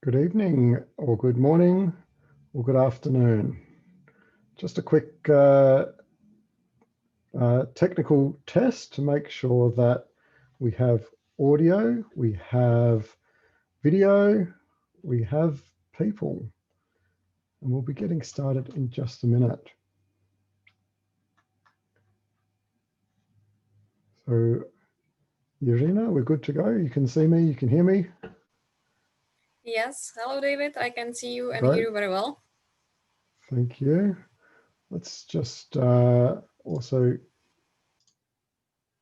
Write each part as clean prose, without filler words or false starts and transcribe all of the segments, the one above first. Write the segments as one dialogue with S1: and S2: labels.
S1: Good evening, or good morning, or good afternoon. Just a quick technical test to make sure that we have audio, we have video, we have people. And we'll be getting started in just a minute. So, Irina, we're good to go. You can see me, you can hear me.
S2: Yes, hello David, I can see you and
S1: Great.
S2: hear you very well.
S1: Thank you. Let's just also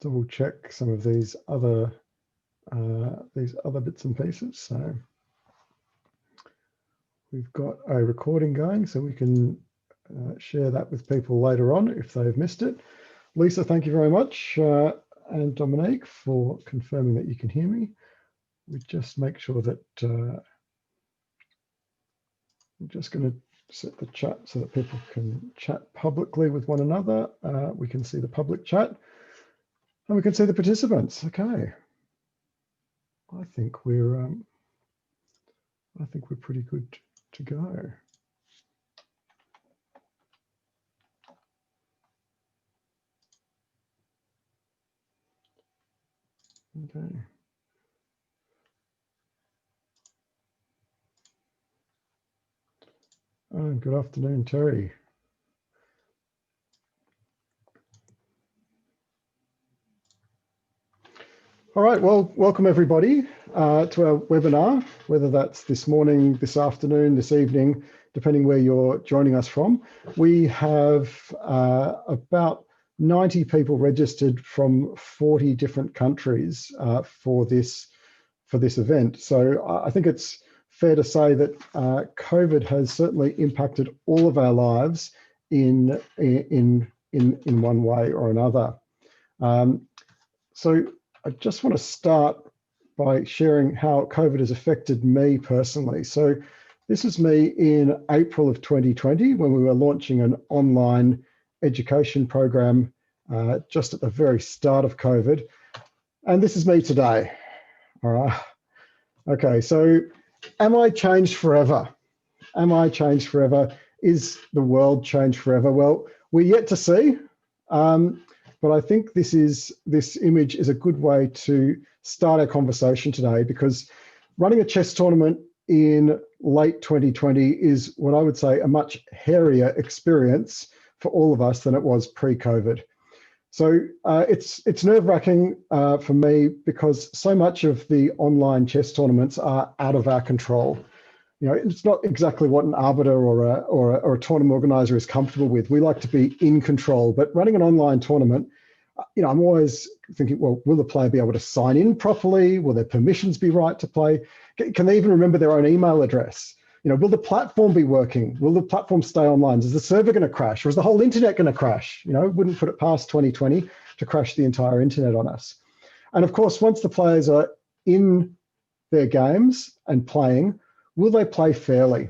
S1: double check some of these other bits and pieces. So we've got a recording going, so we can share that with people later on if they've missed it. Lisa, thank you very much, and Dominique for confirming that you can hear me. We just make sure that I'm just going to set the chat so that people can chat publicly with one another. We can see the public chat and we can see the participants. Okay, I think we're pretty good to go. Okay. Oh, good afternoon, Terry. All right, well, welcome everybody to our webinar, whether that's this morning, this afternoon, this evening, depending where you're joining us from. We have about 90 people registered from 40 different countries for this event. So I think it's fair to say that COVID has certainly impacted all of our lives in one way or another. So I just want to start by sharing how COVID has affected me personally. So this is me in April of 2020 when we were launching an online education program just at the very start of COVID. And this is me today. All right. Okay, so am I changed forever? Am I changed forever? Is the world changed forever? Well, we're yet to see. But I think this image is a good way to start our conversation today, because running a chess tournament in late 2020 is what I would say a much hairier experience for all of us than it was pre-COVID. So it's nerve-wracking for me because so much of the online chess tournaments are out of our control. You know, it's not exactly what an arbiter or a tournament organizer is comfortable with. We like to be in control, but running an online tournament, you know, I'm always thinking, well, will the player be able to sign in properly? Will their permissions be right to play? Can they even remember their own email address? You know, will the platform be working? Will the platform stay online? Is the server going to crash, or is the whole internet going to crash? You know, wouldn't put it past 2020 to crash the entire internet on us. And of course, once the players are in their games and playing, will they play fairly?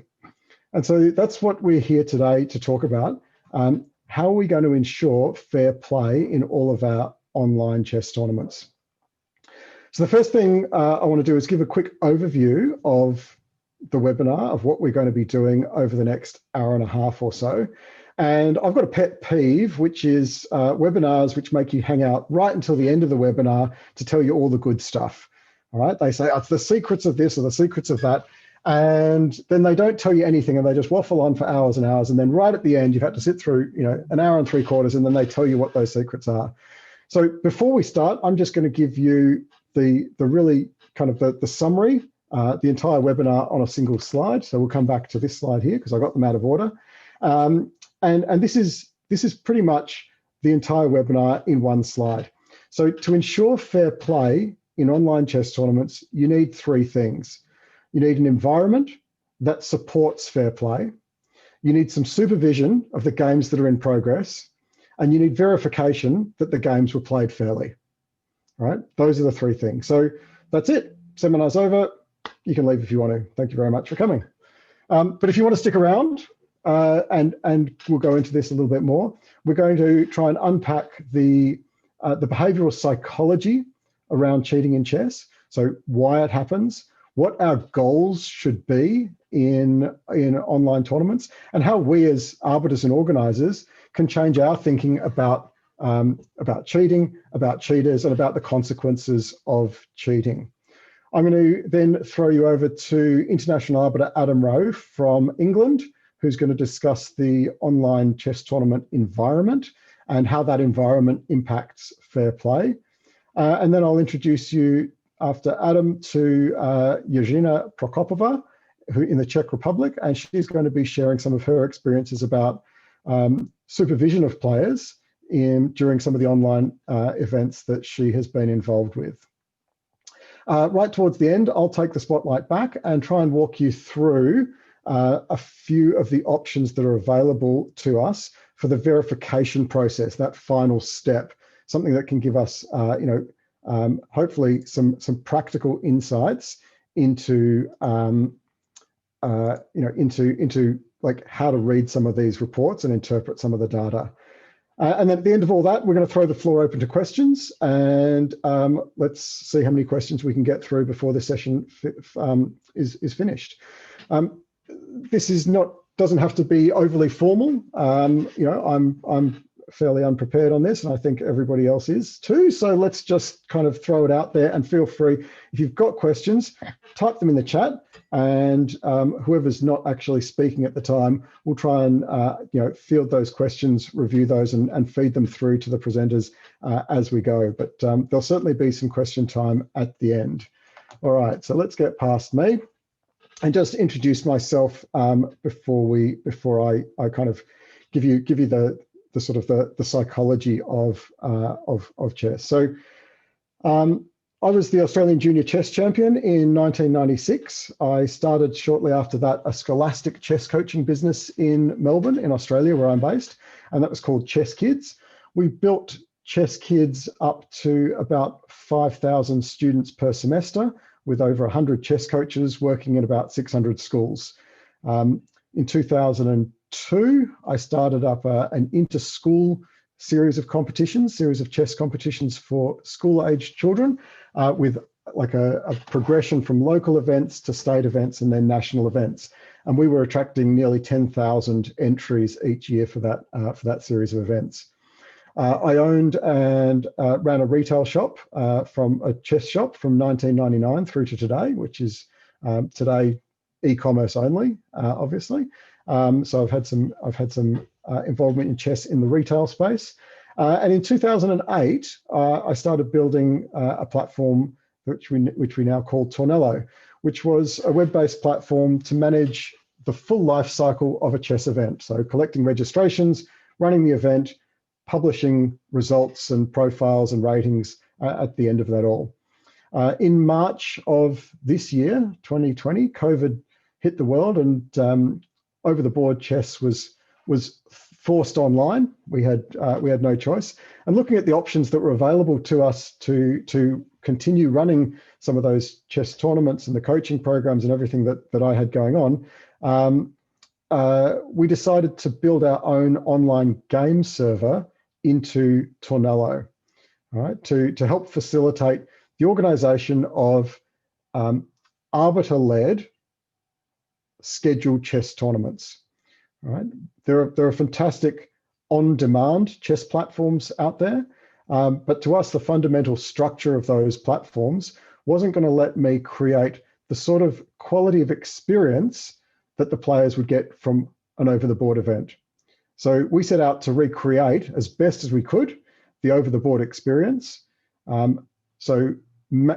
S1: And so that's what we're here today to talk about. How are we going to ensure fair play in all of our online chess tournaments? So the first thing I want to do is give a quick overview of the webinar, of what we're going to be doing over the next hour and a half or so. And I've got a pet peeve, which is webinars which make you hang out right until the end of the webinar to tell you all the good stuff. All right, they say, it's the secrets of this or the secrets of that. And then they don't tell you anything and they just waffle on for hours and hours. And then right at the end, you've had to sit through, you know, an hour and 3/4, and then they tell you what those secrets are. So before we start, I'm just going to give you the really kind of the summary, the entire webinar on a single slide. So we'll come back to this slide here because I got them out of order. And this is pretty much the entire webinar in one slide. So to ensure fair play in online chess tournaments, you need three things. You need an environment that supports fair play. You need some supervision of the games that are in progress, and you need verification that the games were played fairly. All right, those are the three things. So that's it. Seminar's over. You can leave if you want to. Thank you very much for coming. But if you want to stick around, and we'll go into this a little bit more, we're going to try and unpack the behavioral psychology around cheating in chess. So why it happens, what our goals should be in online tournaments, and how we as arbiters and organisers can change our thinking about cheating, about cheaters, and about the consequences of cheating. I'm going to then throw you over to International Arbiter Adam Rowe from England, who's going to discuss the online chess tournament environment and how that environment impacts fair play. And then I'll introduce you after Adam to Yevgenia Prokopova, who in the Czech Republic, and she's going to be sharing some of her experiences about supervision of players during some of the online events that she has been involved with. Right towards the end, I'll take the spotlight back and try and walk you through a few of the options that are available to us for the verification process, that final step, something that can give us, hopefully some practical insights into, into like how to read some of these reports and interpret some of the data. And then at the end of all that, we're going to throw the floor open to questions, and let's see how many questions we can get through before the session is finished. This doesn't have to be overly formal. I'm fairly unprepared on this, and I think everybody else is too. So let's just kind of throw it out there, and feel free, if you've got questions, type them in the chat, and whoever's not actually speaking at the time will try and field those questions, review those, and feed them through to the presenters as we go. But there'll certainly be some question time at the end. All right, so let's get past me and just introduce myself before I kind of give you the sort of the psychology of chess. So I was the Australian Junior Chess Champion in 1996. I started shortly after that a scholastic chess coaching business in Melbourne, in Australia, where I'm based, and that was called Chess Kids. We built Chess Kids up to about 5,000 students per semester, with over 100 chess coaches working in about 600 schools. In 2002, I started up an inter-school series of chess competitions for school-aged children, with like a progression from local events to state events and then national events. And we were attracting nearly 10,000 entries each year for that series of events. I owned and ran a retail shop, from a chess shop from 1999 through to today, which is today e-commerce only, obviously. So I've had some involvement in chess in the retail space. And in 2008, I started building a platform which we now call Tornello, which was a web-based platform to manage the full life cycle of a chess event. So collecting registrations, running the event, publishing results and profiles and ratings at the end of that all. In March of this year, 2020, COVID hit the world, and over-the-board chess was forced online. We had no choice. And looking at the options that were available to us to continue running some of those chess tournaments and the coaching programs and everything that I had going on, we decided to build our own online game server into Tornello, all right, to help facilitate the organization of arbiter-led scheduled chess tournaments. All right, there are fantastic on-demand chess platforms out there, but to us, the fundamental structure of those platforms wasn't going to let me create the sort of quality of experience that the players would get from an over-the-board event. So we set out to recreate as best as we could the over-the-board experience. So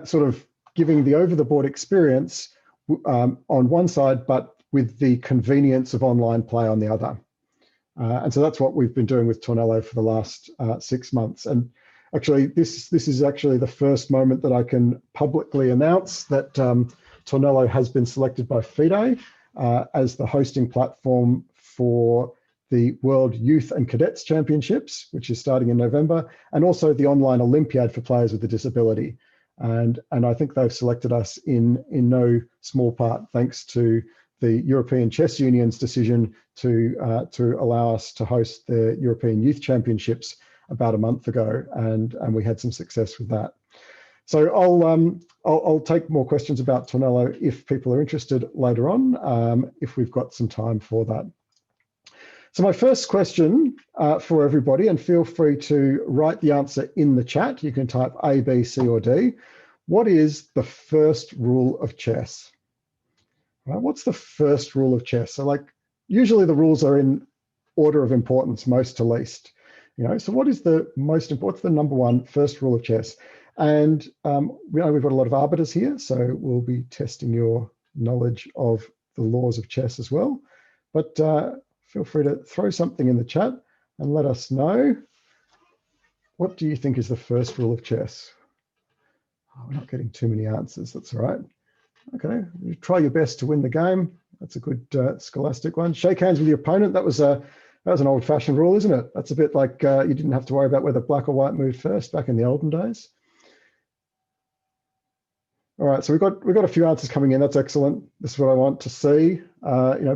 S1: sort of giving the over-the-board experience on one side, but with the convenience of online play on the other. And so that's what we've been doing with Tornello for the last 6 months. And actually, this is actually the first moment that I can publicly announce that Tornello has been selected by FIDE as the hosting platform for the World Youth and Cadets Championships, which is starting in November, and also the online Olympiad for players with a disability. And I think they've selected us in no small part thanks to the European Chess Union's decision to allow us to host the European Youth Championships about a month ago, and we had some success with that. So I'll take more questions about Tonello if people are interested later on, if we've got some time for that. So my first question for everybody, and feel free to write the answer in the chat. You can type A, B, C, or D. What is the first rule of chess? Right, what's the first rule of chess? So like, usually the rules are in order of importance, most to least. So what is the most important? What's the number one first rule of chess? And we know we've got a lot of arbiters here, so we'll be testing your knowledge of the laws of chess as well. But feel free to throw something in the chat and let us know. What do you think is the first rule of chess? Oh, we're not getting too many answers. That's all right. Okay, you try your best to win the game. That's a good scholastic one. Shake hands with your opponent. That was an old-fashioned rule, isn't it? That's a bit like you didn't have to worry about whether black or white moved first back in the olden days. All right, so we've got a few answers coming in. That's excellent. This is what I want to see.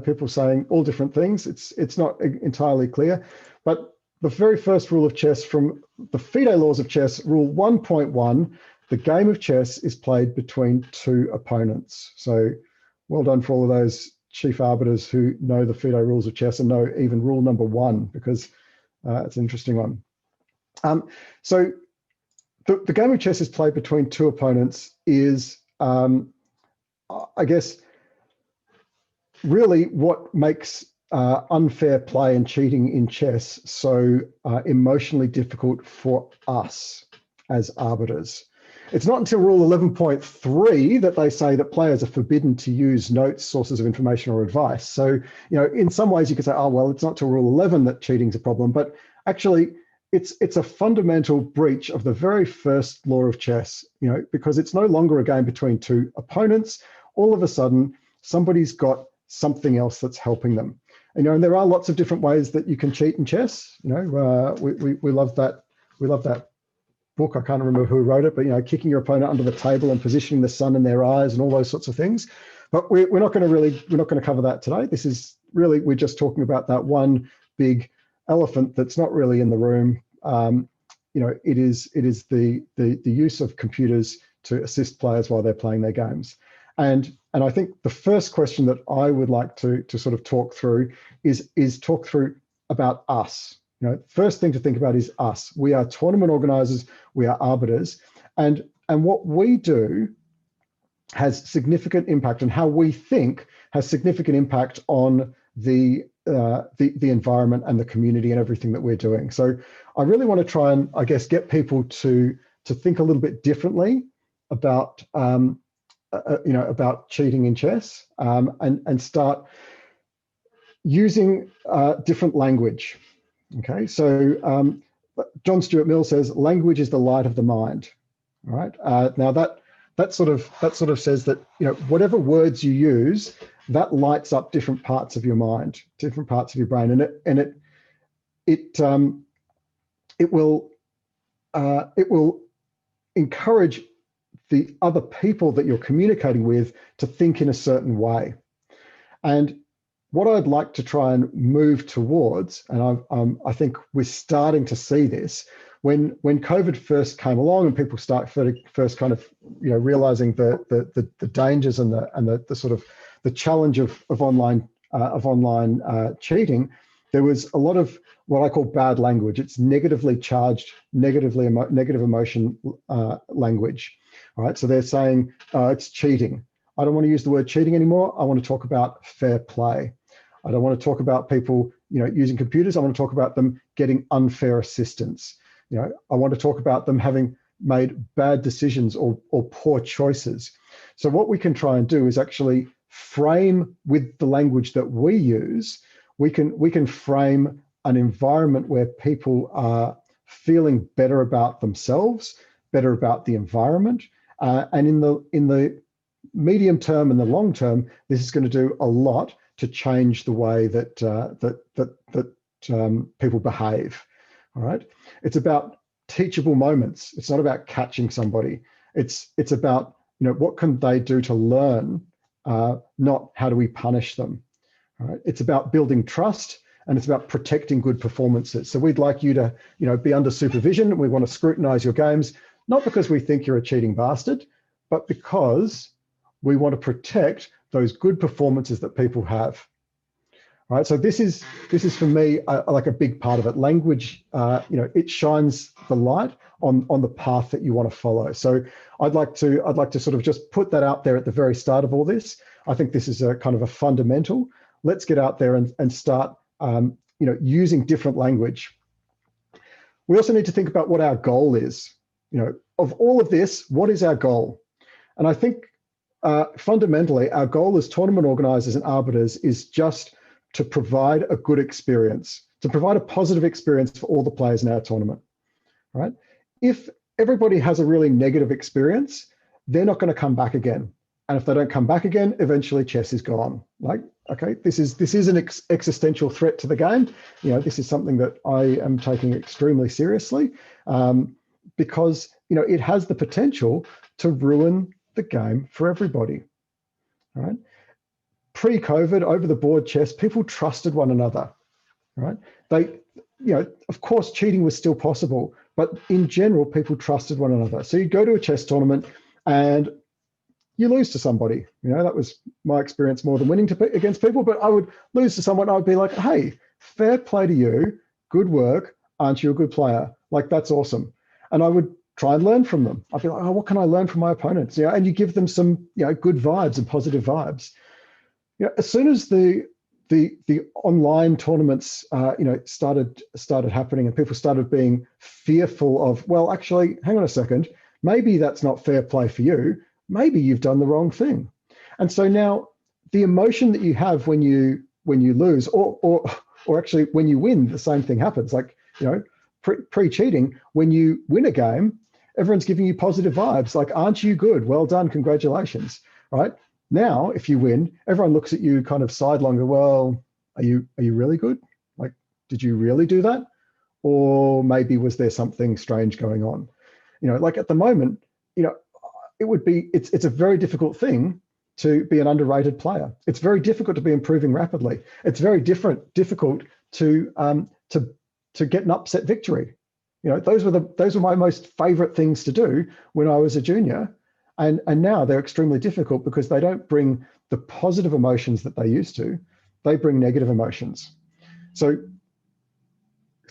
S1: People saying all different things. It's not entirely clear, but the very first rule of chess from the FIDE laws of chess, rule 1.1, the game of chess is played between two opponents. So well done for all of those chief arbiters who know the FIDE rules of chess and know even rule number 1, because it's an interesting one. So the game of chess is played between two opponents is, I guess, really what makes unfair play and cheating in chess so emotionally difficult for us as arbiters. It's not until rule 11.3 that they say that players are forbidden to use notes, sources of information, or advice. So, in some ways you could say, oh, well, it's not till rule 11 that cheating's a problem, but actually it's a fundamental breach of the very first law of chess, because it's no longer a game between two opponents. All of a sudden, somebody's got something else that's helping them. And there are lots of different ways that you can cheat in chess. We love that. We love that book. I can't remember who wrote it, but kicking your opponent under the table and positioning the sun in their eyes and all those sorts of things. But we're not going to cover that today. This is really, we're just talking about that one big elephant that's not really in the room. It is the use of computers to assist players while they're playing their games. And I think the first question that I would like to sort of talk through is talk through about us. First thing to think about is us. We are tournament organizers, we are arbiters, and what we do has significant impact, and how we think has significant impact on the environment and the community and everything that we're doing. So I really want to try and, I guess, get people to think a little bit differently about about cheating in chess, and start using different language. Okay, so John Stuart Mill says language is the light of the mind. All right, now that sort of says that whatever words you use, that lights up different parts of your mind, different parts of your brain, and it will encourage the other people that you're communicating with to think in a certain way. And what I'd like to try and move towards, and I think we're starting to see this, when COVID first came along and people first kind of realizing the dangers and the sort of the challenge of online cheating, there was a lot of what I call bad language. It's negatively charged, negative emotion language. All right, so they're saying it's cheating. I don't want to use the word cheating anymore. I want to talk about fair play. I don't want to talk about people, using computers. I want to talk about them getting unfair assistance. I want to talk about them having made bad decisions or poor choices. So what we can try and do is actually frame with the language that we use. We can frame an environment where people are feeling better about themselves, better about the environment, and in the medium term and the long term, this is going to do a lot to change the way that people behave. All right, it's about teachable moments. It's not about catching somebody. It's about what can they do to learn, not how do we punish them. All right, it's about building trust, and it's about protecting good performances. So we'd like you to be under supervision. We want to scrutinize your games. not because we think you're a cheating bastard, but because we want to protect those good performances that people have. Right, so this is for me like a big part of it. Language, it shines the light on the path that you want to follow. So I'd like to sort of just put that out there at the very start of all this. I think this is a kind of a fundamental. Let's get out there and start, using different language. We also need to think about what our goal is. Of all of this, what is our goal? And I think fundamentally, our goal as tournament organizers and arbiters is just to provide a good experience, to provide a positive experience for all the players in our tournament, right? If everybody has a really negative experience, they're not going to come back again. And if they don't come back again, eventually chess is gone. Like, okay, this is an existential threat to the game. This is something that I am taking extremely seriously because, it has the potential to ruin the game for everybody, right? Pre-COVID, over the board chess, people trusted one another, right? Of course, cheating was still possible, but in general, people trusted one another. So you go to a chess tournament and you lose to somebody. That was my experience more than winning against people, but I would lose to someone. I would be like, hey, fair play to you. Good work. Aren't you a good player? Like, that's awesome. And I would try and learn from them. I'd be like, oh, what can I learn from my opponents? And you give them some, good vibes and positive vibes. As soon as the online tournaments, started happening and people started being fearful of, well, actually, hang on a second, maybe that's not fair play for you. Maybe you've done the wrong thing. And so now the emotion that you have when you lose, or actually when you win, the same thing happens. Like, pre-cheating, when you win a game, everyone's giving you positive vibes. Like, aren't you good? Well done, congratulations, right? Now, if you win, everyone looks at you kind of sidelong. Well, are you really good? Like, did you really do that? Or maybe was there something strange going on? Like at the moment, it's a very difficult thing to be an underrated player. It's very difficult to be improving rapidly. It's very difficult to get an upset victory. Those were my most favorite things to do when I was a junior. And now they're extremely difficult because they don't bring the positive emotions that they used to. They bring negative emotions. So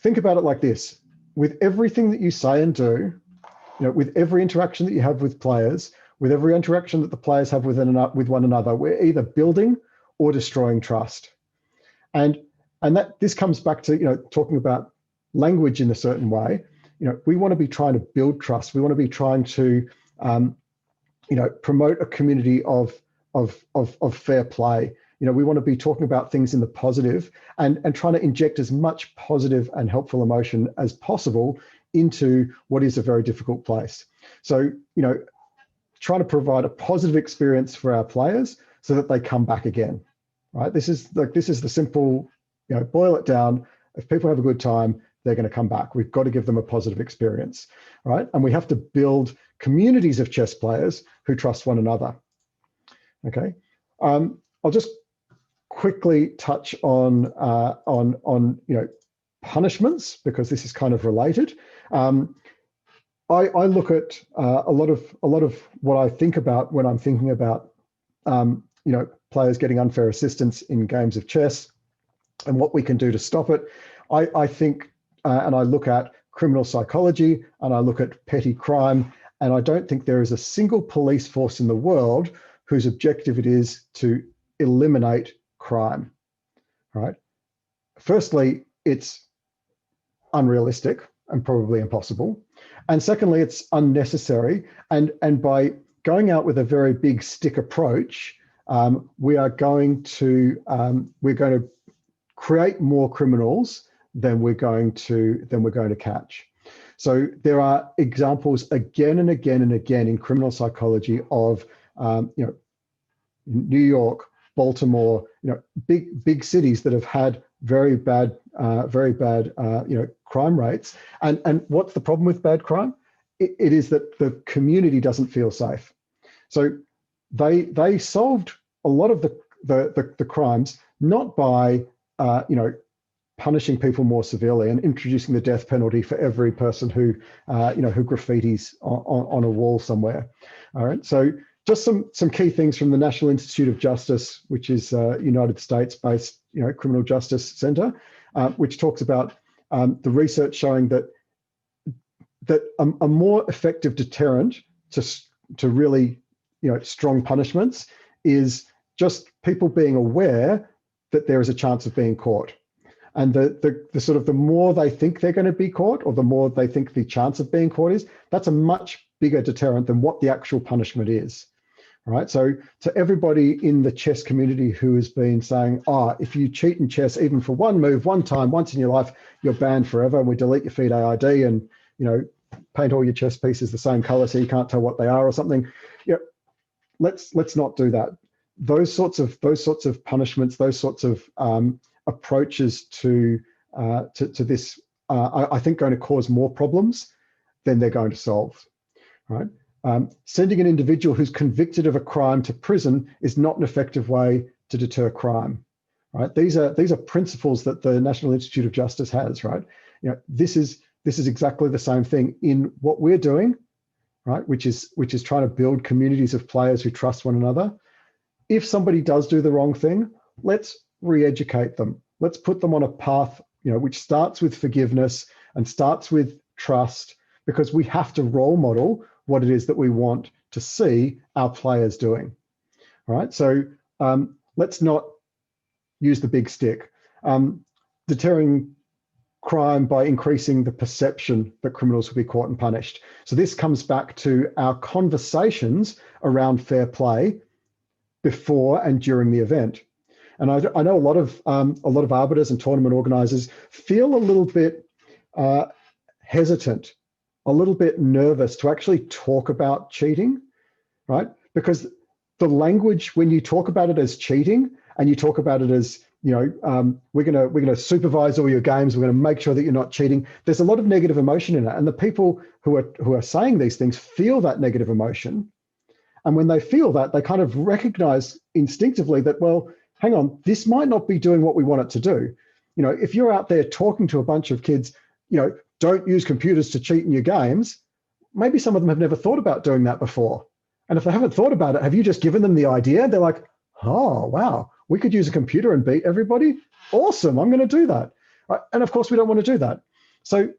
S1: think about it like this. With everything that you say and do, with every interaction that you have with players, with every interaction that the players have with one another, we're either building or destroying trust. And that this comes back to, talking about language in a certain way. We want to be trying to build trust. We want to be trying to promote a community of fair play. We want to be talking about things in the positive and trying to inject as much positive and helpful emotion as possible into what is a very difficult place. So, trying to provide a positive experience for our players so that they come back again, right? This is the simple, boil it down. If people have a good time, they're going to come back. We've got to give them a positive experience, right? And we have to build communities of chess players who trust one another. Okay, I'll just quickly touch on punishments because this is kind of related. I look at a lot of what I think about when I'm thinking about players getting unfair assistance in games of chess and what we can do to stop it. I think and I look at criminal psychology and I look at petty crime, and I don't think there is a single police force in the world whose objective it is to eliminate crime, right? Firstly, it's unrealistic and probably impossible. And secondly, it's unnecessary. And by going out with a very big stick approach, we're going to create more criminals than we're going to catch. So there are examples again and again and again in criminal psychology of New York, Baltimore, big cities that have had very bad crime rates. And what's the problem with bad crime? It is that the community doesn't feel safe. So they solved a lot of the crimes not by punishing people more severely and introducing the death penalty for every person who, who graffitis on a wall somewhere. All right, so just some key things from the National Institute of Justice, which is United States-based, criminal justice center, which talks about the research showing that a more effective deterrent to really, strong punishments is just people being aware that there is a chance of being caught. And the sort of the more they think they're going to be caught, or the more they think the chance of being caught is, that's a much bigger deterrent than what the actual punishment is. All right. So to everybody in the chess community who has been saying, if you cheat in chess, even for one move, one time, once in your life, you're banned forever, and we delete your feed AID and, paint all your chess pieces the same color so you can't tell what they are or something. Let's not do that. Those sorts of punishments, those sorts of approaches to this, I think, going to cause more problems than they're going to solve. Right? Sending an individual who's convicted of a crime to prison is not an effective way to deter crime. Right? These are principles that the National Institute of Justice has. Right? This is exactly the same thing in what we're doing, right? Which is trying to build communities of players who trust one another. If somebody does do the wrong thing, let's re-educate them. Let's put them on a path, which starts with forgiveness and starts with trust, because we have to role model what it is that we want to see our players doing. All right. So let's not use the big stick. Deterring crime by increasing the perception that criminals will be caught and punished. So this comes back to our conversations around fair play before and during the event. And I know a lot of arbiters and tournament organizers feel a little bit hesitant, a little bit nervous to actually talk about cheating, right? Because the language, when you talk about it as cheating and you talk about it as, we're gonna supervise all your games, we're gonna make sure that you're not cheating, there's a lot of negative emotion in it. And the people who are saying these things feel that negative emotion. And when they feel that, they kind of recognize instinctively that, well, hang on, this might not be doing what we want it to do. If you're out there talking to a bunch of kids, don't use computers to cheat in your games, maybe some of them have never thought about doing that before. And if they haven't thought about it, have you just given them the idea? They're like, oh, wow, we could use a computer and beat everybody. Awesome, I'm going to do that. Right? And of course, we don't want to do that. So,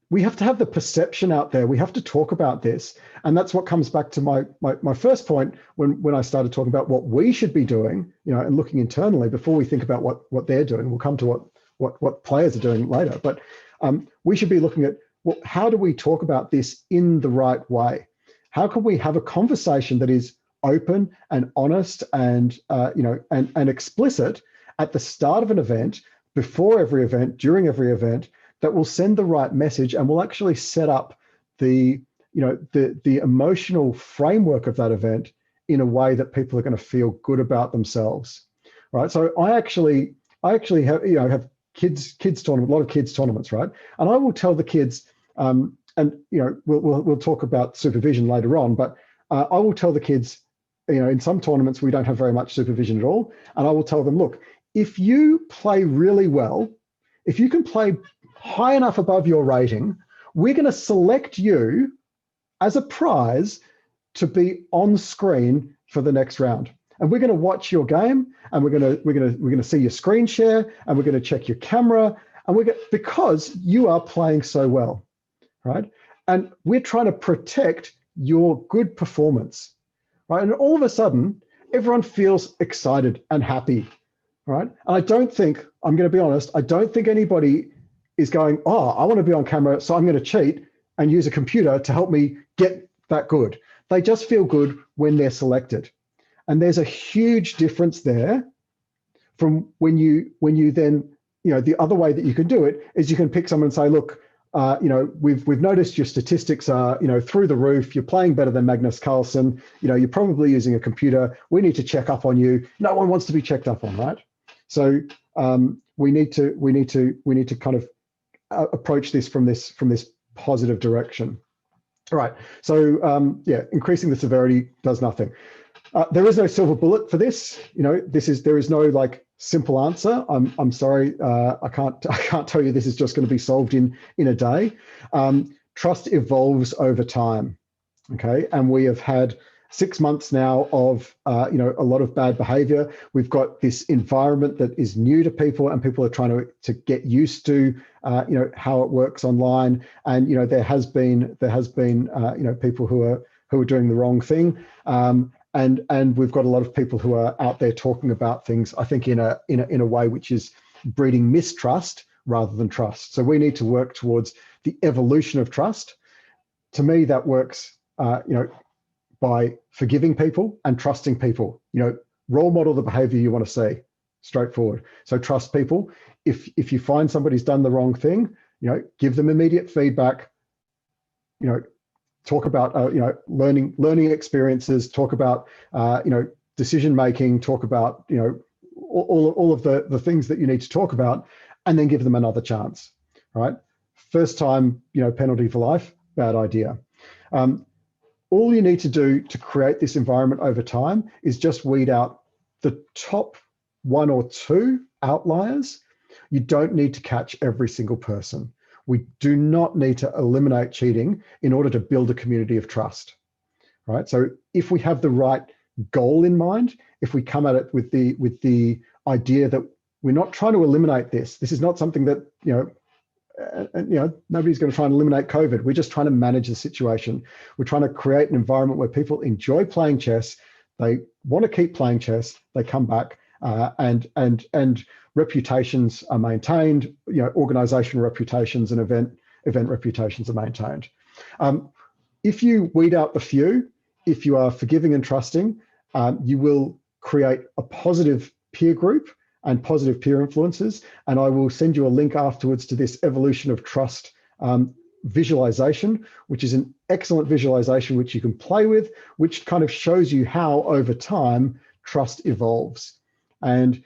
S1: we have to have the perception out there. We have to talk about this. And that's what comes back to my first point when I started talking about what we should be doing, and looking internally before we think about what they're doing. We'll come to what players are doing later. But we should be looking at, well, how do we talk about this in the right way? How can we have a conversation that is open and honest and and explicit at the start of an event, before every event, during every event, that will send the right message and will actually set up the emotional framework of that event in a way that people are going to feel good about themselves, right? So I actually have kids tournament, a lot of kids tournaments, right? And I will tell the kids, and we'll talk about supervision later on, but I will tell the kids, in some tournaments we don't have very much supervision at all, and I will tell them, look, if you play really well, if you can play high enough above your rating, we're going to select you as a prize to be on screen for the next round. And we're going to watch your game, and we're going to see your screen share, and we're going to check your camera, and because you are playing so well, right? And we're trying to protect your good performance, right? And all of a sudden, everyone feels excited and happy, right? And I don't think, I'm going to be honest, I don't think anybody is going, oh, I want to be on camera, so I'm going to cheat and use a computer to help me get that good. They just feel good when they're selected. And there's a huge difference there from when you then, the other way that you can do it is you can pick someone and say, look, we've noticed your statistics are, through the roof. You're playing better than Magnus Carlsen. You're probably using a computer. We need to check up on you. No one wants to be checked up on, right? So we need to kind of approach this from this positive direction. All right. So increasing the severity does nothing. There is no silver bullet for this. There is no like simple answer. I'm sorry, I can't tell you this is just going to be solved in a day. Trust evolves over time. Okay, and we have had 6 months now of a lot of bad behavior. We've got this environment that is new to people, and people are trying to get used to how it works online. And there has been people who are doing the wrong thing. And we've got a lot of people who are out there talking about things, I think, in a way which is breeding mistrust rather than trust. So we need to work towards the evolution of trust. To me, that works by forgiving people and trusting people. Role model the behavior you want to see. Straightforward. So trust people. If you find somebody's done the wrong thing, give them immediate feedback. Talk about learning experiences. Talk about decision making. Talk about all of the things that you need to talk about, and then give them another chance. Right? First time penalty for life. Bad idea. All you need to do to create this environment over time is just weed out the top 1 or 2 outliers. You don't need to catch every single person. We do not need to eliminate cheating in order to build a community of trust, right? So if we have the right goal in mind, if we come at it with the idea that we're not trying to eliminate this is not something that, nobody's going to try and eliminate COVID. We're just trying to manage the situation. We're trying to create an environment where people enjoy playing chess. They want to keep playing chess. They come back, and reputations are maintained. Organizational reputations and event reputations are maintained. If you weed out the few, if you are forgiving and trusting, you will create a positive peer group and positive peer influences. And I will send you a link afterwards to this evolution of trust visualization, which is an excellent visualization which you can play with, which kind of shows you how over time trust evolves. And,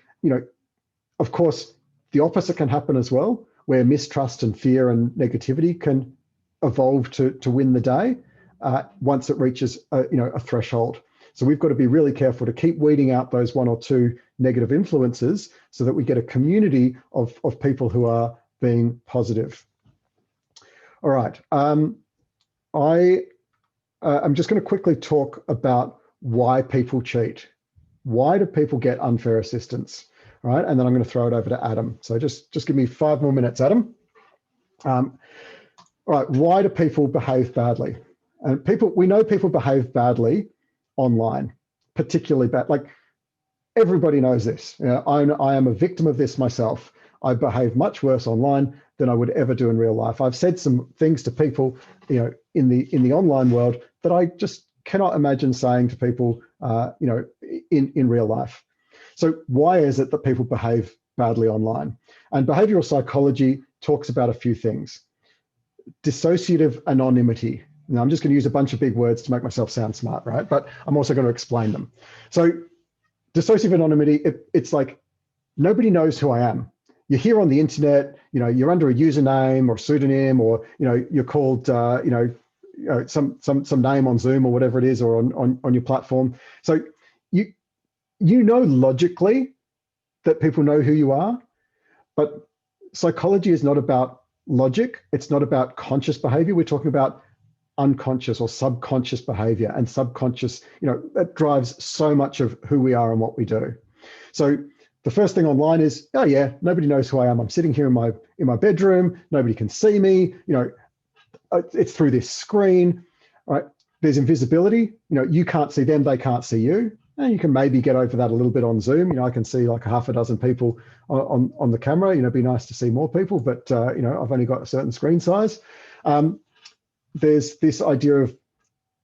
S1: of course, the opposite can happen as well, where mistrust and fear and negativity can evolve to win the day once it reaches a threshold. So we've got to be really careful to keep weeding out those 1 or 2 negative influences so that we get a community of people who are being positive. All right. I'm just going to quickly talk about why people cheat. Why do people get unfair assistance? All right. And then I'm going to throw it over to Adam. So just give me 5 more minutes, Adam. All right. Why do people behave badly? And we know people behave badly online, particularly bad. Like, everybody knows this. I am a victim of this myself. I behave much worse online than I would ever do in real life. I've said some things to people, in the online world that I just cannot imagine saying to people, in real life. So why is it that people behave badly online? And behavioral psychology talks about a few things. Dissociative anonymity. Now, I'm just going to use a bunch of big words to make myself sound smart, right? But I'm also going to explain them. So dissociative anonymity, it's like nobody knows who I am. You're here on the internet, you're under a username or pseudonym, or you're called some name on Zoom or whatever it is, or on your platform. So you know logically that people know who you are, but psychology is not about logic. It's not about conscious behavior. We're talking about unconscious or subconscious behavior, and subconscious, that drives so much of who we are and what we do. So the first thing online is, oh yeah, nobody knows who I am. I'm sitting here in my bedroom. Nobody can see me. It's through this screen, right? There's invisibility. You can't see them. They can't see you. And you can maybe get over that a little bit on Zoom. I can see like half a dozen people on the camera. It'd be nice to see more people, but I've only got a certain screen size. There's this idea of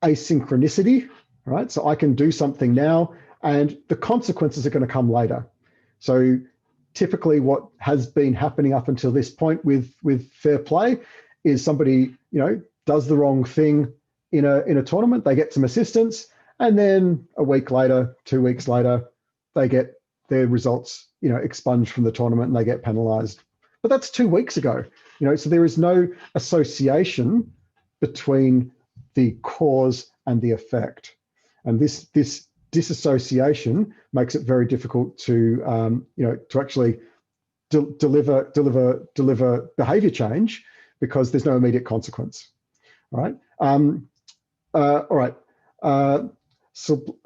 S1: asynchronicity, right? So I can do something now and the consequences are going to come later. So typically what has been happening up until this point with fair play is somebody, does the wrong thing in a tournament, they get some assistance, and then a week later, 2 weeks later, they get their results, expunged from the tournament and they get penalized. But that's 2 weeks ago, so there is no association between the cause and the effect. And this disassociation makes it very difficult to to actually deliver behavior change, because there's no immediate consequence. All right. All right. So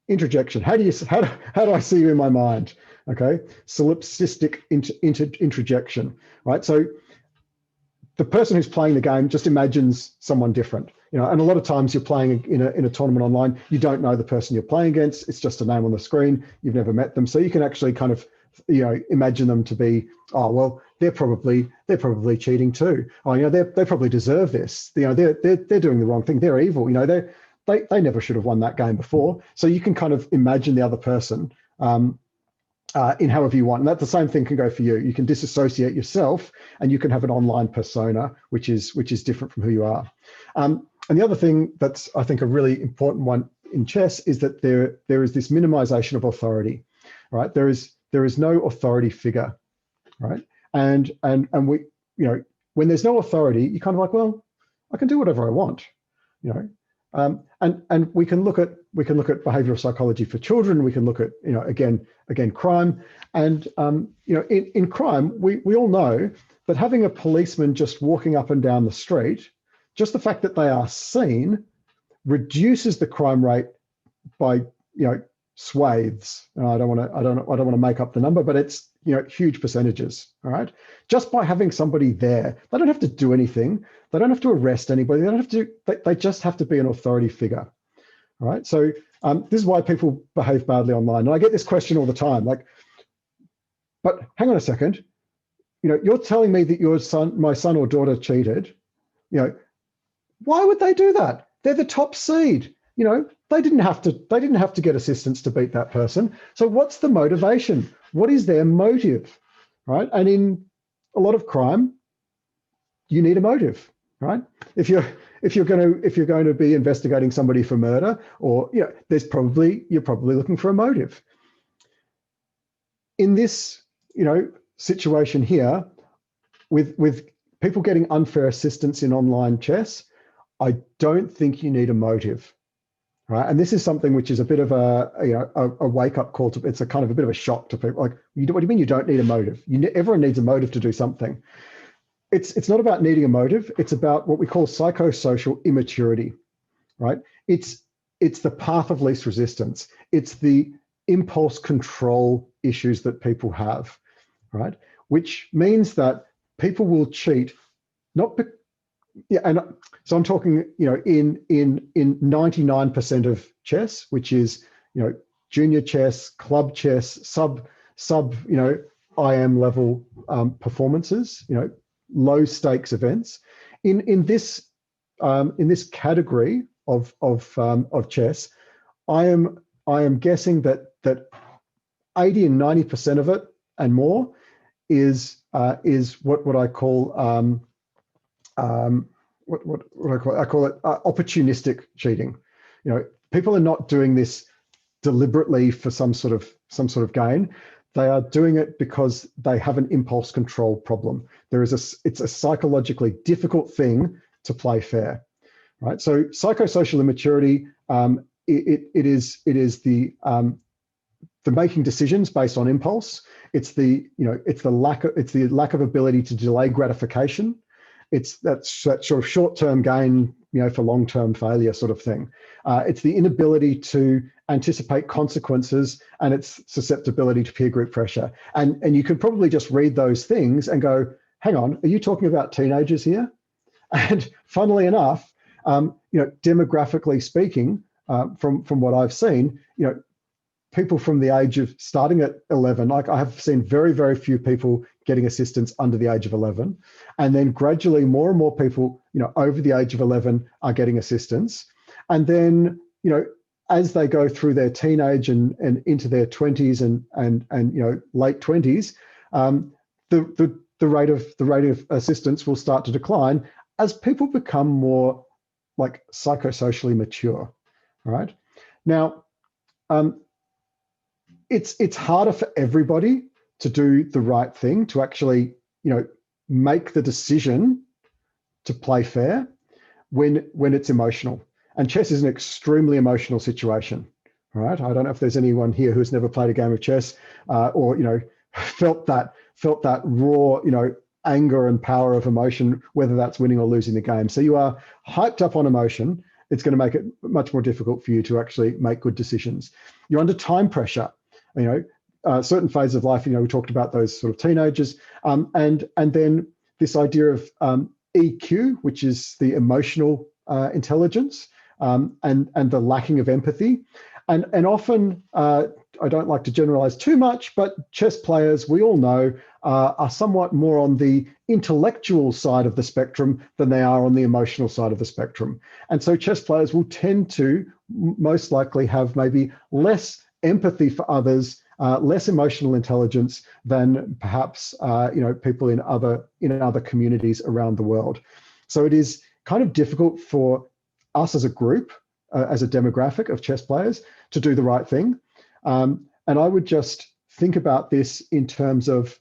S1: introjection. How do I see you in my mind? Okay. Solipsistic introjection. Right. So the person who's playing the game just imagines someone different, and a lot of times you're playing in a tournament online, you don't know the person you're playing against. It's just a name on the screen. You've never met them. So you can actually kind of, imagine them to be, oh, well, they're probably cheating too. Oh, they probably deserve this. They're doing the wrong thing. They're evil. They never should have won that game before. So you can kind of imagine the other person in however you want. And that the same thing can go for you. You can disassociate yourself, and you can have an online persona, which is different from who you are. And the other thing that's, I think, a really important one in chess is that there is this minimization of authority, right? There is no authority figure, right? And we, when there's no authority, you're kind of like, well, I can do whatever I want, and we can look at behavioral psychology for children. We can look at again crime, and in crime we all know that having a policeman just walking up and down the street, just the fact that they are seen, reduces the crime rate by swathes. I don't want to make up the number, but it's huge percentages. All right, just by having somebody there. They don't have to do anything. They don't have to arrest anybody. They don't have to. They just have to be an authority figure. All right. So this is why people behave badly online. And I get this question all the time, like, but hang on a second. You're telling me that my son or daughter cheated. Why would they do that? They're the top seed. They didn't have to get assistance to beat that person. So what's the motivation? What is their motive? Right? And in a lot of crime, you need a motive, right? If you're going to be investigating somebody for murder, or you're probably looking for a motive. In this situation here, with people getting unfair assistance in online chess, I don't think you need a motive. Right. And this is something which is a bit of a wake-up call to, it's a kind of a bit of a shock to people. Like, what do you mean you don't need a motive? Everyone needs a motive to do something. It's not about needing a motive. It's about what we call psychosocial immaturity, right? It's the path of least resistance. It's the impulse control issues that people have, right? Which means that people will cheat, and so I'm talking, in 99% of chess, which is, junior chess, club chess, sub, IM level performances, low stakes events. In this category of chess, I am guessing that 80 and 90% of it and more is what I call I call it opportunistic cheating. People are not doing this deliberately for some sort of gain. They are doing it because they have an impulse control problem. It's a psychologically difficult thing to play fair, right? So psychosocial immaturity, it is the making decisions based on impulse. It's the lack of ability to delay gratification. It's that sort of short-term gain, for long-term failure sort of thing. It's the inability to anticipate consequences, and its susceptibility to peer group pressure. And you can probably just read those things and go, hang on, are you talking about teenagers here? And funnily enough, demographically speaking, from what I've seen, people from the age of starting at 11, like I have seen very, very few people getting assistance under the age of 11. And then gradually more and more people, over the age of 11 are getting assistance. And then, as they go through their teenage and into their 20s and late 20s, the rate of assistance will start to decline as people become more like psychosocially mature. All right. Now, it's harder for everybody to do the right thing, to actually, make the decision to play fair when it's emotional. And chess is an extremely emotional situation. All right. I don't know if there's anyone here who's never played a game of chess, or felt that raw, anger and power of emotion, whether that's winning or losing the game. So you are hyped up on emotion. It's going to make it much more difficult for you to actually make good decisions. You're under time pressure. Certain phases of life. We talked about those sort of teenagers, and then this idea of EQ, which is the emotional intelligence, and the lacking of empathy. And often, I don't like to generalize too much, but chess players, we all know, are somewhat more on the intellectual side of the spectrum than they are on the emotional side of the spectrum. And so chess players will tend to most likely have maybe less empathy for others, less emotional intelligence than perhaps people in other communities around the world. So it is kind of difficult for us as a group, as a demographic of chess players, to do the right thing. And I would just think about this in terms of,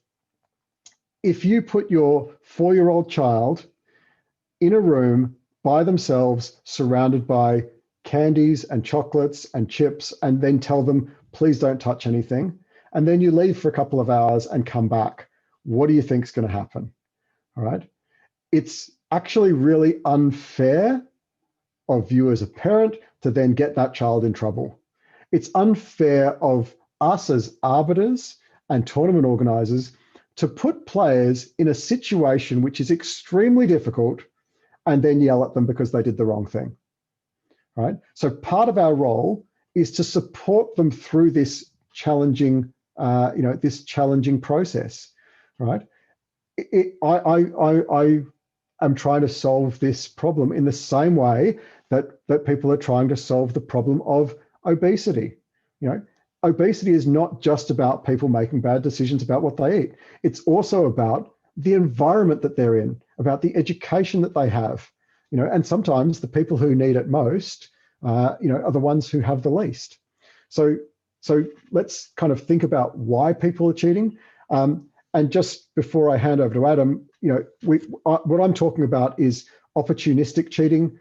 S1: if you put your 4-year-old child in a room by themselves, surrounded by candies and chocolates and chips, and then tell them, please don't touch anything, and then you leave for a couple of hours and come back, what do you think is going to happen? All right. It's actually really unfair of you as a parent to then get that child in trouble. It's unfair of us as arbiters and tournament organizers to put players in a situation which is extremely difficult and then yell at them because they did the wrong thing. Right? So part of our role is to support them through this challenging, process. Right? I am trying to solve this problem in the same way that people are trying to solve the problem of obesity. Obesity is not just about people making bad decisions about what they eat. It's also about the environment that they're in, about the education that they have. And sometimes the people who need it most, are the ones who have the least. So let's kind of think about why people are cheating. And just before I hand over to Adam, what I'm talking about is opportunistic cheating,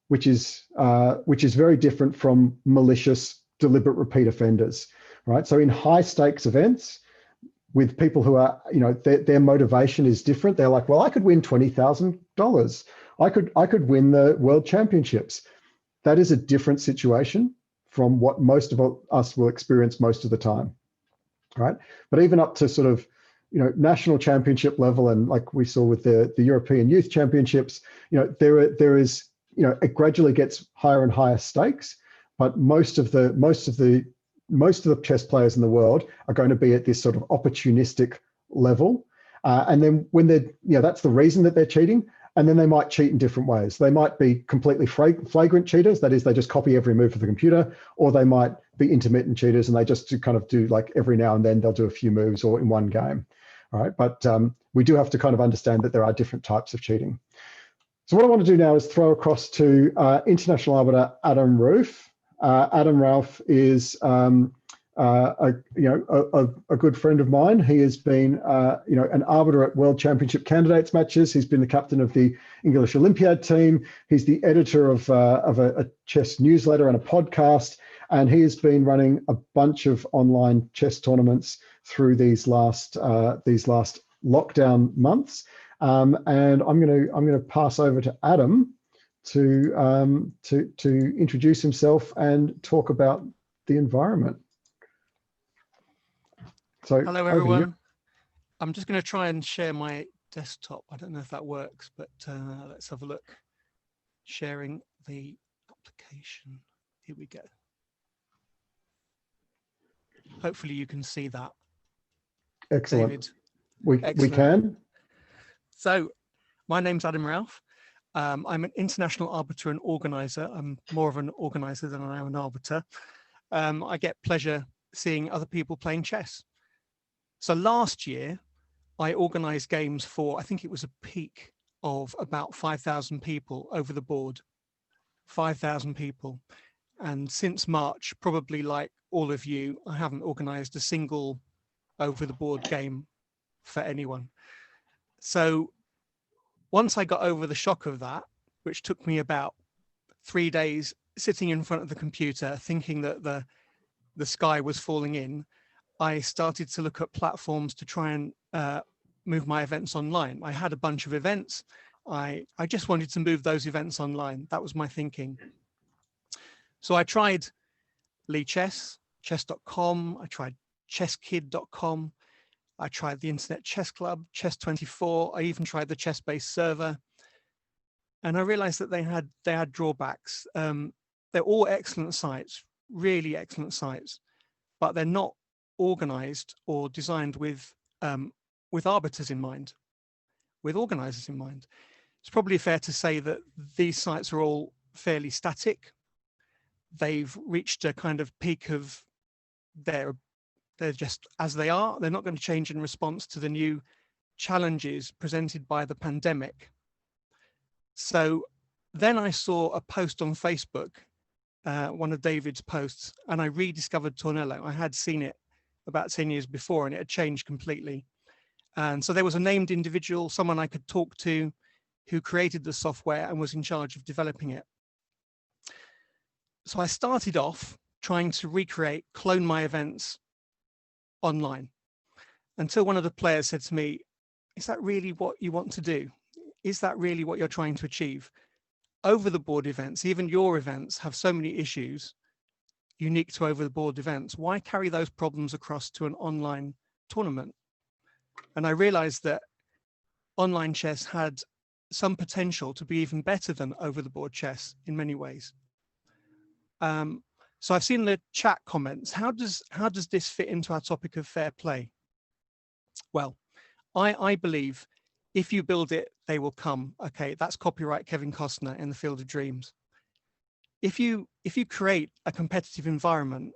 S1: which is very different from malicious, deliberate repeat offenders, right? So in high stakes events with people who are, their motivation is different. They're like, well, I could win $20,000. I could win the world championships. That is a different situation from what most of us will experience most of the time, right? But even up to sort of, national championship level, and like we saw with the European Youth Championships, there is, it gradually gets higher and higher stakes, but most of the chess players in the world are going to be at this sort of opportunistic level. And then when they're, that's the reason that they're cheating. And then they might cheat in different ways. They might be completely flagrant cheaters. That is, they just copy every move of the computer, or they might be intermittent cheaters and they just kind of do, like, every now and then they'll do a few moves or in one game. All right. But we do have to kind of understand that there are different types of cheating. So what I want to do now is throw across to international arbiter Adam Roof. Adam Ralph is a good friend of mine. He has been an arbiter at World Championship candidates matches. He's been the captain of the English Olympiad team. He's the editor of a chess newsletter and a podcast, and he has been running a bunch of online chess tournaments through these last lockdown months. And I'm going to pass over to Adam to introduce himself and talk about the environment. So,
S3: hello everyone. I'm just going to try and share my desktop. I don't know if that works, but let's have a look. Sharing the application. Here we go. Hopefully you can see that.
S1: Excellent.
S3: David.
S1: We can.
S3: So my name's Adam Ralph. I'm an international arbiter and organizer. I'm more of an organizer than I am an arbiter. I get pleasure seeing other people playing chess. So last year, I organized games for, I think it was a peak of about 5,000 people over the board, 5,000 people. And since March, probably like all of you, I haven't organized a single over the board game for anyone. So once I got over the shock of that, which took me about 3 days sitting in front of the computer thinking that the sky was falling in, I started to look at platforms to try and move my events online. I had a bunch of events. I just wanted to move those events online. That was my thinking. So I tried Chess, chess.com. I tried chesskid.com. I tried the Internet Chess Club, Chess24. I even tried the chess-based server. And I realized that they had drawbacks. They're all excellent sites, really excellent sites, but they're not organized or designed with arbiters in mind, with organizers in mind. It's probably fair to say that these sites are all fairly static. They've reached a kind of peak of they're just as they are. They're not going to change in response to the new challenges presented by the pandemic. So then I saw a post on Facebook, one of David's posts, and I rediscovered Tornello. I had seen it about 10 years before and it had changed completely. And so there was a named individual, someone I could talk to, who created the software and was in charge of developing it. So I started off trying to clone my events online, until one of the players said to me, is that really what you want to do? Is that really what you're trying to achieve? Over the board events, even your events, have so many issues unique to over the board events. Why carry those problems across to an online tournament? And I realized that online chess had some potential to be even better than over the board chess in many ways. So I've seen the chat comments. How does this fit into our topic of fair play? Well, I believe if you build it, they will come. Okay, that's copyright Kevin Costner in The Field of Dreams. If you create a competitive environment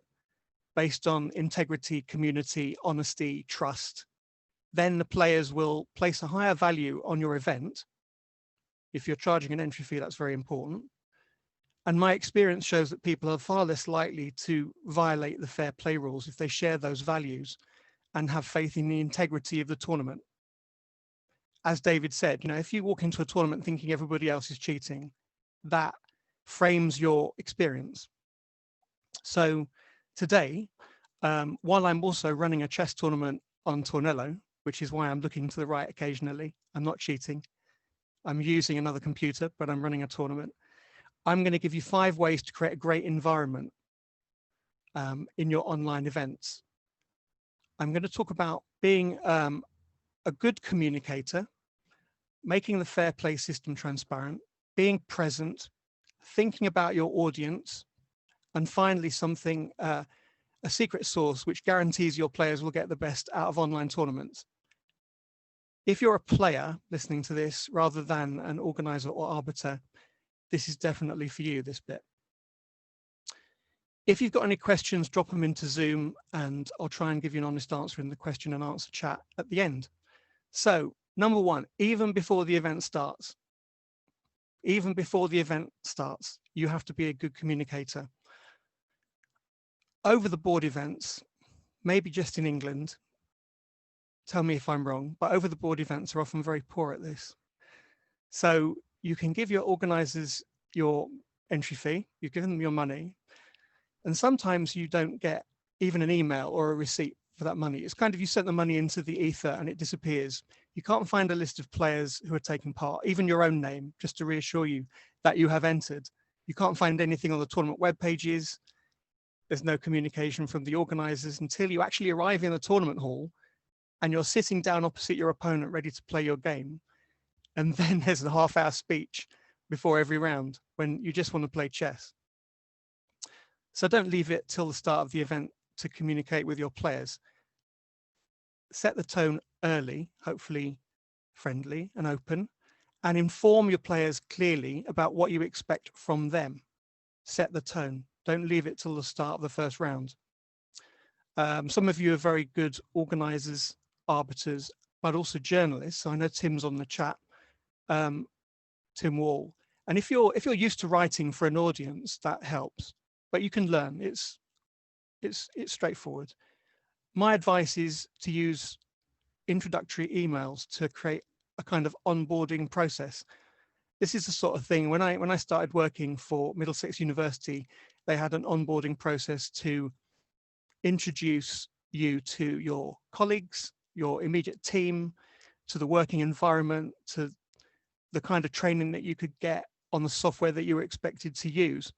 S3: based on integrity, community, honesty, trust, then the players will place a higher value on your event. If you're charging an entry fee, that's very important. And my experience shows that people are far less likely to violate the fair play rules if they share those values and have faith in the integrity of the tournament. As David said, if you walk into a tournament thinking everybody else is cheating, that frames your experience. So today, while I'm also running a chess tournament on Tornello, which is why I'm looking to the right occasionally, I'm not cheating. I'm using another computer, but I'm running a tournament. I'm going to give you 5 ways to create a great environment in your online events. I'm going to talk about being a good communicator, making the fair play system transparent, being present, thinking about your audience, and finally something, a secret sauce which guarantees your players will get the best out of online tournaments. If you're a player listening to this rather than an organizer or arbiter, this is definitely for you, this bit. If you've got any questions, drop them into Zoom and I'll try and give you an honest answer in the question and answer chat at the end. So, number 1, even before the event starts, you have to be a good communicator. Over the board events, maybe just in England, tell me if I'm wrong, but over the board events are often very poor at this. So you can give your organizers your entry fee, you've given them your money, and sometimes you don't get even an email or a receipt for that money. It's kind of you sent the money into the ether and it disappears. You can't find a list of players who are taking part, even your own name, just to reassure you that you have entered. You can't find anything on the tournament web pages. There's no communication from the organizers until you actually arrive in the tournament hall and you're sitting down opposite your opponent ready to play your game. And then there's a half-hour speech before every round when you just want to play chess. So don't leave it till the start of the event to communicate with your players. Set the tone early, hopefully friendly and open, and inform your players clearly about what you expect from them. Set the tone. Don't leave it till the start of the first round. Some of you are very good organizers, arbiters, but also journalists. So I know Tim's on the chat, Tim Wall. And if you're used to writing for an audience, that helps. But you can learn. It's straightforward. My advice is to use introductory emails to create a kind of onboarding process. this is the sort of thing, when I started working for Middlesex University, they had an onboarding process to introduce you to your colleagues, your immediate team, to the working environment, to the kind of training that you could get on the software that you were expected to use.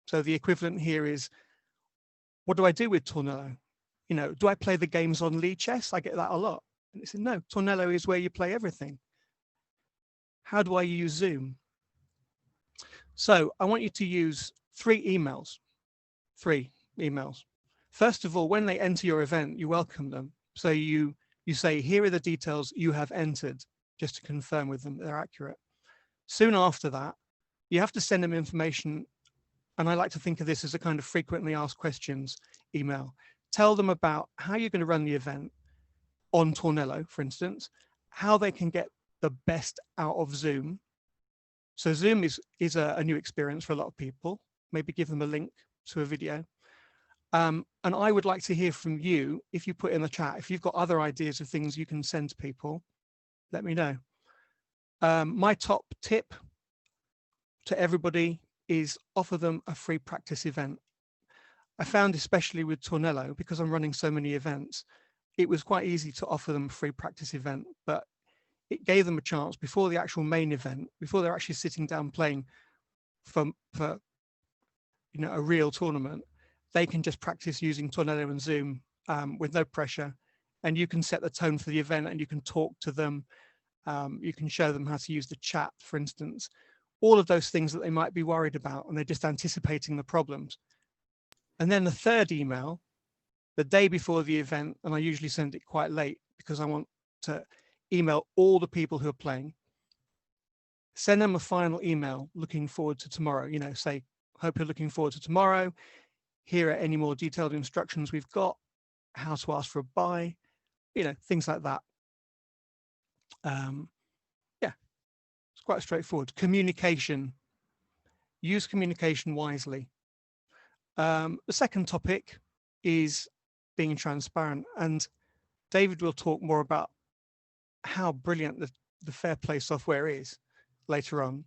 S3: So the equivalent here is, what do I do with Tornello? You know, do I play the games on Lee Chess? I get that a lot. And it said, no, Tornello is where you play everything. How do I use Zoom? So I want you to use three emails. First of all, when they enter your event, you welcome them. So you say, here are the details you have entered, just to confirm with them they're accurate. Soon after that, you have to send them information. And I like to think of this as a kind of frequently asked questions email. Tell them about how you're going to run the event on Tornello, for instance, how they can get the best out of Zoom. So Zoom is a new experience for a lot of people. Maybe give them a link to a video. And I would like to hear from you, if you put in the chat, if you've got other ideas of things you can send to people, let me know. My top tip to everybody is offer them a free practice event. I found, especially with Tornello, because I'm running so many events, it was quite easy to offer them a free practice event, but it gave them a chance before the actual main event, before they're actually sitting down playing for you know, a real tournament. They can just practice using Tornello and Zoom with no pressure, and you can set the tone for the event, and you can talk to them. You can show them how to use the chat, for instance, all of those things that they might be worried about, and they're just anticipating the problems. And then the third email, the day before the event, and I usually send it quite late because I want to email all the people who are playing, send them a final email looking forward to tomorrow. You know, say, hope you're looking forward to tomorrow. Here are any more detailed instructions we've got, how to ask for a buy, you know, things like that. Yeah, it's quite straightforward. Communication, use communication wisely. The second topic is being transparent, and David will talk more about how brilliant the fair play software is later on.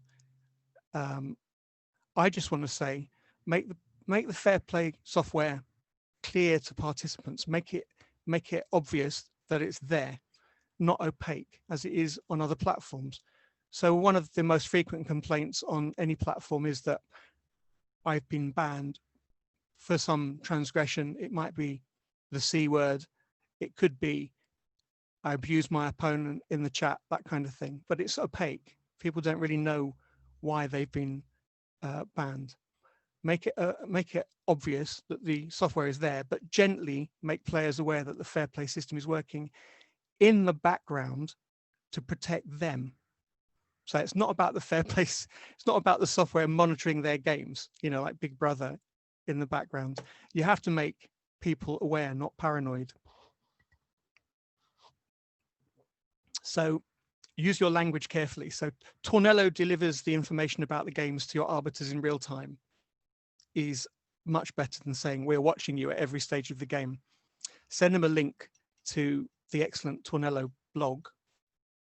S3: I just want to say, make the fair play software clear to participants. Make it obvious that it's there, not opaque as it is on other platforms. So one of the most frequent complaints on any platform is that I've been banned for some transgression. It might be the C word. It could be I abused my opponent in the chat, that kind of thing. But it's opaque. People don't really know why they've been banned. Make it obvious that the software is there, but gently make players aware that the fair play system is working in the background to protect them. So it's not about the fair play. It's not about the software monitoring their games, you know, like Big Brother in the background. You have to make people aware, not paranoid. So use your language carefully. So Tornello delivers the information about the games to your arbiters in real time is much better than saying we're watching you at every stage of the game. Send them a link to the excellent Tornello blog.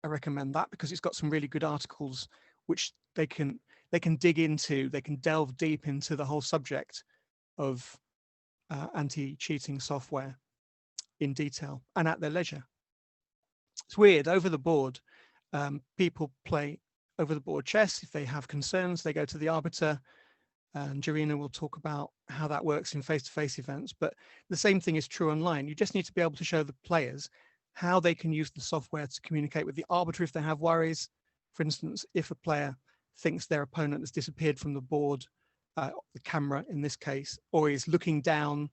S3: I recommend that because it's got some really good articles which they can dig into. They can delve deep into the whole subject of anti-cheating software in detail and at their leisure. It's weird, over the board, people play over the board chess. If they have concerns, they go to the Arbiter, and Jarina will talk about how that works in face-to-face events. But the same thing is true online. You just need to be able to show the players how they can use the software to communicate with the Arbiter if they have worries. For instance, if a player thinks their opponent has disappeared from the board, the camera in this case, or is looking down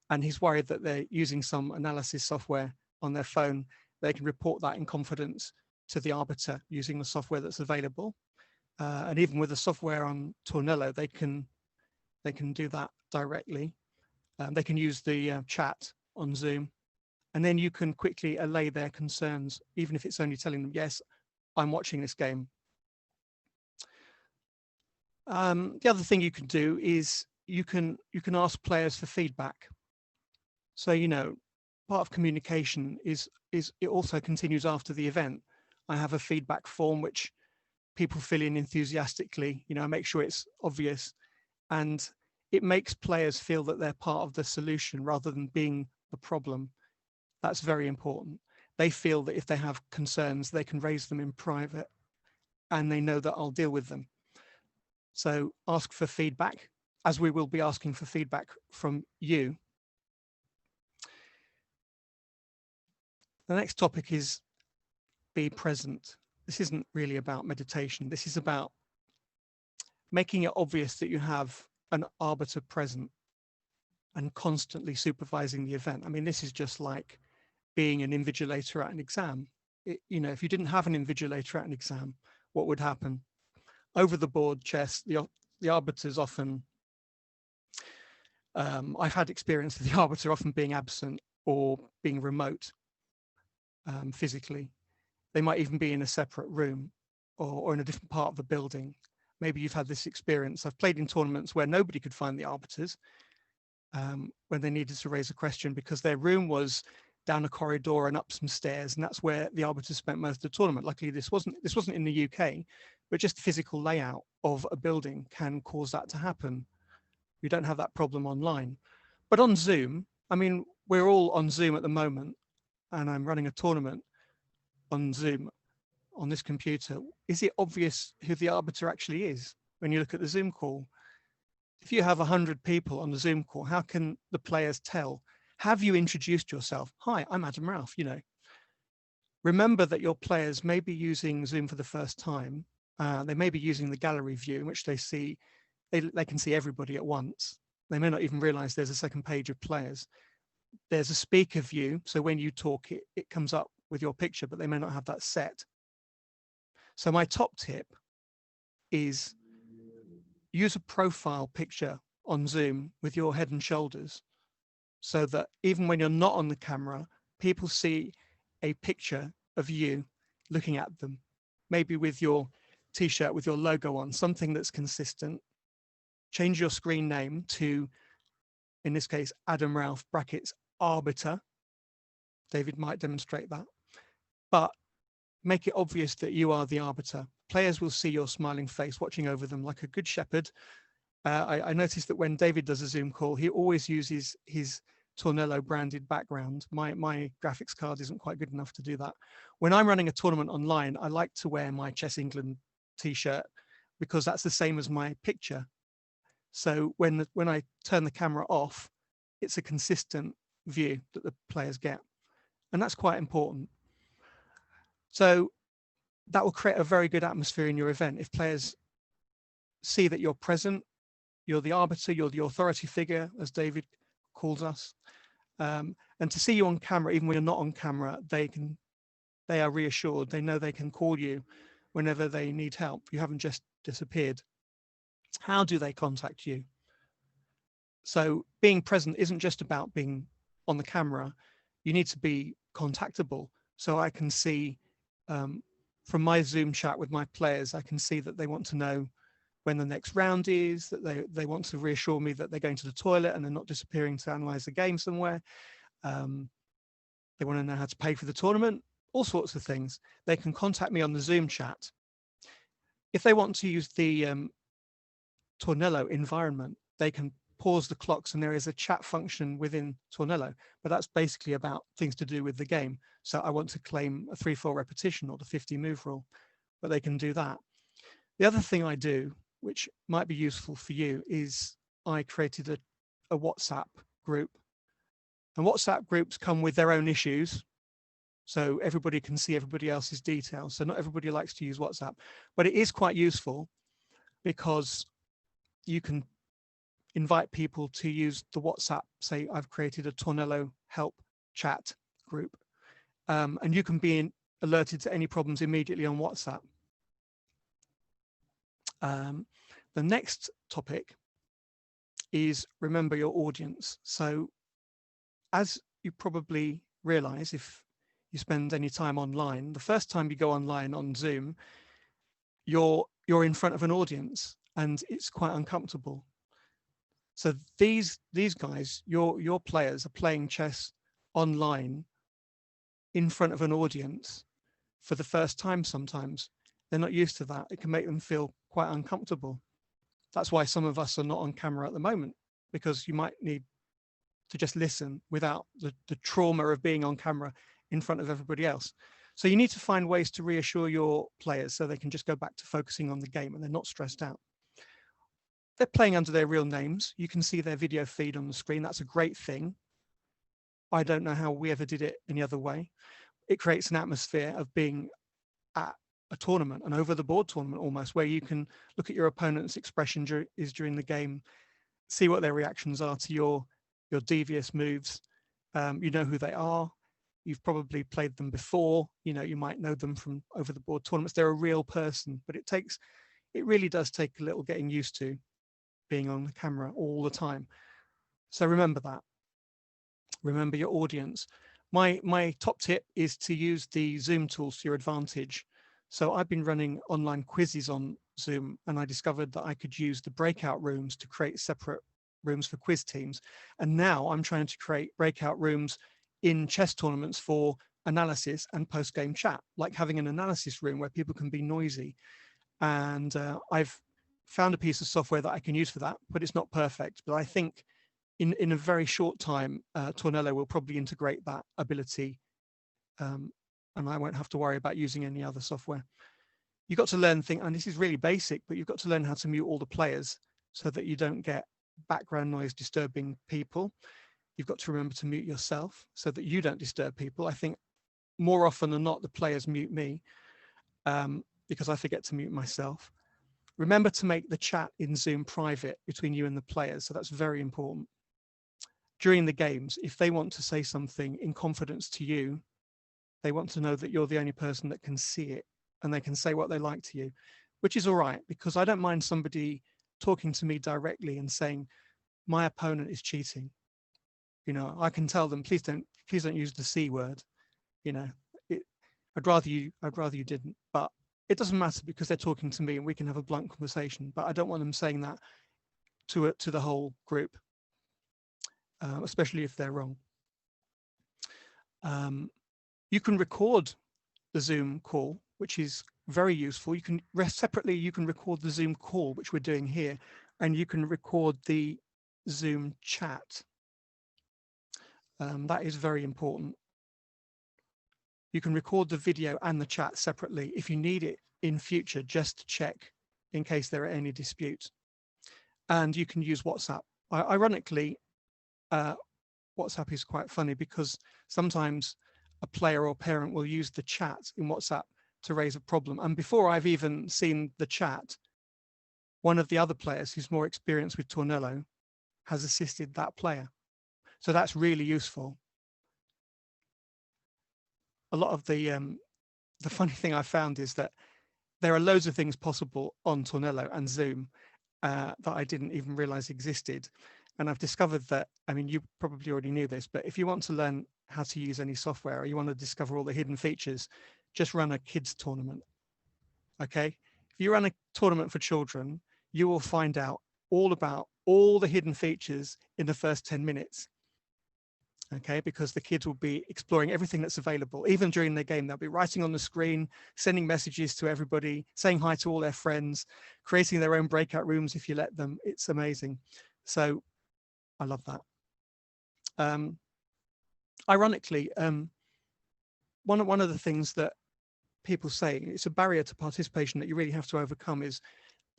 S3: and he's worried that they're using some analysis software on their phone, they can report that in confidence to the Arbiter using the software that's available. And even with the software on Tornello, they can do that directly. They can use the chat on Zoom, and then you can quickly allay their concerns, even if it's only telling them, yes, I'm watching this game. The other thing you can do is you can ask players for feedback. So, you know, part of communication is it also continues after the event. I have a feedback form which people fill in enthusiastically, I make sure it's obvious, and it makes players feel that they're part of the solution rather than being the problem. That's very important. They feel that if they have concerns, they can raise them in private, and they know that I'll deal with them. So ask for feedback, as we will be asking for feedback from you. The next topic is be present. This isn't really about meditation. This is about making it obvious that you have an arbiter present and constantly supervising the event. I mean, this is just like being an invigilator at an exam. If you didn't have an invigilator at an exam, what would happen? Over the board chess, the arbiters often, I've had experience of the arbiter often being absent or being remote physically. They might even be in a separate room or in a different part of the building. Maybe you've had this experience. I've played in tournaments where nobody could find the arbiters when they needed to raise a question because their room was down a corridor and up some stairs, and that's where the arbiters spent most of the tournament. Luckily, this wasn't in the UK, but just the physical layout of a building can cause that to happen. You don't have that problem online. But on Zoom, I mean, we're all on Zoom at the moment, and I'm running a tournament on Zoom on this computer. Is it obvious who the arbiter actually is when you look at the Zoom call? If you have 100 people on the Zoom call, how can the players tell? Have you introduced yourself? Hi, I'm Adam Ralph, Remember that your players may be using Zoom for the first time. They may be using the gallery view in which they can see everybody at once. They may not even realize there's a second page of players. There's a speaker view. So when you talk, it comes up with your picture, but they may not have that set. So my top tip is use a profile picture on Zoom with your head and shoulders so that even when you're not on the camera, people see a picture of you looking at them, maybe with your t-shirt with your logo on, something that's consistent. Change your screen name to, in this case, Adam Ralph brackets Arbiter. David might demonstrate that, but make it obvious that you are the arbiter. Players will see your smiling face watching over them like a good shepherd. I noticed that when David does a Zoom call, he always uses his Tornello branded background. My graphics card isn't quite good enough to do that. When I'm running a tournament online, I like to wear my Chess England t-shirt because that's the same as my picture. So when I turn the camera off, it's a consistent view that the players get. And that's quite important. So that will create a very good atmosphere in your event. If players see that you're present, you're the arbiter, you're the authority figure, as David calls us. And to see you on camera, even when you're not on camera, they are reassured. They know they can call you whenever they need help. You haven't just disappeared. How do they contact you? So being present isn't just about being on the camera. You need to be contactable. So I can see from my Zoom chat with my players, I can see that they want to know when the next round is, that they want to reassure me that they're going to the toilet and they're not disappearing to analyze the game somewhere. They want to know how to pay for the tournament, all sorts of things. They can contact me on the Zoom chat. If they want to use the Tornello environment, they can pause the clocks and there is a chat function within Tornello, but that's basically about things to do with the game. So I want to claim a 3-4 repetition or the 50 move rule, but they can do that. The other thing I do, which might be useful for you, is I created a WhatsApp group. And WhatsApp groups come with their own issues. So everybody can see everybody else's details. So not everybody likes to use WhatsApp, but it is quite useful because you can invite people to use the WhatsApp. Say I've created a Tornello help chat group, and you can be alerted to any problems immediately on WhatsApp. The next topic is remember your audience. So as you probably realize, if you spend any time online, the first time you go online on Zoom, you're in front of an audience and it's quite uncomfortable. So these guys, your players are playing chess online in front of an audience for the first time sometimes. They're not used to that. It can make them feel quite uncomfortable. That's why some of us are not on camera at the moment, because you might need to just listen without the trauma of being on camera in front of everybody else. So you need to find ways to reassure your players so they can just go back to focusing on the game and they're not stressed out. They're playing under their real names. You can see their video feed on the screen. That's a great thing. I don't know how we ever did it any other way. It creates an atmosphere of being at a tournament, an over the board tournament almost, where you can look at your opponent's expression during the game, see what their reactions are to your devious moves. You know who they are. You've probably played them before. You know, you might know them from over the board tournaments. They're a real person, but it really does take a little getting used to being on the camera all the time. So remember that. Remember your audience. My top tip is to use the Zoom tools to your advantage. So I've been running online quizzes on Zoom, and I discovered that I could use the breakout rooms to create separate rooms for quiz teams. And now I'm trying to create breakout rooms in chess tournaments for analysis and post-game chat, like having an analysis room where people can be noisy. And I've found a piece of software that I can use for that, but it's not perfect. But I think in a very short time, Tornello will probably integrate that ability, and I won't have to worry about using any other software. You've got to learn things, and this is really basic, but you've got to learn how to mute all the players so that you don't get background noise disturbing people. You've got to remember to mute yourself so that you don't disturb people. I think more often than not, the players mute me because I forget to mute myself. Remember to make the chat in Zoom private between you and the players. So that's very important. During the games, if they want to say something in confidence to you, they want to know that you're the only person that can see it, and they can say what they like to you, which is all right, because I don't mind somebody talking to me directly and saying, my opponent is cheating. You know, I can tell them, please don't use the C word. You know, I'd rather you didn't, but it doesn't matter because they're talking to me and we can have a blunt conversation, but I don't want them saying that to the whole group, especially if they're wrong. You can record the Zoom call, which is very useful. You can separately, you can record the Zoom call, which we're doing here, and you can record the Zoom chat. That is very important. You can record the video and the chat separately if you need it in future, just to check in case there are any disputes. And you can use WhatsApp. Ironically, WhatsApp is quite funny because sometimes a player or parent will use the chat in WhatsApp to raise a problem. And before I've even seen the chat, one of the other players who's more experienced with Tornello has assisted that player. So that's really useful. A lot of the funny thing I found is that there are loads of things possible on Tornello and Zoom that I didn't even realize existed. And I've discovered that, I mean, you probably already knew this, but if you want to learn how to use any software or you want to discover all the hidden features, just run a kids tournament. Okay. If you run a tournament for children, you will find out all about all the hidden features in the first 10 minutes. Okay, because the kids will be exploring everything that's available. Even during their game, they'll be writing on the screen, sending messages to everybody, saying hi to all their friends, creating their own breakout rooms if you let them. It's amazing. So I love that. Ironically, one of the things that people say, it's a barrier to participation that you really have to overcome, is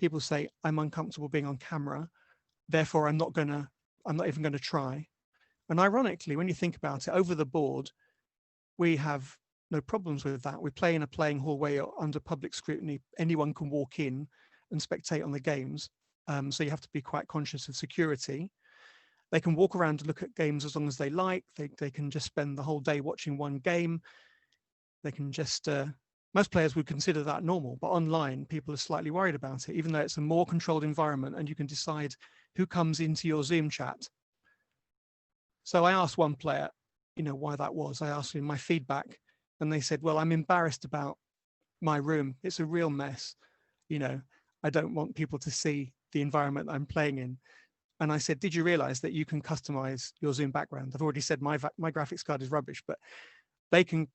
S3: people say, I'm uncomfortable being on camera, therefore I'm not even gonna try. And ironically, when you think about it, over the board, we have no problems with that. We play in a playing hall where you're under public scrutiny. Anyone can walk in and spectate on the games. So you have to be quite conscious of security. They can walk around and look at games as long as they like. They can just spend the whole day watching one game. They can just, most players would consider that normal, but online people are slightly worried about it, even though it's a more controlled environment and you can decide who comes into your Zoom chat. So I asked one player, you know, why that was. I asked him my feedback and they said, well, I'm embarrassed about my room. It's a real mess. You know, I don't want people to see the environment I'm playing in. And I said, did you realize that you can customize your Zoom background? I've already said my graphics card is rubbish, but they can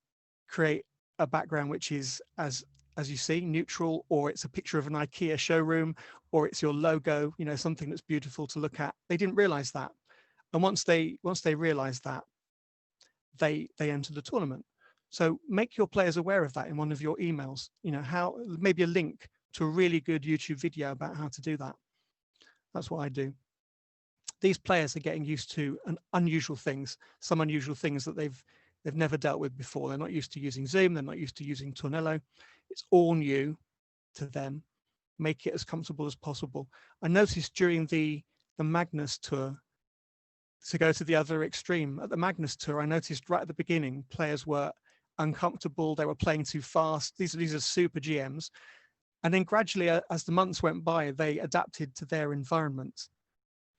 S3: create a background which is as as you see, neutral, or it's a picture of an IKEA showroom, or it's your logo, you know, something that's beautiful to look at. They didn't realize that. And once they realized that, they enter the tournament. So make your players aware of that in one of your emails, you know, how maybe a link to a really good YouTube video about how to do that. That's what I do. These players are getting used to unusual things, some unusual things that they've never dealt with before. They're not used to using Zoom. They're not used to using Tornello. It's all new to them. Make it as comfortable as possible. I noticed during the Magnus tour, to go to the other extreme, at the Magnus tour, I noticed right at the beginning, players were uncomfortable. They were playing too fast. These are super GMs. And then gradually, as the months went by, they adapted to their environment.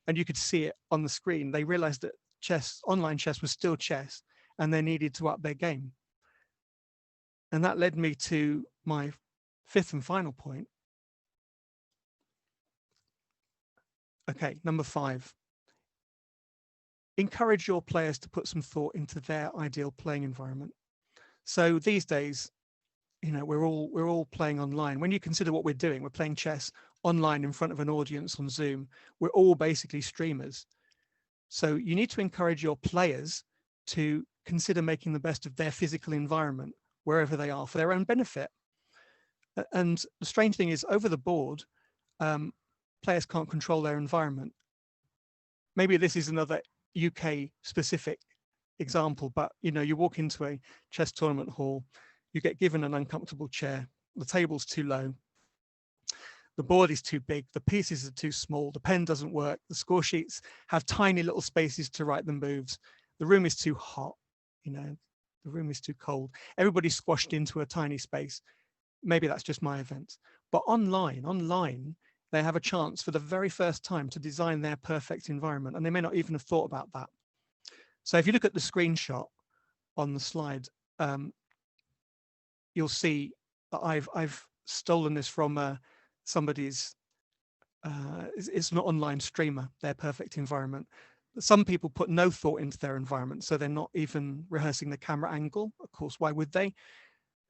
S3: And you could see it on the screen. They realized that chess, online chess, was still chess, and they needed to up their game. And that led me to my fifth and final point. Okay, number 5. Encourage your players to put some thought into their ideal playing environment. So these days, you know, we're all playing online. When you consider what we're doing, we're playing chess online in front of an audience on Zoom. We're all basically streamers. So you need to encourage your players to consider making the best of their physical environment wherever they are for their own benefit. And the strange thing is, over the board, players can't control their environment. Maybe this is another UK specific example, but you know, you walk into a chess tournament hall, you get given an uncomfortable chair, the table's too low, the board is too big, the pieces are too small, the pen doesn't work, the score sheets have tiny little spaces to write the moves, the room is too hot, you know, the room is too cold, everybody's squashed into a tiny space. Maybe that's just my event, but online, they have a chance for the very first time to design their perfect environment, and they may not even have thought about that. So if you look at the screenshot on the slide, you'll see that I've stolen this from somebody's, it's an online streamer, their perfect environment. Some people put no thought into their environment, so they're not even rehearsing the camera angle. Of course, why would they?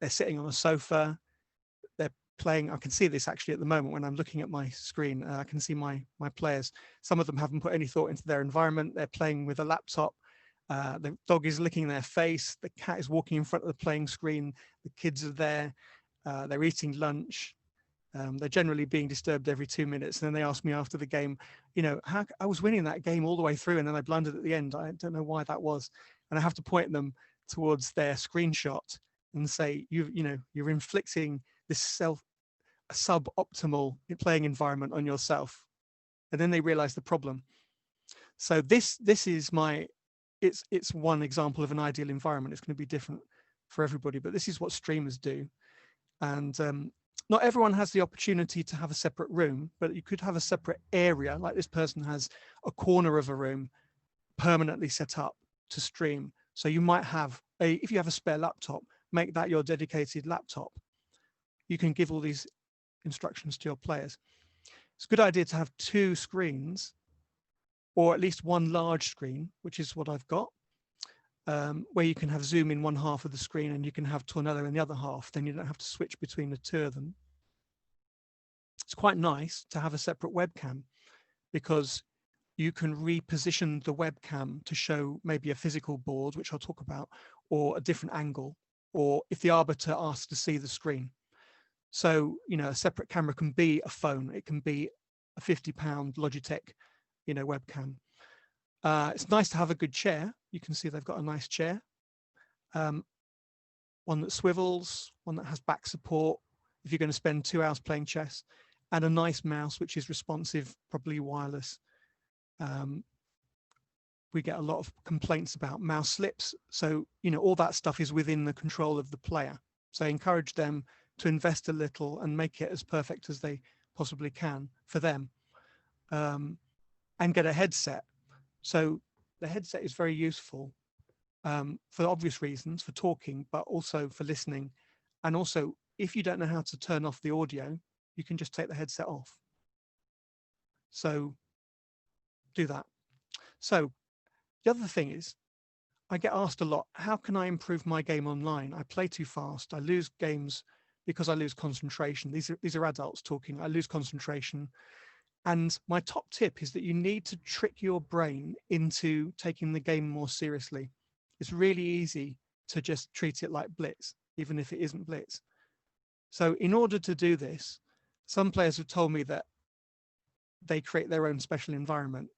S3: They're sitting on a sofa, they're playing. I can see this actually at the moment when I'm looking at my screen. I can see my players. Some of them haven't put any thought into their environment. They're playing with a laptop. The dog is licking their face. The cat is walking in front of the playing screen. The kids are there. They're eating lunch. They're generally being disturbed every 2 minutes. And then they ask me after the game, you know, how I was winning that game all the way through, and then I blundered at the end. I don't know why that was. And I have to point them towards their screenshot and say, you're inflicting this suboptimal playing environment on yourself. And then they realize the problem. So this is it's one example of an ideal environment. It's going to be different for everybody, but this is what streamers do. And not everyone has the opportunity to have a separate room, but you could have a separate area, like this person has a corner of a room permanently set up to stream. So you might have if you have a spare laptop, make that your dedicated laptop. You can give all these instructions to your players. It's a good idea to have 2 screens, or at least one large screen, which is what I've got, where you can have Zoom in one half of the screen and you can have Tornello in the other half. Then you don't have to switch between the 2 of them. It's quite nice to have a separate webcam, because you can reposition the webcam to show maybe a physical board, which I'll talk about, or a different angle, or if the arbiter asks to see the screen. So, you know, a separate camera can be a phone. It can be a £50 Logitech, you know, webcam. It's nice to have a good chair. You can see they've got a nice chair. One that swivels, one that has back support if you're going to spend 2 hours playing chess, and a nice mouse, which is responsive, probably wireless. We get a lot of complaints about mouse slips. So, you know, all that stuff is within the control of the player. So I encourage them to invest a little and make it as perfect as they possibly can for them, and get a headset. So the headset is very useful for obvious reasons, for talking, but also for listening. And also, if you don't know how to turn off the audio, you can just take the headset off. So do that. So the other thing is, I get asked a lot, how can I improve my game online? I play too fast. I lose games because I lose concentration. These are adults talking. I lose concentration. And my top tip is that you need to trick your brain into taking the game more seriously. It's really easy to just treat it like blitz, even if it isn't blitz. So in order to do this, some players have told me that they create their own special environment,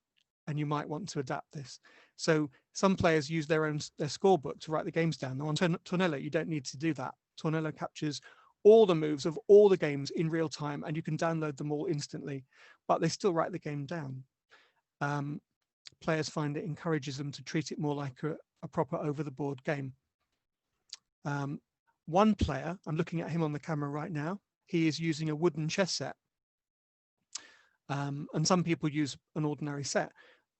S3: and you might want to adapt this. So some players use their scorebook to write the games down. Now on Tornello, you don't need to do that. Tornello captures all the moves of all the games in real time, and you can download them all instantly, but they still write the game down. Players find it encourages them to treat it more like a proper over-the-board game. One player, I'm looking at him on the camera right now, he is using a wooden chess set. And some people use an ordinary set.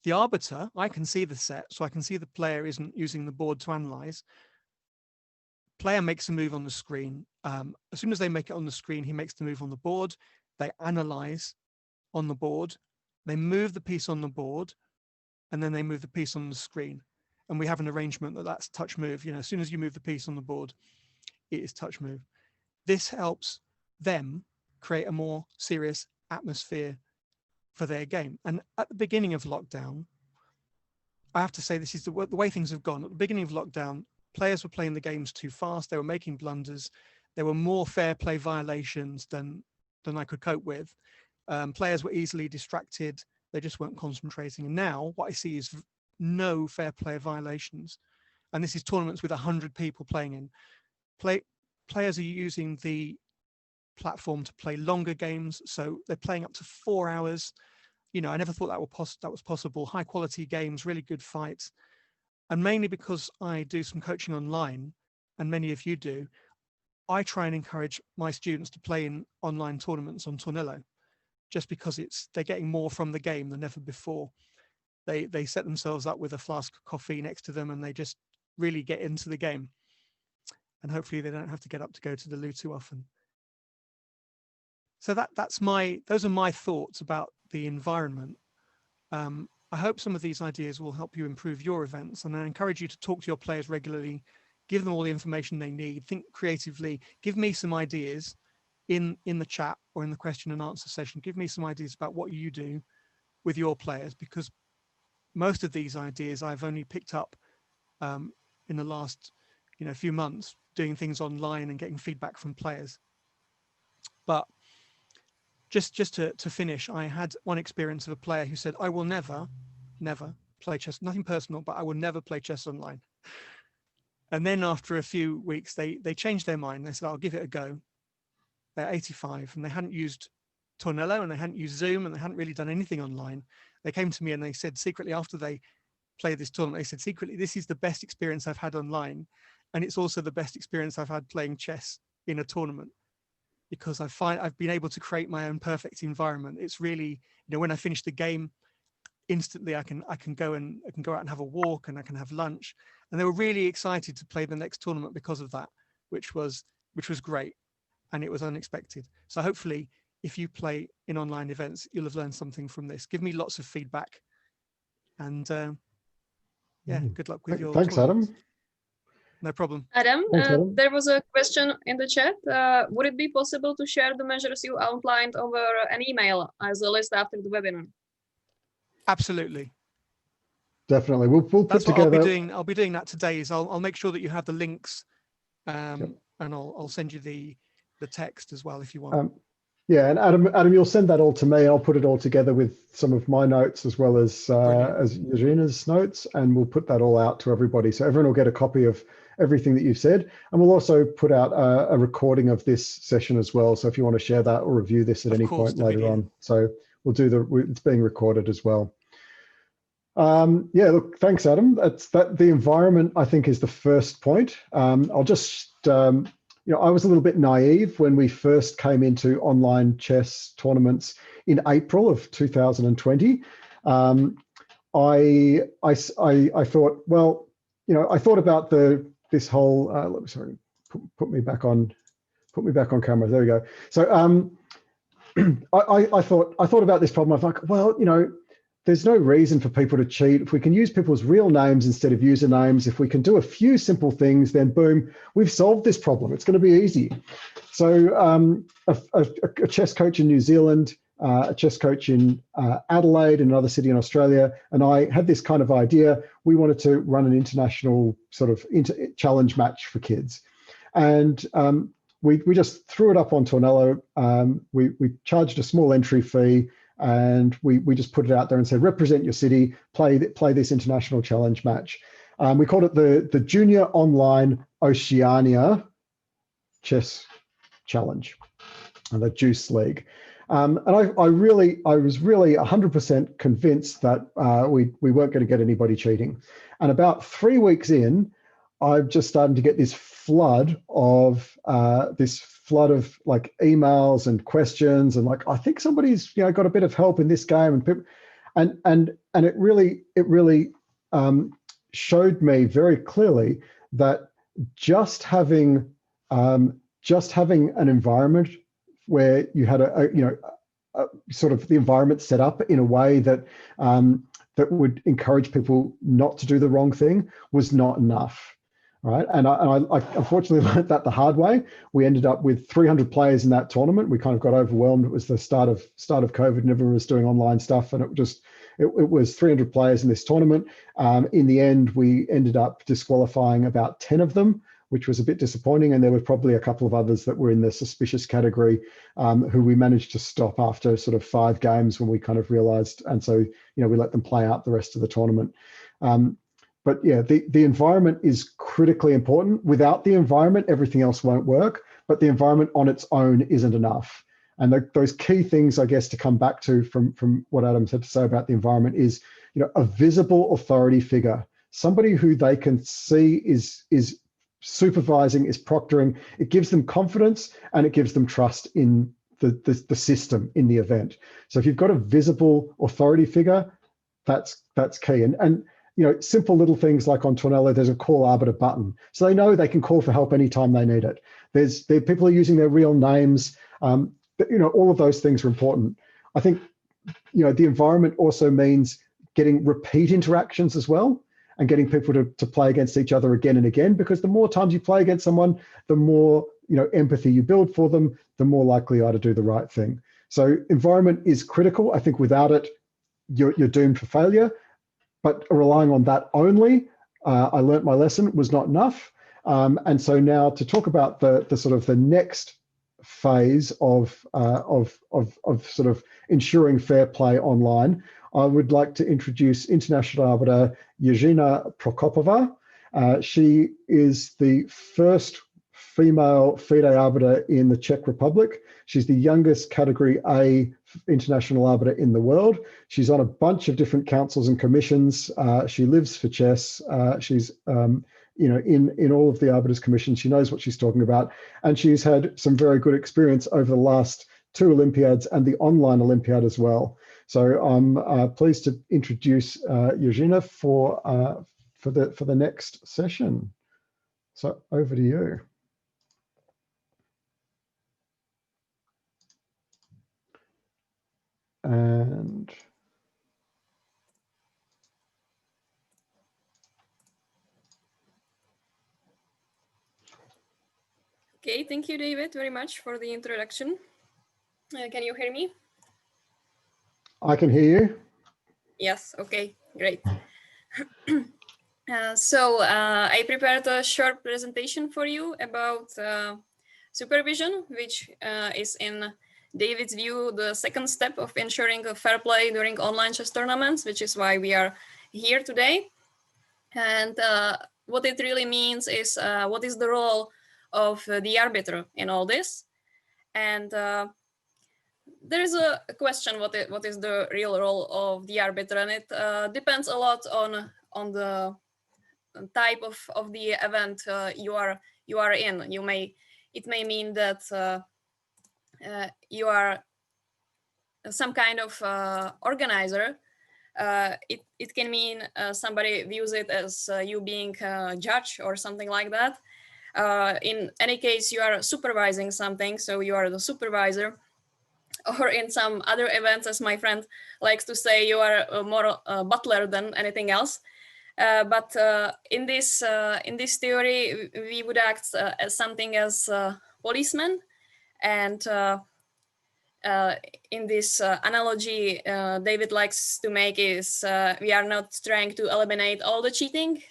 S3: The Arbiter, I can see the set, so I can see the player isn't using the board to analyze. Player makes a move on the screen. As soon as they make it on the screen, he makes the move on the board. They analyze on the board. They move the piece on the board, and then they move the piece on the screen. And we have an arrangement that that's touch move. You know, as soon as you move the piece on the board, it is touch move. This helps them create a more serious atmosphere for their game. And at the beginning of lockdown, I have to say this is the way things have gone. At the beginning of lockdown, players were playing the games too fast. They were making blunders. There were more fair play violations than I could cope with. Players were easily distracted. They just weren't concentrating. And now what I see is no fair play violations. And this is tournaments with 100 people playing in. Players are using the platform to play longer games. So they're playing up to 4 hours. You know, I never thought that was possible. High quality games, really good fights. And mainly because I do some coaching online, and many of you do, I try and encourage my students to play in online tournaments on Tornello, just because they're getting more from the game than ever before. They set themselves up with a flask of coffee next to them, and they just really get into the game. And hopefully they don't have to get up to go to the loo too often. So those are my thoughts about the environment. I hope some of these ideas will help you improve your events, and I encourage you to talk to your players regularly, give them all the information they need, think creatively, give me some ideas in the chat or in the question and answer session. Give me some ideas about what you do with your players, because most of these ideas I've only picked up in the last few months, doing things online and getting feedback from players. But just to finish, I had one experience of a player who said, I will never play chess, nothing personal, but I will never play chess online. And then after a few weeks, they changed their mind. They said, I'll give it a go. They're 85 and they hadn't used Tornello and they hadn't used Zoom and they hadn't really done anything online. They came to me and they said secretly, after they played this tournament, they said secretly, this is the best experience I've had online. And it's also the best experience I've had playing chess in a tournament, because I've been able to create my own perfect environment. It's really, when I finish the game, instantly I can go out and have a walk, and I can have lunch. And they were really excited to play the next tournament because of that, which was great, and it was unexpected. So hopefully, if you play in online events, you'll have learned something from this. Give me lots of feedback, and good luck with your.
S1: Thanks, Adam.
S3: No problem.
S2: Adam,
S1: Thanks, Adam.
S2: there was a question in the chat. Would it be possible to share the measures you outlined over an email as a list after the webinar?
S3: Absolutely.
S1: Definitely. We'll put
S3: That's
S1: together.
S3: what I'll be doing that today. Is I'll make sure that you have the links, and I'll send you the text as well if you want.
S1: Yeah, and Adam, you'll send that all to me. I'll put it all together with some of my notes as well as Eugenia's notes, and we'll put that all out to everybody, so everyone will get a copy of everything that you've said. And we'll also put out a recording of this session as well. So if you want to share that or review this at any point later on, so we'll do it's being recorded as well. Yeah, look, thanks, Adam. The environment, I think, is the first point. I'll just, I was a little bit naive when we first came into online chess tournaments in April of 2020. I thought, well, I thought about this whole. Sorry, put me back on camera. There we go. So I thought about this problem. I was like, well, there's no reason for people to cheat. If we can use people's real names instead of usernames, if we can do a few simple things, then boom, we've solved this problem. It's going to be easy. So a chess coach in New Zealand, a chess coach in Adelaide, another city in Australia, and I had this kind of idea. We wanted to run an international sort of challenge match for kids. And we just threw it up on Tornello. We charged a small entry fee, and we just put it out there and said, represent your city, play this international challenge match. We called it the Junior Online Oceania Chess Challenge, and the Juice League. And I was really 100% convinced that we weren't going to get anybody cheating. And about 3 weeks in, I've just started to get this flood of like emails and questions, and like, I think somebody's got a bit of help in this game, and it really showed me very clearly that just having an environment where you had a sort of the environment set up in a way that that would encourage people not to do the wrong thing was not enough. Right. And I unfortunately learned that the hard way. We ended up with 300 players in that tournament. We kind of got overwhelmed. It was the start of COVID, and everyone was doing online stuff, and it was 300 players in this tournament. In the end, we ended up disqualifying about 10 of them, which was a bit disappointing. And there were probably a couple of others that were in the suspicious category, who we managed to stop after sort of 5 games when we kind of realized. And so, we let them play out the rest of the tournament. But yeah, the environment is critically important. Without the environment, everything else won't work, but the environment on its own isn't enough. And those key things, I guess, to come back to from what Adam had to say about the environment is, a visible authority figure, somebody who they can see is supervising, is proctoring. It gives them confidence, and it gives them trust in the system, in the event. So if you've got a visible authority figure, that's key. And simple little things like on Tornello, there's a call Arbiter button. So they know they can call for help anytime they need it. There people are using their real names. All of those things are important. I think, the environment also means getting repeat interactions as well, and getting people to play against each other again and again, because the more times you play against someone, the more, empathy you build for them, the more likely you are to do the right thing. So environment is critical. I think without it, you're doomed for failure. But relying on that only, I learnt my lesson, was not enough. And so now to talk about the sort of the next phase of sort of ensuring fair play online, I would like to introduce International Arbiter Yevgenia Prokopova. She is the first female FIDE arbiter in the Czech Republic. She's the youngest Category A international arbiter in the world. She's on a bunch of different councils and commissions. She lives for chess. She's in all of the arbiters commissions. She knows what she's talking about, and she's had some very good experience over the last 2 Olympiads and the online Olympiad as well. So I'm pleased to introduce Yevgenia for the next session. So over to you. And
S2: Okay, thank you, David, very much for the introduction. Can you hear me?
S1: I can hear you.
S2: Yes, okay, great. So I prepared a short presentation for you about supervision, which is in David's view the second step of ensuring a fair play during online chess tournaments, which is why we are here today. And what it really means is what is the role of the arbiter in all this. And there is a question, what is the real role of the arbiter? And it depends a lot on the type of the event you are in. It may mean that you are some kind of organizer. It can mean somebody views it as you being a judge or something like that. In any case, you are supervising something, so you are the supervisor. or in some other events, as my friend likes to say, you are more butler than anything else. But in this theory, we would act as something as policemen, and in this analogy David likes to make is we are not trying to eliminate all the cheating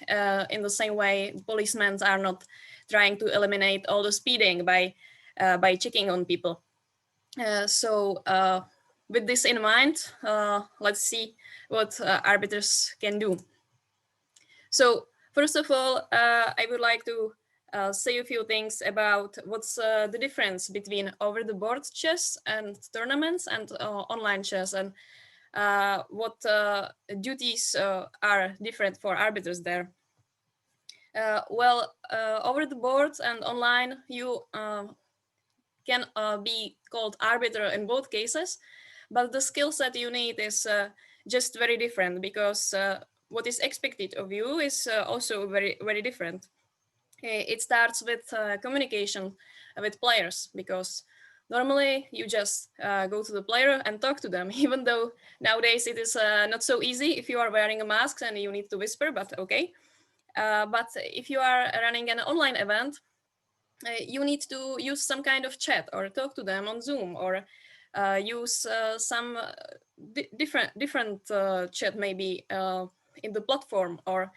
S2: in the same way policemen are not trying to eliminate all the speeding by checking on people. So with this in mind, let's see what arbiters can do. So first of all, I would like to say a few things about what's the difference between over-the-board chess and tournaments and online chess, and what duties are different for arbiters there. Well, over the board and online, you can be called arbiter in both cases, but the skill set you need is just very different, because what is expected of you is also very, very different. It starts with communication with players, because normally you just go to the player and talk to them, even though nowadays it is not so easy if you are wearing a mask and you need to whisper, but okay. But if you are running an online event, you need to use some kind of chat or talk to them on Zoom, or use some different chat maybe in the platform or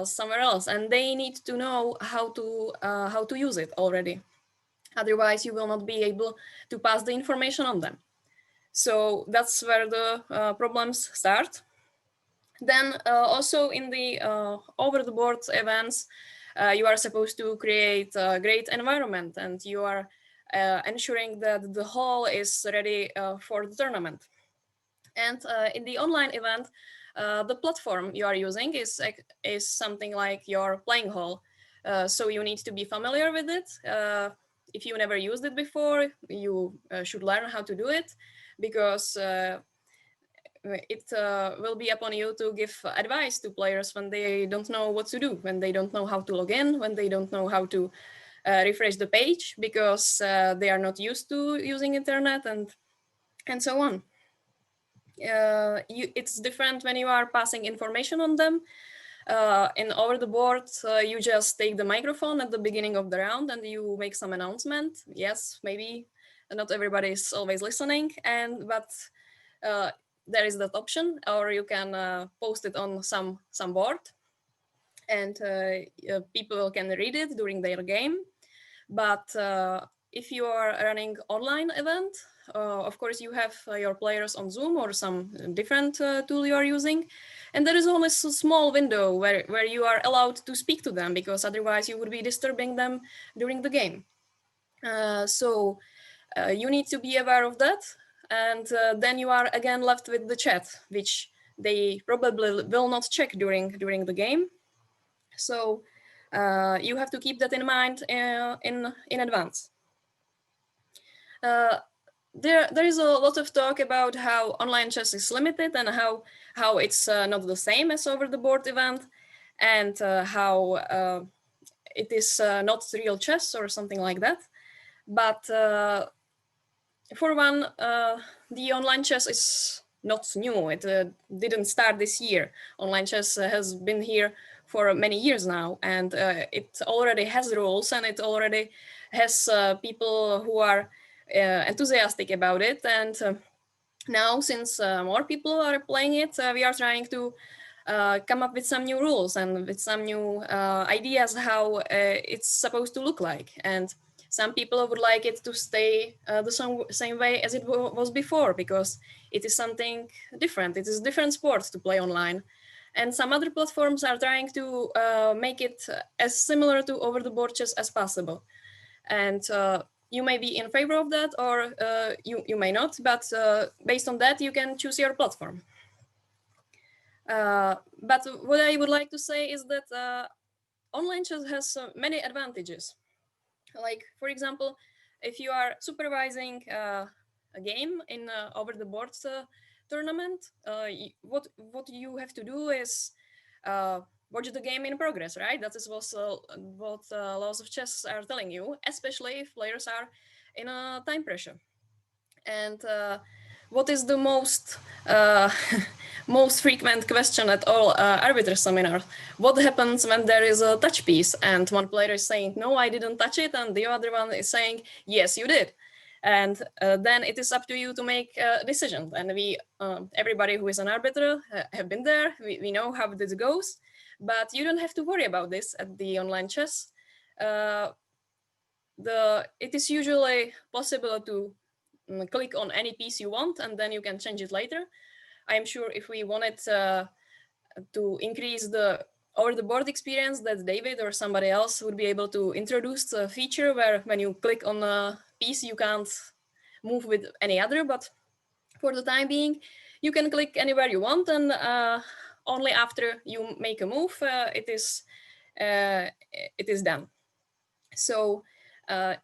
S2: somewhere else, and they need to know how to use it already. Otherwise, you will not be able to pass the information on them. So that's where the problems start. Then also in the over-the-board events, you are supposed to create a great environment, and you are ensuring that the hall is ready for the tournament. And in the online event, the platform you are using is something like your playing hall. So you need to be familiar with it. If you never used it before, you should learn how to do it, because it will be upon you to give advice to players when they don't know what to do, when they don't know how to log in, when they don't know how to refresh the page, because they are not used to using internet, and so on. It's different when you are passing information on them. In over the board, you just take the microphone at the beginning of the round and you make some announcement. Yes, maybe not everybody is always listening, but there is that option, or you can post it on some board, and people can read it during their game. But if you are running online event, of course you have your players on Zoom or some different tool you are using, and there is only a small window where you are allowed to speak to them, because otherwise you would be disturbing them during the game. So you need to be aware of that, and then you are again left with the chat, which they probably will not check during the game. So you have to keep that in mind in advance. There is a lot of talk about how online chess is limited, and how it's not the same as over the board event, and how it is not real chess or something like that. But for one, the online chess is not new. It didn't start this year. Online chess has been here for many years now, and it already has rules, and it already has people who are enthusiastic about it. And now, since more people are playing it, we are trying to come up with some new rules and with some new ideas how it's supposed to look like. And some people would like it to stay the same way as it was before, because it is something different. It is a different sport to play online. And some other platforms are trying to make it as similar to over-the-board chess as possible. And you may be in favor of that, or you may not, but based on that, you can choose your platform. But what I would like to say is that online chess has many advantages. Like, for example, if you are supervising a game in over-the-board tournament, what you have to do is watch the game in progress, right? That is what laws of chess are telling you, especially if players are in a time pressure. And what is the most most frequent question at all Arbiter seminars? What happens when there is a touch piece and one player is saying, no, I didn't touch it, and the other one is saying, yes, you did. And then it is up to you to make a decision. And we, everybody who is an arbiter have been there. We know how this goes, but you don't have to worry about this at the online chess. It is usually possible to click on any piece you want, and then you can change it later. I'm sure if we wanted to increase the over-the-board experience, that David or somebody else would be able to introduce a feature where when you click on a piece, you can't move with any other, but for the time being, you can click anywhere you want, and only after you make a move, it is done. So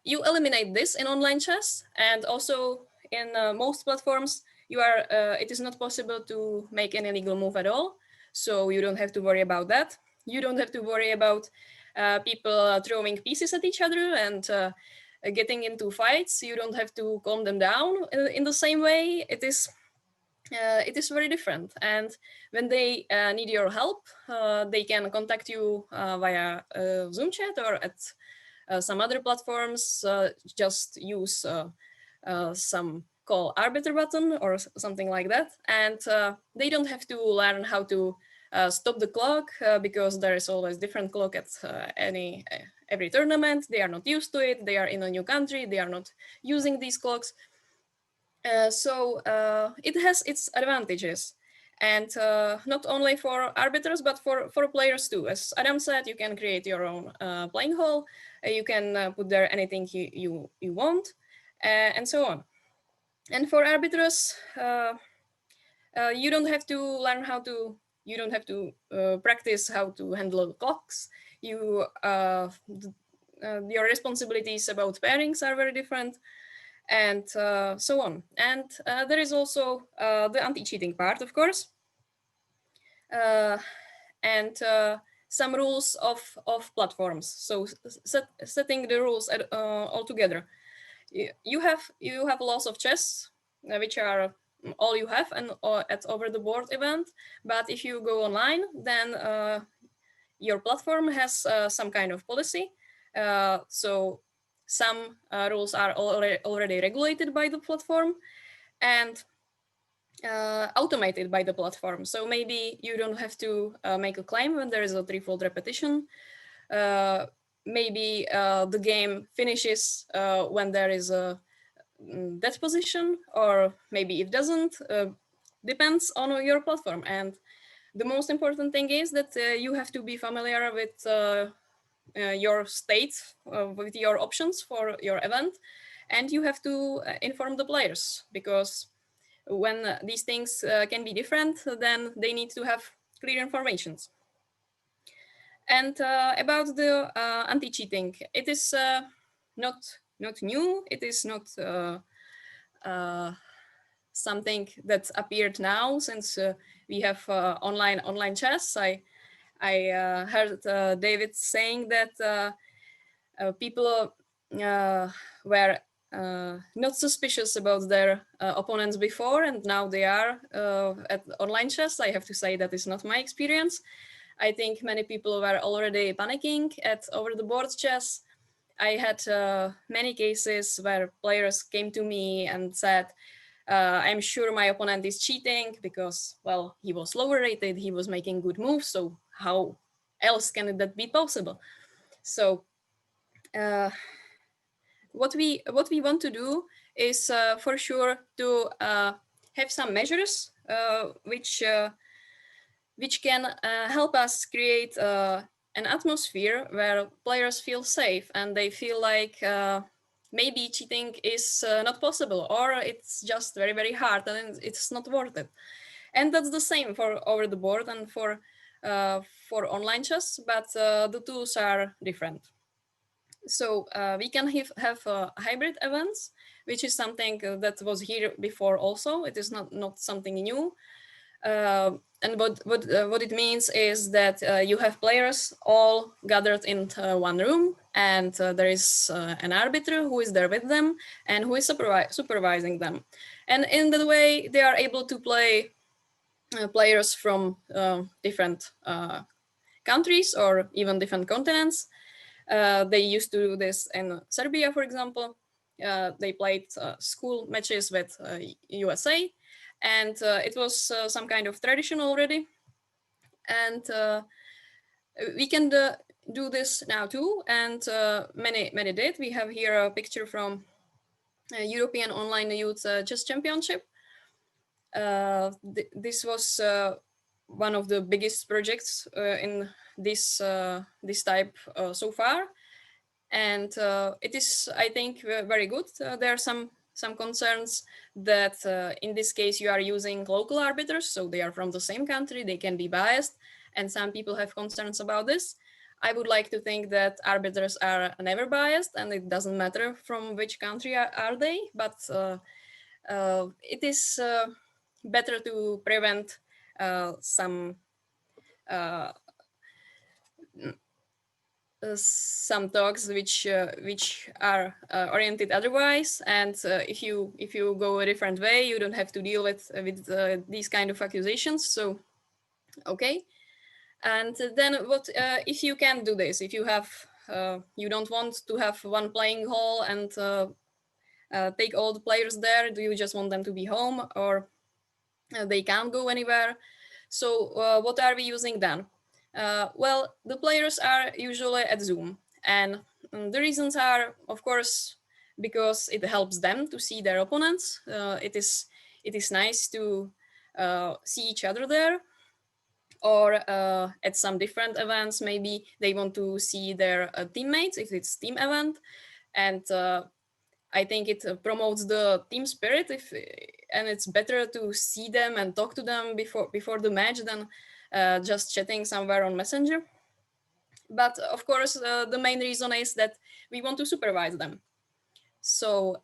S2: you eliminate this in online chess, and also in most platforms, it is not possible to make any illegal move at all. So you don't have to worry about that. You don't have to worry about people throwing pieces at each other and getting into fights. You don't have to calm them down in the same way. It is very different. And when they need your help, they can contact you via Zoom chat or at some other platforms. Just use some call Arbiter button or something like that. And they don't have to learn how to stop the clock because there is always different clock at every tournament. They are not used to it. They are in a new country. They are not using these clocks. So it has its advantages, and not only for arbiters, but for players too. As Adam said, you can create your own playing hall. You can put there anything you want, and so on. And for arbiters, you don't have to learn you don't have to practice how to handle clocks. Your responsibilities about pairings are very different, and so on. And there is also the anti-cheating part, of course, and some rules of platforms. So setting the rules all together. You have laws of chess, which are all you have and at over the board event. But if you go online, then your platform has some kind of policy. So some rules are already regulated by the platform and automated by the platform. So maybe you don't have to make a claim when there is a threefold repetition. Maybe the game finishes when there is a dead position, or maybe it doesn't. Depends on your platform. And the most important thing is that you have to be familiar with your state, with your options for your event, and you have to inform the players, because when these things can be different, then they need to have clear informations. And about the anti-cheating, it is not new. It is not something that appeared now, since we have online chess. I heard David saying that people were not suspicious about their opponents before, and now they are at online chess. I have to say that is not my experience. I think many people were already panicking at over-the-board chess. I had many cases where players came to me and said, I'm sure my opponent is cheating because, well, he was lower rated, he was making good moves, so how else can that be possible? So what we want to do is for sure to have some measures which can help us create an atmosphere where players feel safe and they feel like maybe cheating is not possible, or it's just very, very hard and it's not worth it. And that's the same for over the board and for online chess, but the tools are different. So we can have hybrid events, which is something that was here before also. It is not something new. And what it means is that you have players all gathered in one room. and there is an arbiter who is there with them and who is supervising them. And in that way, they are able to play players from different countries or even different continents. They used to do this in Serbia, for example. They played school matches with USA, and it was some kind of tradition already. And we can do this now too, and many did. We have here a picture from European Online Youth Chess Championship. This was one of the biggest projects in this type so far, and it is, I think, very good. There are some concerns that in this case you are using local arbiters, so they are from the same country, they can be biased, and some people have concerns about this. I would like to think that arbiters are never biased, and it doesn't matter from which country are they, but it is better to prevent some talks which are oriented otherwise, and if you go a different way, you don't have to deal with these kind of accusations. So okay. And then what if you can't do this? If you have you don't want to have one playing hall and take all the players there, do you just want them to be home, or they can't go anywhere? So what are we using then? Well, the players are usually at Zoom, and the reasons are, of course, because it helps them to see their opponents. It is nice to see each other there, or at some different events, maybe they want to see their teammates if it's team event, and I think it promotes the team spirit, and it's better to see them and talk to them before the match than just chatting somewhere on Messenger. But of course, the main reason is that we want to supervise them. So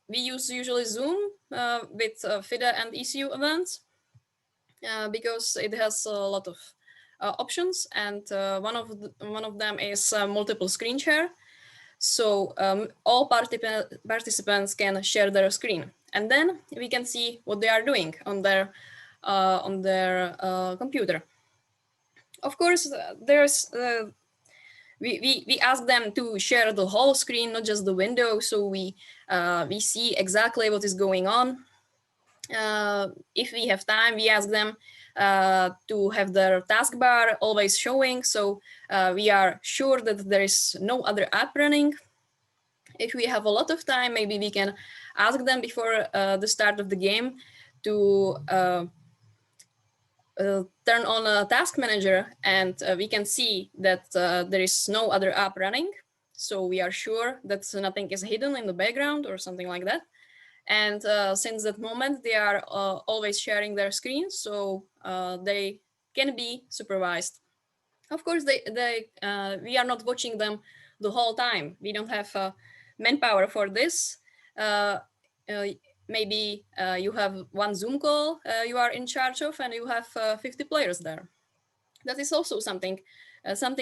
S2: we use usually Zoom with FIDE and ECU events because it has a lot of options, and one of them is multiple screen share. So all participants can share their screen, and then we can see what they are doing on their computer. Of course, we ask them to share the whole screen, not just the window, so we see exactly what is going on. If we have time, we ask them to have their taskbar always showing, so we are sure that there is no other app running. If we have a lot of time, maybe we can ask them before the start of the game to turn on a task manager, and we can see that there is no other app running. So we are sure that nothing is hidden in the background or something like that. And since that moment, they are always sharing their screens, so they can be supervised. Of course, we are not watching them the whole time. We don't have manpower for this. Maybe you have one Zoom call you are in charge of, and you have 50 players there. That is also something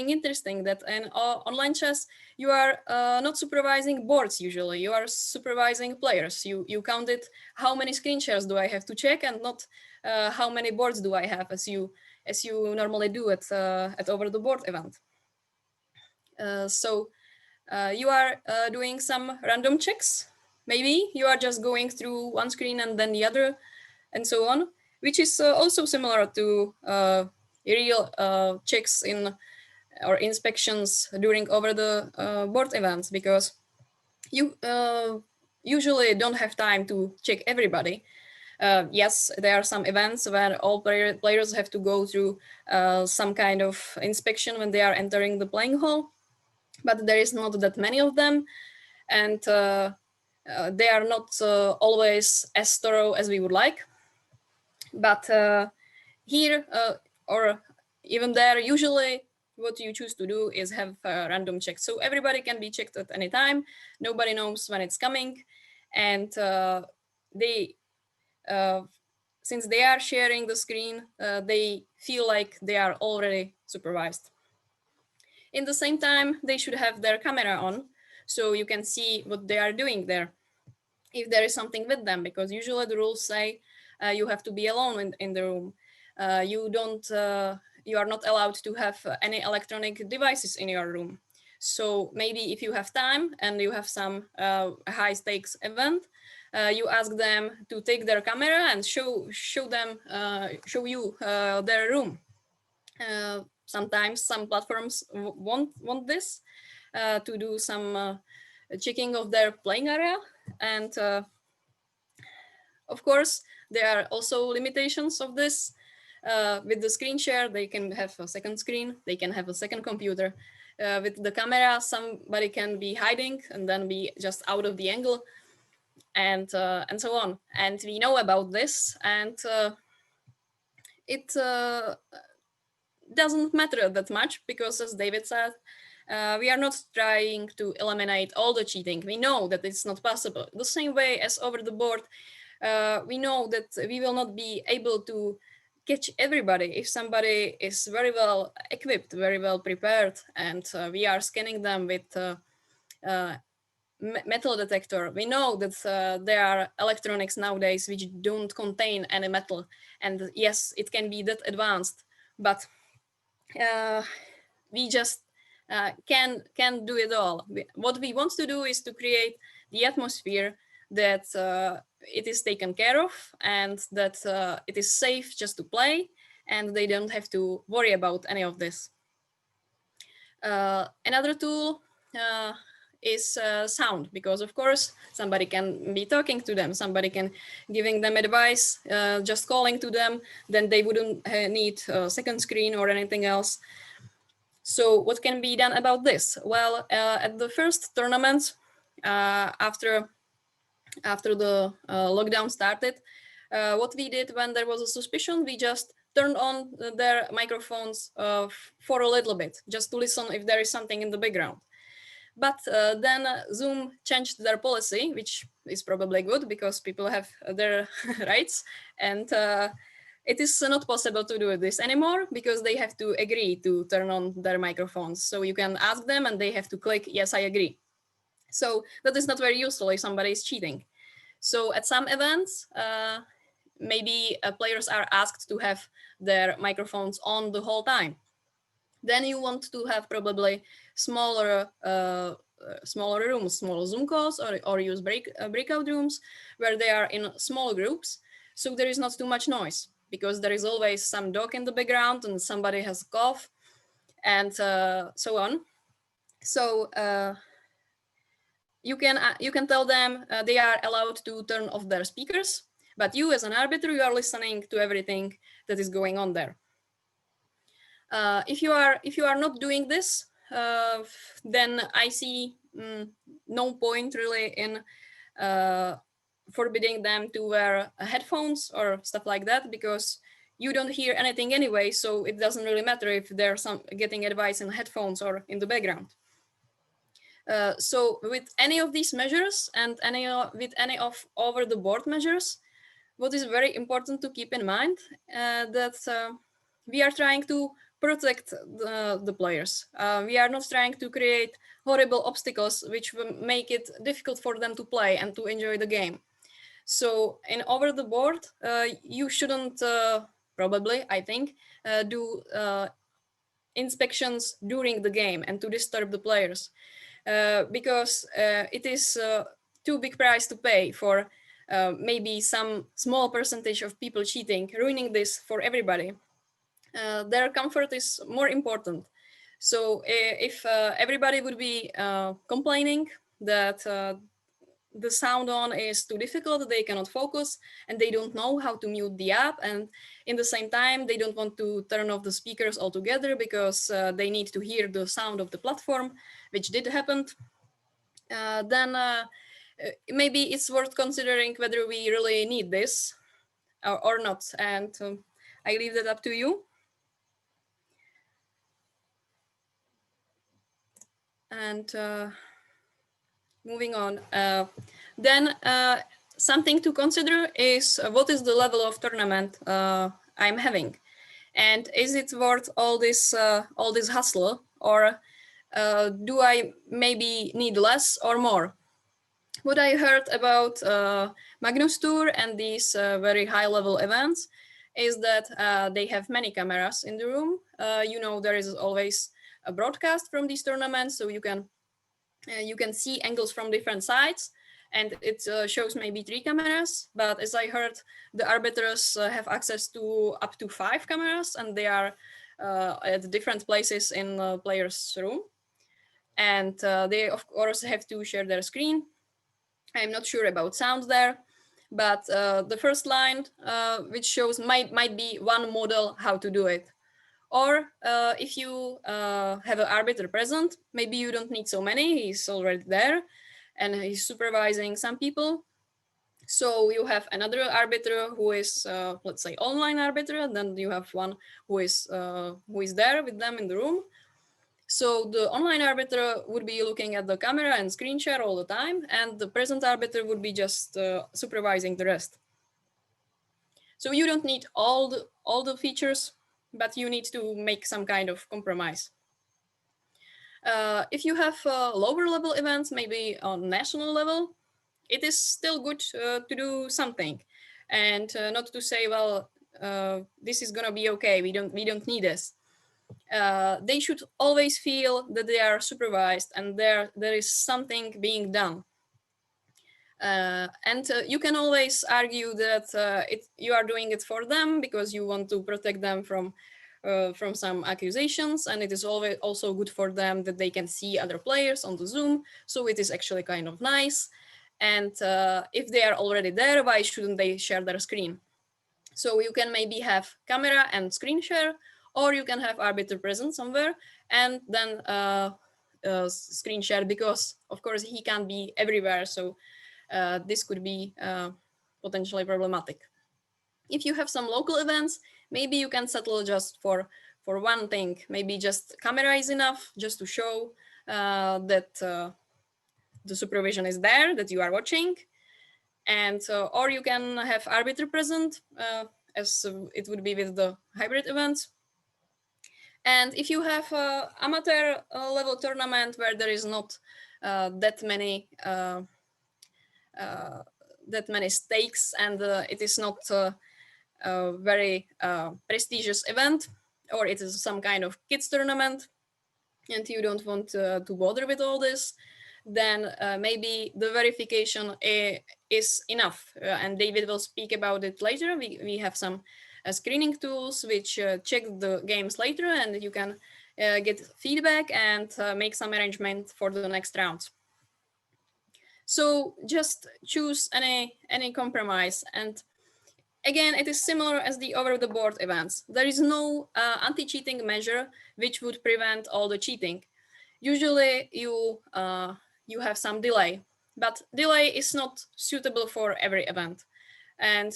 S2: interesting, that in online chess, you are not supervising boards usually. You are supervising players. You counted how many screen shares do I have to check, and not how many boards do I have, as you normally do at over the board event. So you are doing some random checks. Maybe you are just going through one screen and then the other, and so on, which is also similar to real checks in or inspections during over the board events, because you usually don't have time to check everybody. Yes, there are some events where all players have to go through some kind of inspection when they are entering the playing hall, but there is not that many of them, and they are not always as thorough as we would like. But here or even there, usually what you choose to do is have random checks. So everybody can be checked at any time. Nobody knows when it's coming. And since they are sharing the screen, they feel like they are already supervised. In the same time, they should have their camera on, so you can see what they are doing there, if there is something with them, because usually the rules say you have to be alone in the room. You are not allowed to have any electronic devices in your room. So maybe if you have time and you have some high stakes event, you ask them to take their camera and show you their room. Sometimes some platforms want this to do some checking of their playing area, and of course there are also limitations of this. With the screen share, they can have a second screen, they can have a second computer. With the camera, somebody can be hiding and then be just out of the angle, and so on. And we know about this, and it doesn't matter that much, because as David said, we are not trying to eliminate all the cheating. We know that it's not possible. The same way as over the board, we know that we will not be able to catch everybody. If somebody is very well equipped, very well prepared, and we are scanning them with metal detector, we know that there are electronics nowadays which don't contain any metal. And yes, it can be that advanced, but we just can't do it all. What we want to do is to create the atmosphere that it is taken care of, and that it is safe just to play, and they don't have to worry about any of this. Another tool is sound, because of course somebody can be talking to them, somebody can giving them advice, just calling to them, then they wouldn't need a second screen or anything else. So what can be done about this? Well, at the first tournament, after the lockdown started, what we did when there was a suspicion, we just turned on their microphones for a little bit, just to listen if there is something in the background. But then Zoom changed their policy, which is probably good because people have their rights, and it is not possible to do this anymore because they have to agree to turn on their microphones. So you can ask them and they have to click, yes, I agree. So that is not very useful if somebody is cheating. So at some events, maybe players are asked to have their microphones on the whole time. Then you want to have probably smaller rooms, small Zoom calls, or use breakout rooms where they are in small groups. So there is not too much noise, because there is always some dog in the background and somebody has a cough, and so on. So you can tell them they are allowed to turn off their speakers, but you as an arbiter, you are listening to everything that is going on there. If you are not doing this, then I see no point really in forbidding them to wear headphones or stuff like that, because you don't hear anything anyway, so it doesn't really matter if they're getting advice in headphones or in the background. So with any of these measures and with any of over-the-board measures, what is very important to keep in mind that we are trying to protect the players. We are not trying to create horrible obstacles which will make it difficult for them to play and to enjoy the game. So in over the board, you shouldn't probably, I think, do inspections during the game and to disturb the players, because it is too big price to pay for maybe some small percentage of people cheating, ruining this for everybody. Their comfort is more important. So if everybody would be complaining that the sound on is too difficult, they cannot focus, and they don't know how to mute the app, and in the same time they don't want to turn off the speakers altogether because they need to hear the sound of the platform, which did happen, then maybe it's worth considering whether we really need this or not. And I leave that up to you. And moving on, then something to consider is what is the level of tournament I'm having, and is it worth all this hustle, or do I maybe need less or more? What I heard about Magnus Tour and these very high-level events is that they have many cameras in the room. There is always a broadcast from these tournaments, so you can see angles from different sides, and it shows maybe 3 cameras. But as I heard, the arbiters have access to up to 5 cameras, and they are at different places in the player's room. And they, of course, have to share their screen. I'm not sure about sound there, but the first line, which shows might be one model how to do it. Or if you have an arbiter present, maybe you don't need so many, he's already there and he's supervising some people. So you have another arbiter who is, let's say, online arbiter, and then you have one who is there with them in the room. So the online arbiter would be looking at the camera and screen share all the time, and the present arbiter would be just supervising the rest. So you don't need all the features, but you need to make some kind of compromise. If you have lower level events, maybe on national level, it is still good to do something, and not to say, well, this is gonna be okay. We don't need this. They should always feel that they are supervised and there is something being done. And you can always argue that you are doing it for them because you want to protect them from some accusations, and it is always also good for them that they can see other players on the Zoom, so it is actually kind of nice. And if they are already there, why shouldn't they share their screen? So you can maybe have camera and screen share, or you can have arbiter present somewhere and then screen share, because of course he can't be everywhere, so this could be potentially problematic. If you have some local events, maybe you can settle just for one thing. Maybe just camera is enough, just to show that the supervision is there, that you are watching. And or you can have arbiter present, as it would be with the hybrid events. And if you have amateur level tournament where there is not that many stakes, and it is not a very prestigious event, or it is some kind of kids tournament, and you don't want to bother with all this, then maybe the verification is enough. And David will speak about it later. We have some screening tools which check the games later, and you can get feedback and make some arrangement for the next round. So just choose any compromise. And again, it is similar as the over-the-board events. There is no anti-cheating measure which would prevent all the cheating. Usually you have some delay, but delay is not suitable for every event. And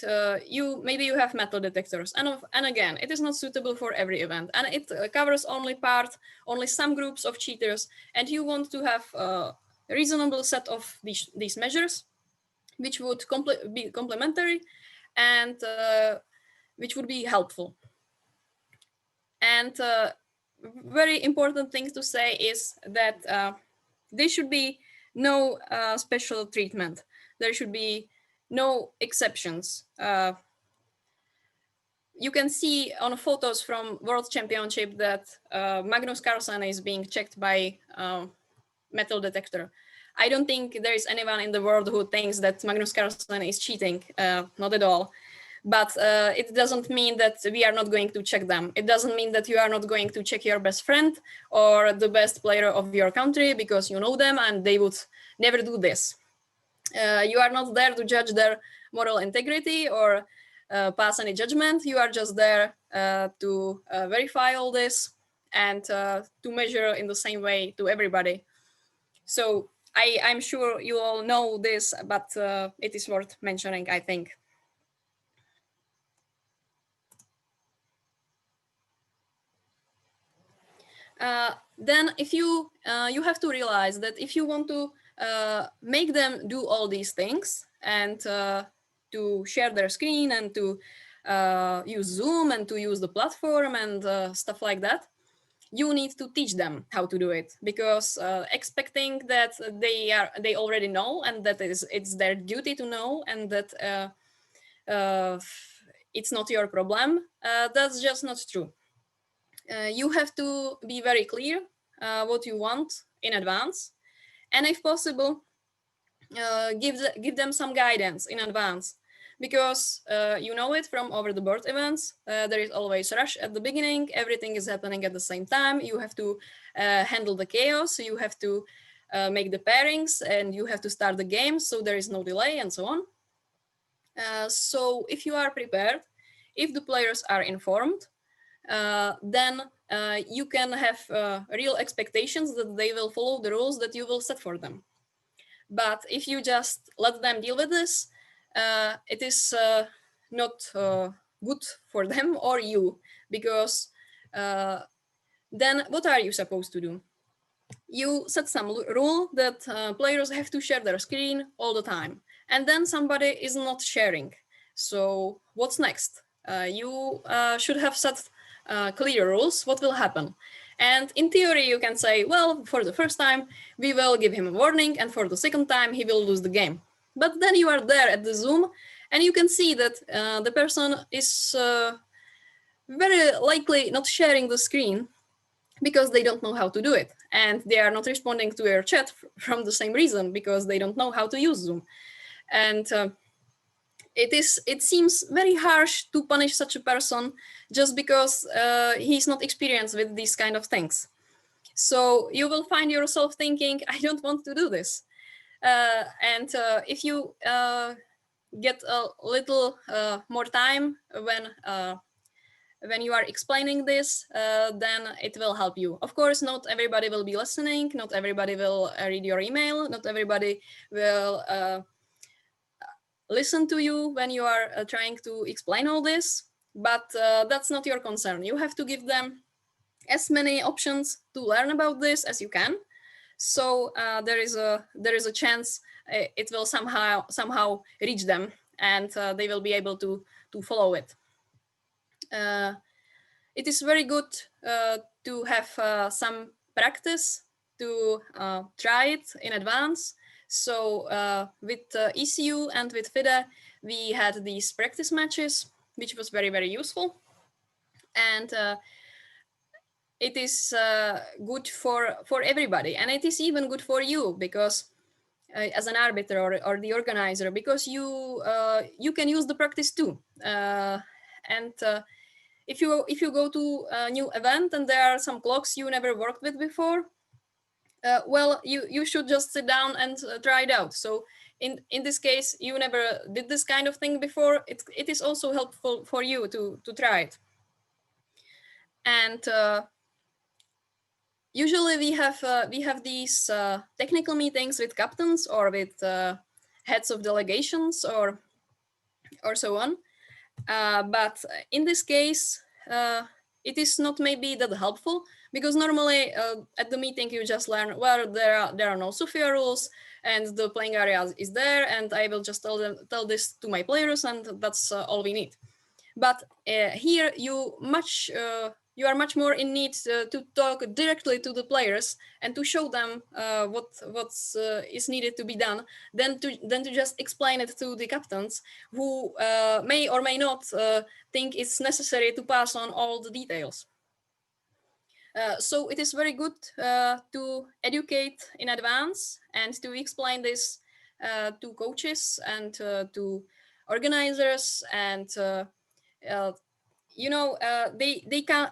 S2: maybe you have metal detectors, and again, it is not suitable for every event, and it covers only some groups of cheaters, and you want to have a reasonable set of these measures, which would be complementary and which would be helpful. And very important thing to say is that there should be no special treatment. There should be no exceptions. You can see on photos from World Championship that Magnus Carlsen is being checked by metal detector. I don't think there is anyone in the world who thinks that Magnus Carlsen is cheating, not at all. But it doesn't mean that we are not going to check them. It doesn't mean that you are not going to check your best friend or the best player of your country because you know them and they would never do this. You are not there to judge their moral integrity or pass any judgment. You are just there to verify all this and to measure in the same way to everybody. So I'm sure you all know this, but it is worth mentioning, I think. Then if you have to realize that if you want to make them do all these things and to share their screen and to use Zoom and to use the platform and stuff like that, you need to teach them how to do it, because expecting that they already know and that it's their duty to know and that it's not your problem, that's just not true. You have to be very clear what you want in advance, and if possible, give them some guidance in advance, because you know it from over the board events. There is always rush at the beginning. Everything is happening at the same time. You have to handle the chaos. You have to make the pairings, and you have to start the game, so there is no delay and so on. So if you are prepared, if the players are informed, then you can have real expectations that they will follow the rules that you will set for them. But if you just let them deal with this, it is not good for them or you, because then what are you supposed to do? You set some rule that players have to share their screen all the time, and then somebody is not sharing. So what's next? You should have set clear rules. What will happen? And in theory, you can say, well, for the first time, we will give him a warning, and for the second time, he will lose the game. But then you are there at the Zoom, and you can see that the person is very likely not sharing the screen because they don't know how to do it. And they are not responding to your chat from the same reason, because they don't know how to use Zoom. And it seems very harsh to punish such a person just because he's not experienced with these kind of things. So you will find yourself thinking, I don't want to do this. And if you get a little more time when you are explaining this, then it will help you. Of course, not everybody will be listening. Not everybody will read your email. Not everybody will listen to you when you are trying to explain all this, but that's not your concern. You have to give them as many options to learn about this as you can. So there is a chance it will somehow reach them, and they will be able to follow it. It is very good to have some practice, to try it in advance. So with ECU and with FIDE, we had these practice matches, which was very, very useful. And it is good for everybody. And it is even good for you, because as an arbiter or the organizer, because you can use the practice too. If you go to a new event and there are some clocks you never worked with before, well, you should just sit down and try it out. So in this case, you never did this kind of thing before. It is also helpful for you to try it. And usually we have these technical meetings with captains or with heads of delegations or so on. But in this case, it is not maybe that helpful, because normally at the meeting you just learn, well, there are no Sophia rules and the playing area is there, and I will just tell this to my players, and that's all we need. But here you are much more in need to talk directly to the players and to show them what is needed to be done, than to just explain it to the captains, who may or may not think it's necessary to pass on all the details. So it is very good to educate in advance and to explain this to coaches and to organizers, and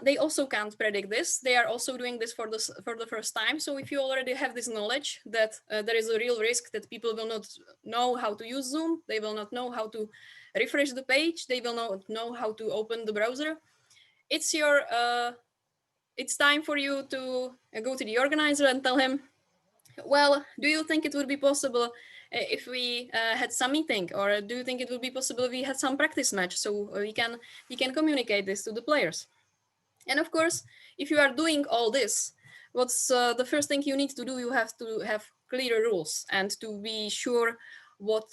S2: they also can't predict this. They are also doing this for the first time. So if you already have this knowledge that there is a real risk that people will not know how to use Zoom, they will not know how to refresh the page, they will not know how to open the browser, it's time for you to go to the organizer and tell him, well, do you think it would be possible if we had some meeting, or do you think it would be possible if we had some practice match, so we can communicate this to the players? And of course, if you are doing all this, what's the first thing you need to do? You have to have clear rules and to be sure what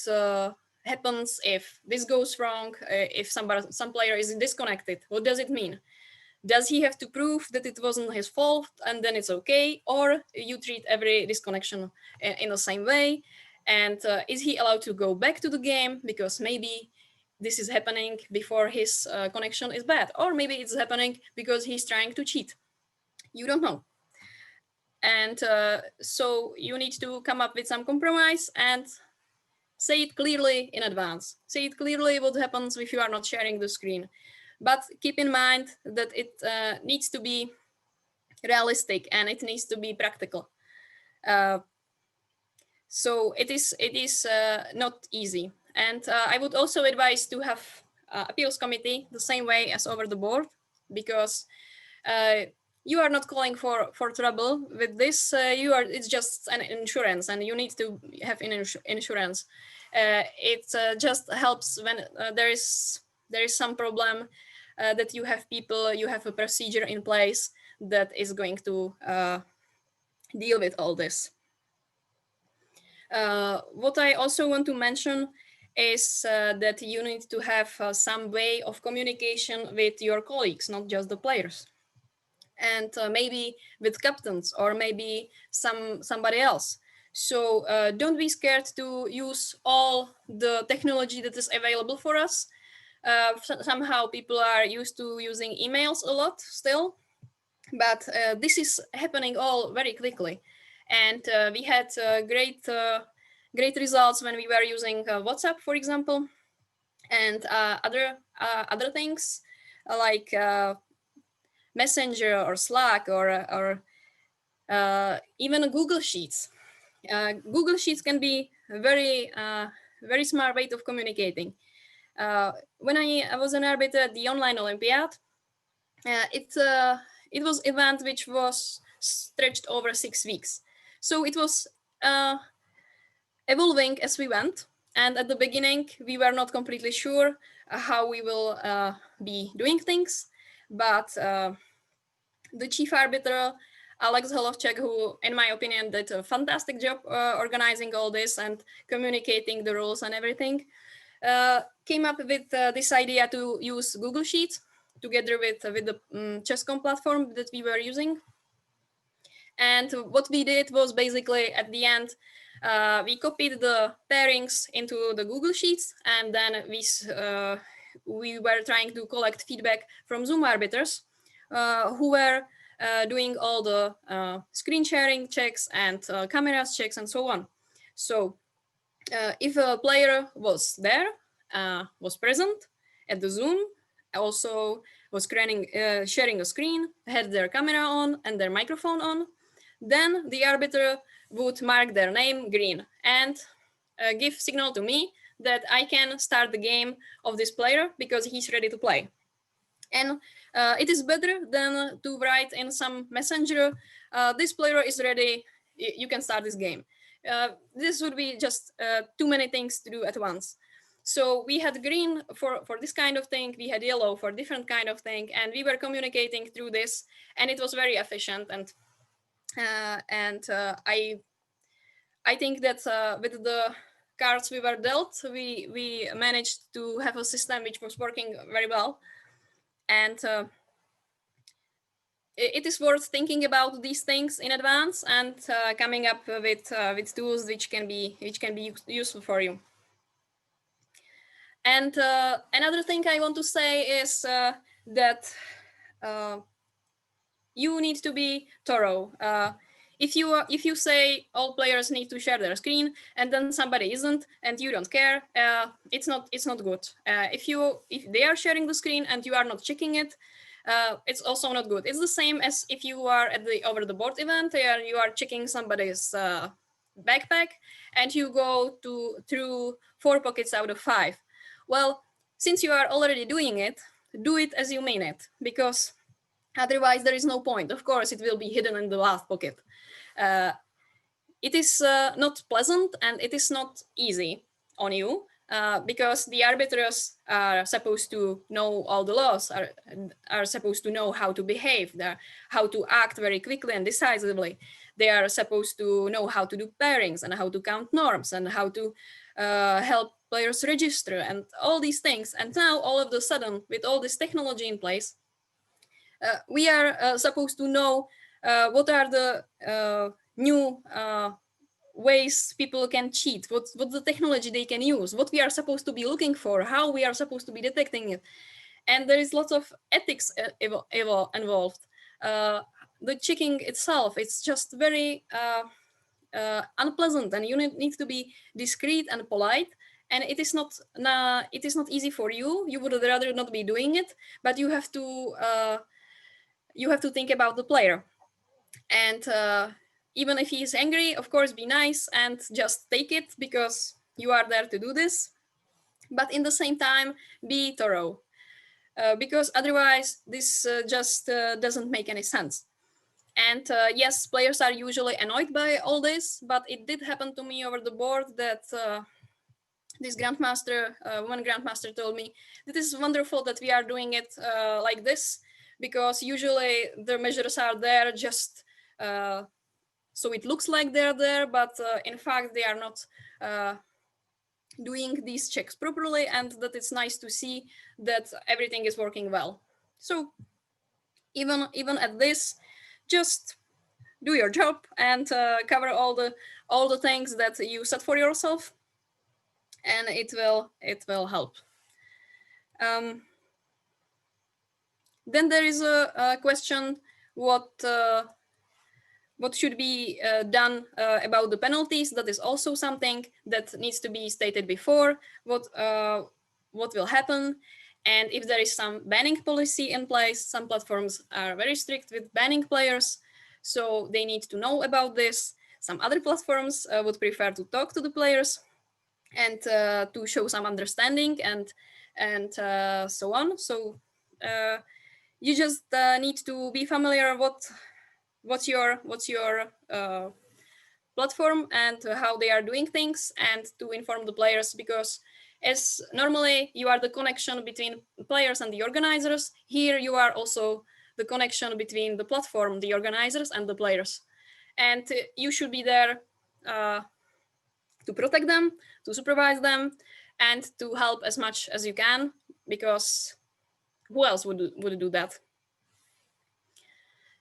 S2: happens if this goes wrong, if some player is disconnected. What does it mean? Does he have to prove that it wasn't his fault and then it's okay? Or you treat every disconnection in the same way? And is he allowed to go back to the game because maybe this is happening before his connection is bad, or maybe it's happening because he's trying to cheat? You don't know. And so you need to come up with some compromise and say it clearly in advance. Say it clearly what happens if you are not sharing the screen. But keep in mind that it needs to be realistic and it needs to be practical. So it is not easy. And I would also advise to have appeals committee the same way as over the board, because you are not calling for trouble with this. It's just an insurance, and you need to have insurance. It just helps when there is some problem, that you have people, you have a procedure in place that is going to deal with all this. What I also want to mention is that you need to have some way of communication with your colleagues, not just the players. And maybe with captains, or maybe somebody else. So don't be scared to use all the technology that is available for us. Somehow people are used to using emails a lot still, but this is happening all very quickly. And we had great results when we were using WhatsApp, for example, and other things like Messenger or Slack or even Google Sheets. Google Sheets can be a very smart way of communicating. When I was an arbiter at the online Olympiad, it was an event which was stretched over 6 weeks. So it was evolving as we went. And at the beginning, we were not completely sure how we will be doing things. But the chief arbiter, Alex Holovchek, who, in my opinion, did a fantastic job organizing all this and communicating the rules and everything, came up with this idea to use Google Sheets together with the Chess.com platform that we were using. And what we did was basically at the end, we copied the pairings into the Google Sheets, and then we were trying to collect feedback from Zoom arbiters who were doing all the screen sharing checks and cameras checks and so on. So if a player was there, was present at the Zoom, also was sharing a screen, had their camera on and their microphone on, then the arbiter would mark their name green and give signal to me that I can start the game of this player because he's ready to play. And it is better than to write in some messenger, this player is ready, you can start this game. This would be just too many things to do at once. So we had green for this kind of thing, we had yellow for different kind of thing, and we were communicating through this, and it was very efficient. And I think that with the cards we were dealt, we managed to have a system which was working very well. And it is worth thinking about these things in advance and coming up with tools which can be useful for you. And another thing I want to say is that you need to be thorough. If you say all players need to share their screen and then somebody isn't and you don't care, it's not good. If they are sharing the screen and you are not checking it, it's also not good. It's the same as if you are at the over the board event and you are checking somebody's backpack and you go through 4 pockets out of 5. Well, since you are already doing it, do it as you mean it, because otherwise there is no point. Of course, it will be hidden in the last pocket. It is not pleasant and it is not easy on you because the arbiters are supposed to know all the laws, are supposed to know how to behave, how to act very quickly and decisively. They are supposed to know how to do pairings and how to count norms and how to help players register and all these things. And now all of a sudden, with all this technology in place, we are supposed to know what are the new ways people can cheat, what's the technology they can use, what we are supposed to be looking for, how we are supposed to be detecting it. And there is lots of ethics involved. The checking itself, it's just very unpleasant, and you need to be discreet and polite. And it is not easy for you. You would rather not be doing it, but you have to think about the player. And even if he is angry, of course, be nice and just take it because you are there to do this. But in the same time, be thorough. Because otherwise this just doesn't make any sense. And yes, players are usually annoyed by all this, but it did happen to me over the board that this grandmaster, one grandmaster told me, "This is wonderful that we are doing it like this, because usually the measures are there just so it looks like they're there, but in fact they are not doing these checks properly, and that it's nice to see that everything is working well." So even at this, just do your job and cover all the things that you set for yourself, and it will help. Then there is a question: what should be done about the penalties? That is also something that needs to be stated before. What will happen? And if there is some banning policy in place, some platforms are very strict with banning players, so they need to know about this. Some other platforms would prefer to talk to the players and to show some understanding and so on. So you just need to be familiar what's your platform and how they are doing things, and to inform the players, because as normally you are the connection between players and the organizers, here you are also the connection between the platform, the organizers, and the players. And you should be there to protect them, to supervise them, and to help as much as you can, because who else would do that?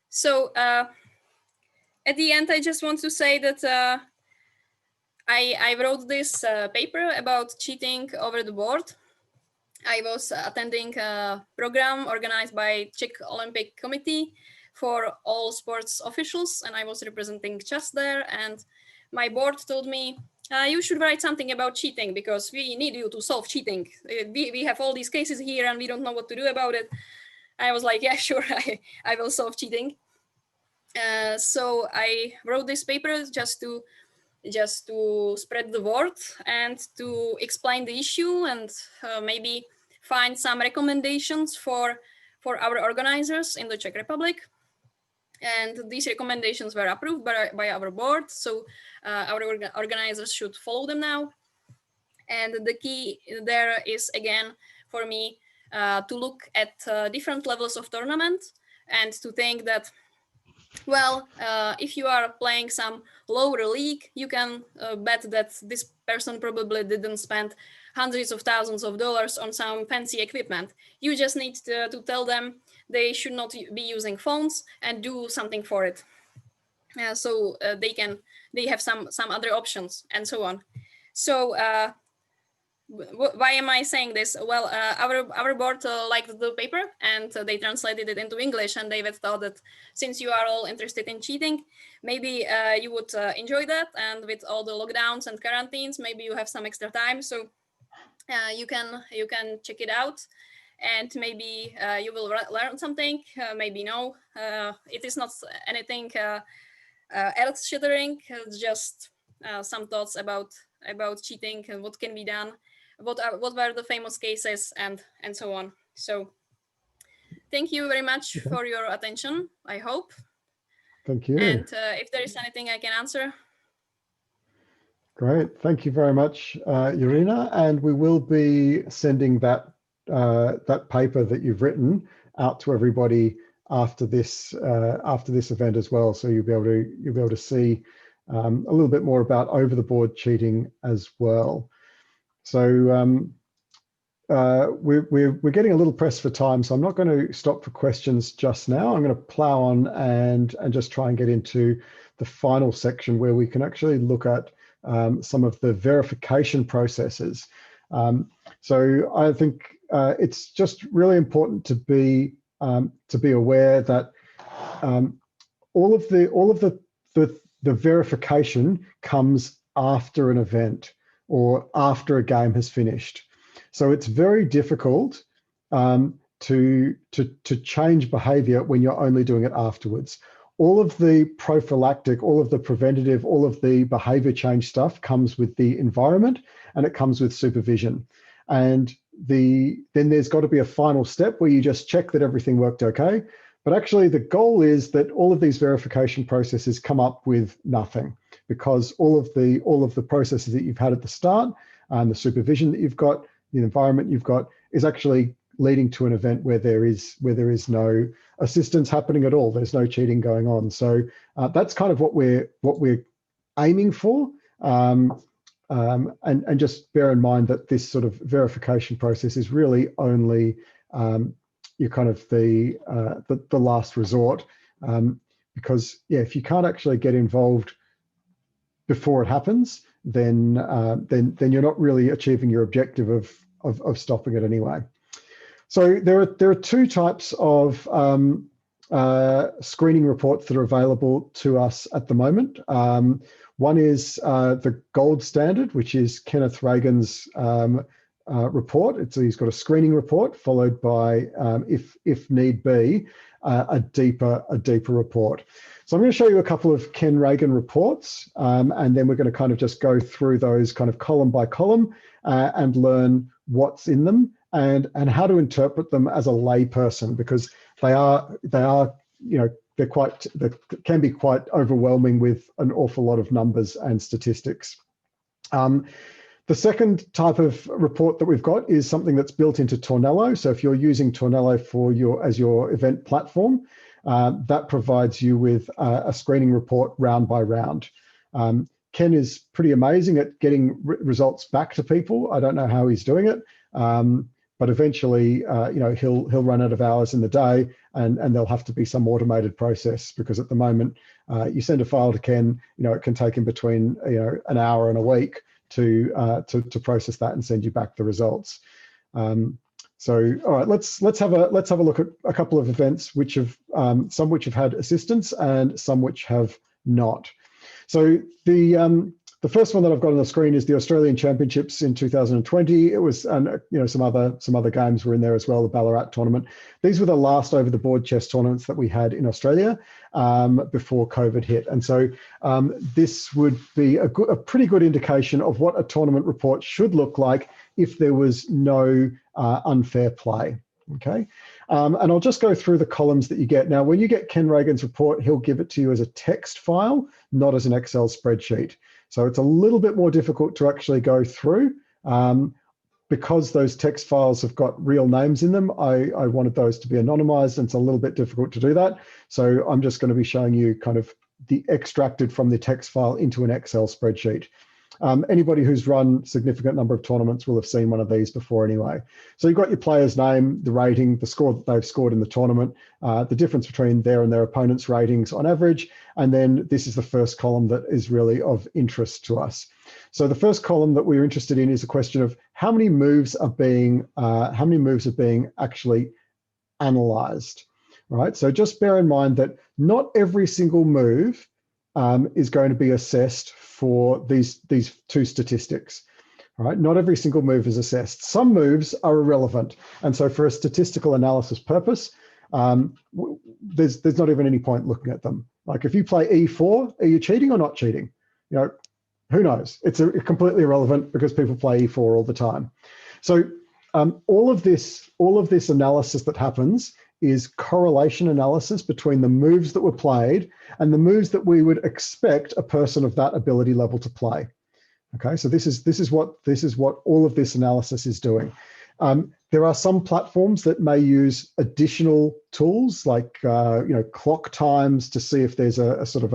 S2: So at the end, I just want to say that I wrote this paper about cheating over the board. I was attending a program organized by Czech Olympic Committee for all sports officials, and I was representing chess there. And my board told me, you should write something about cheating, because we need you to solve cheating. We have all these cases here and we don't know what to do about it. I was like, yeah, sure, I will solve cheating. So I wrote this paper just to spread the word and to explain the issue, and maybe find some recommendations for our organizers in the Czech Republic. And these recommendations were approved by our board, so our organizers should follow them now. And the key there is, again, for me, to look at different levels of tournament, and to think that, well, if you are playing some lower league, you can bet that this person probably didn't spend hundreds of thousands of dollars on some fancy equipment. You just need to tell them they should not be using phones and do something for it. So they have some other options, and so on. So why am I saying this? Well, our board liked the paper, and they translated it into English, and David thought that since you are all interested in cheating, maybe you would enjoy that, and with all the lockdowns and quarantines, maybe you have some extra time, so you can check it out, and maybe you will learn something, maybe no. It is not anything earth-shattering, just some thoughts about cheating and what can be done. What were the famous cases, and so on. So thank you very much for your attention, I hope.
S1: Thank you.
S2: And if there is anything I can answer.
S1: Great, thank you very much, Irina. And we will be sending that paper that you've written out to everybody after this event as well. So you'll be able to see a little bit more about over the board cheating as well. So we're getting a little pressed for time, so I'm not going to stop for questions just now. I'm going to plow on and just try and get into the final section where we can actually look at some of the verification processes. So I think it's just really important to be aware that all of the verification comes after an event or after a game has finished. So it's very difficult to change behavior when you're only doing it afterwards. All of the prophylactic, all of the preventative, all of the behavior change stuff comes with the environment, and it comes with supervision. And then there's got to be a final step where you just check that everything worked okay. But actually the goal is that all of these verification processes come up with nothing, because all of the processes that you've had at the start and the supervision that you've got, the environment you've got, is actually leading to an event where there is no assistance happening at all. There's no cheating going on. So that's kind of what we're aiming for. And just bear in mind that this sort of verification process is really only you're kind of the last resort, because if you can't actually get involved before it happens, then you're not really achieving your objective of stopping it anyway. So there are two types of screening reports that are available to us at the moment. One is the gold standard, which is Kenneth Reagan's report. He's got a screening report followed by, if need be, a deeper report. So I'm going to show you a couple of Ken Reagan reports, and then we're going to kind of just go through those kind of column by column and learn what's in them and how to interpret them as a lay person, because they can be quite overwhelming with an awful lot of numbers and statistics. The second type of report that we've got is something that's built into Tornello. So if you're using Tornello as your event platform, that provides you with a screening report round by round. Ken is pretty amazing at getting results back to people. I don't know how he's doing it, but eventually, he'll run out of hours in the day, and there'll have to be some automated process, because at the moment, you send a file to Ken, it can take him between an hour and a week to process that and send you back the results. So, all right, let's have a look at a couple of events which have some which have had assistance and some which have not. So the first one that I've got on the screen is the Australian Championships in 2020. It was, and some other games were in there as well. The Ballarat tournament. These were the last over-the-board chess tournaments that we had in Australia before COVID hit, and so this would be a pretty good indication of what a tournament report should look like if there was no unfair play. Okay, and I'll just go through the columns that you get. Now, when you get Ken Reagan's report, he'll give it to you as a text file, not as an Excel spreadsheet. So it's a little bit more difficult to actually go through. Because those text files have got real names in them, I wanted those to be anonymized, and it's a little bit difficult to do that. So I'm just going to be showing you kind of the extracted from the text file into an Excel spreadsheet. Anybody who's run significant number of tournaments will have seen one of these before anyway. So you've got your player's name, the rating, the score that they've scored in the tournament, the difference between their and their opponent's ratings on average, and then this is the first column that is really of interest to us. So the first column that we're interested in is a question of how many moves are being actually analyzed. All right, so just bear in mind that not every single move is going to be assessed for these two statistics. All right, not every single move is assessed. Some moves are irrelevant, and so for a statistical analysis purpose, there's not even any point looking at them. Like if you play E4, are you cheating or not cheating? Who knows? It's completely irrelevant because people play E4 all the time. So all of this analysis that happens is correlation analysis between the moves that were played and the moves that we would expect a person of that ability level to play. Okay, so this is what all of this analysis is doing. There are some platforms that may use additional tools like clock times to see if there's a sort of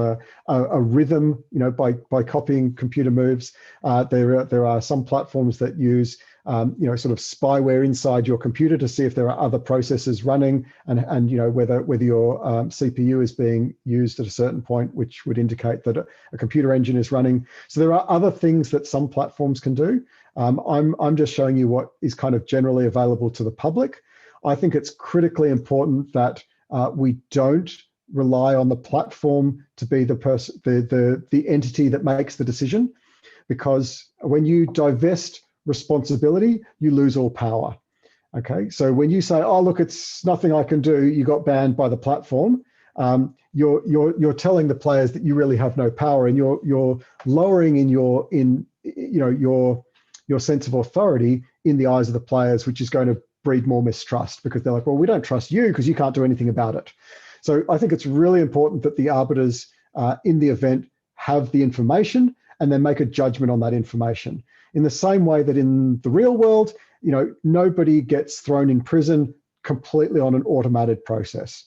S1: a rhythm by copying computer moves. There are some platforms that use sort of spyware inside your computer to see if there are other processes running, and whether your CPU is being used at a certain point, which would indicate that a computer engine is running. So there are other things that some platforms can do. I'm just showing you what is kind of generally available to the public. I think it's critically important that we don't rely on the platform to be the entity that makes the decision, because when you divest responsibility, you lose all power. Okay, so when you say, "Oh, look, it's nothing I can do," you got banned by the platform. You're telling the players that you really have no power, and you're lowering your sense of authority in the eyes of the players, which is going to breed more mistrust, because they're like, "Well, we don't trust you because you can't do anything about it." So I think it's really important that the arbiters in the event have the information and then make a judgment on that information. In the same way that in the real world, nobody gets thrown in prison completely on an automated process.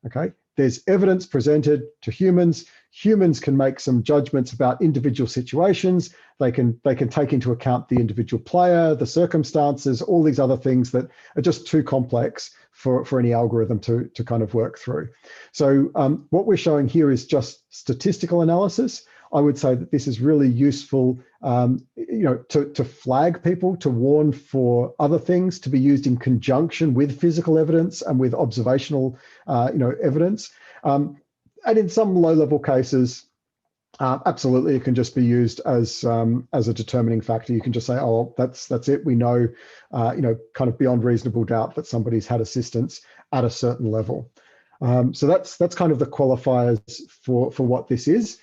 S1: Okay, there's evidence presented to humans. Humans can make some judgments about individual situations. They can take into account the individual player, the circumstances, all these other things that are just too complex for any algorithm to kind of work through. So what we're showing here is just statistical analysis. I would say that this is really useful, to flag people, to warn for other things, to be used in conjunction with physical evidence and with observational, evidence. And in some low-level cases, absolutely, it can just be used as a determining factor. You can just say, "Oh, that's it. We know, kind of beyond reasonable doubt that somebody's had assistance at a certain level." So that's kind of the qualifiers for what this is.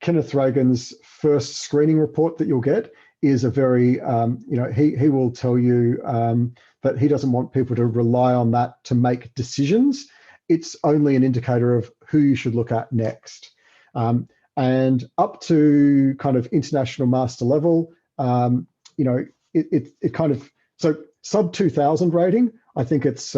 S1: Kenneth Reagan's first screening report that you'll get is a very, he will tell you that he doesn't want people to rely on that to make decisions. It's only an indicator of who you should look at next. And up to kind of international master level, it kind of, so sub 2000 rating, I think it's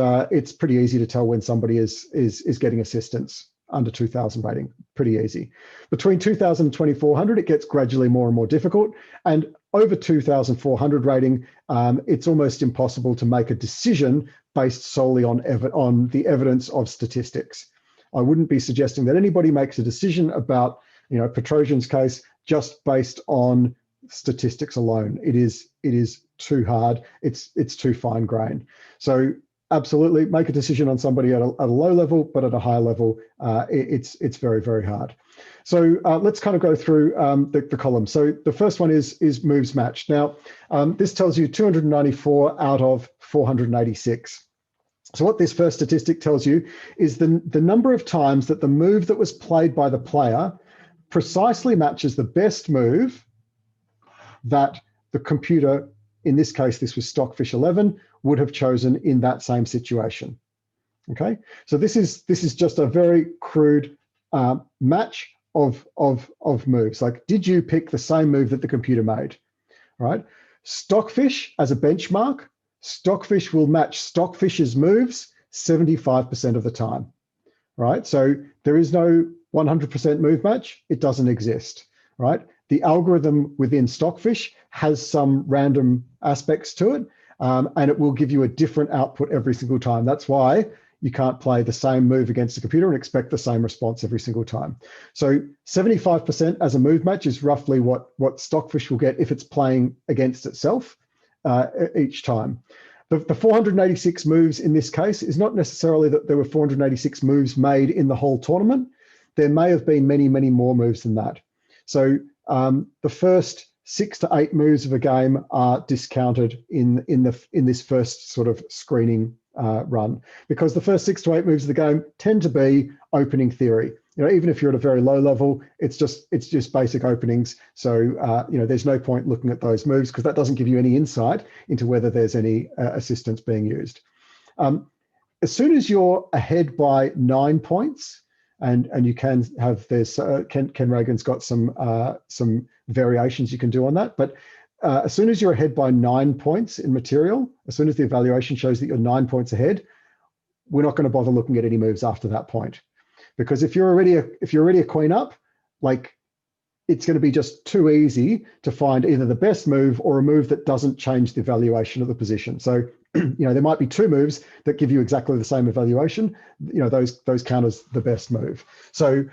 S1: pretty easy to tell when somebody is getting assistance. Under 2000 rating, pretty easy. Between 2000 and 2400, it gets gradually more and more difficult. And over 2400 rating, it's almost impossible to make a decision based solely on the evidence of statistics. I wouldn't be suggesting that anybody makes a decision about, Petrosian's case just based on statistics alone. It is too hard. It's too fine grained. So absolutely make a decision on somebody at a low level, but at a high level, it's very, very hard. So let's kind of go through the columns. So the first one is moves matched. Now, this tells you 294 out of 486. So what this first statistic tells you is the number of times that the move that was played by the player precisely matches the best move that the computer, in this case, this was Stockfish 11, would have chosen in that same situation. Okay, so this is just a very crude match of moves. Like, did you pick the same move that the computer made? All right, Stockfish as a benchmark, Stockfish will match Stockfish's moves 75% of the time. Right, so there is no 100% move match. It doesn't exist. Right, the algorithm within Stockfish has some random aspects to it. And it will give you a different output every single time. That's why you can't play the same move against the computer and expect the same response every single time. So 75% as a move match is roughly what Stockfish will get if it's playing against itself each time. The 486 moves in this case is not necessarily that there were 486 moves made in the whole tournament. There may have been many, many more moves than that. So the first 6 to 8 moves of a game are discounted in this first sort of screening run, because the first 6 to 8 moves of the game tend to be opening theory. Even if you're at a very low level, it's just basic openings. So there's no point looking at those moves, because that doesn't give you any insight into whether there's any assistance being used. As soon as you're ahead by 9 points, and you can have this, Ken Reagan's got some variations you can do on that, but as soon as you're ahead by 9 points in material, as soon as the evaluation shows that you're 9 points ahead, we're not going to bother looking at any moves after that point, because if you're already a queen up, like, it's going to be just too easy to find either the best move or a move that doesn't change the evaluation of the position. So, there might be two moves that give you exactly the same evaluation. Those count as the best move. So,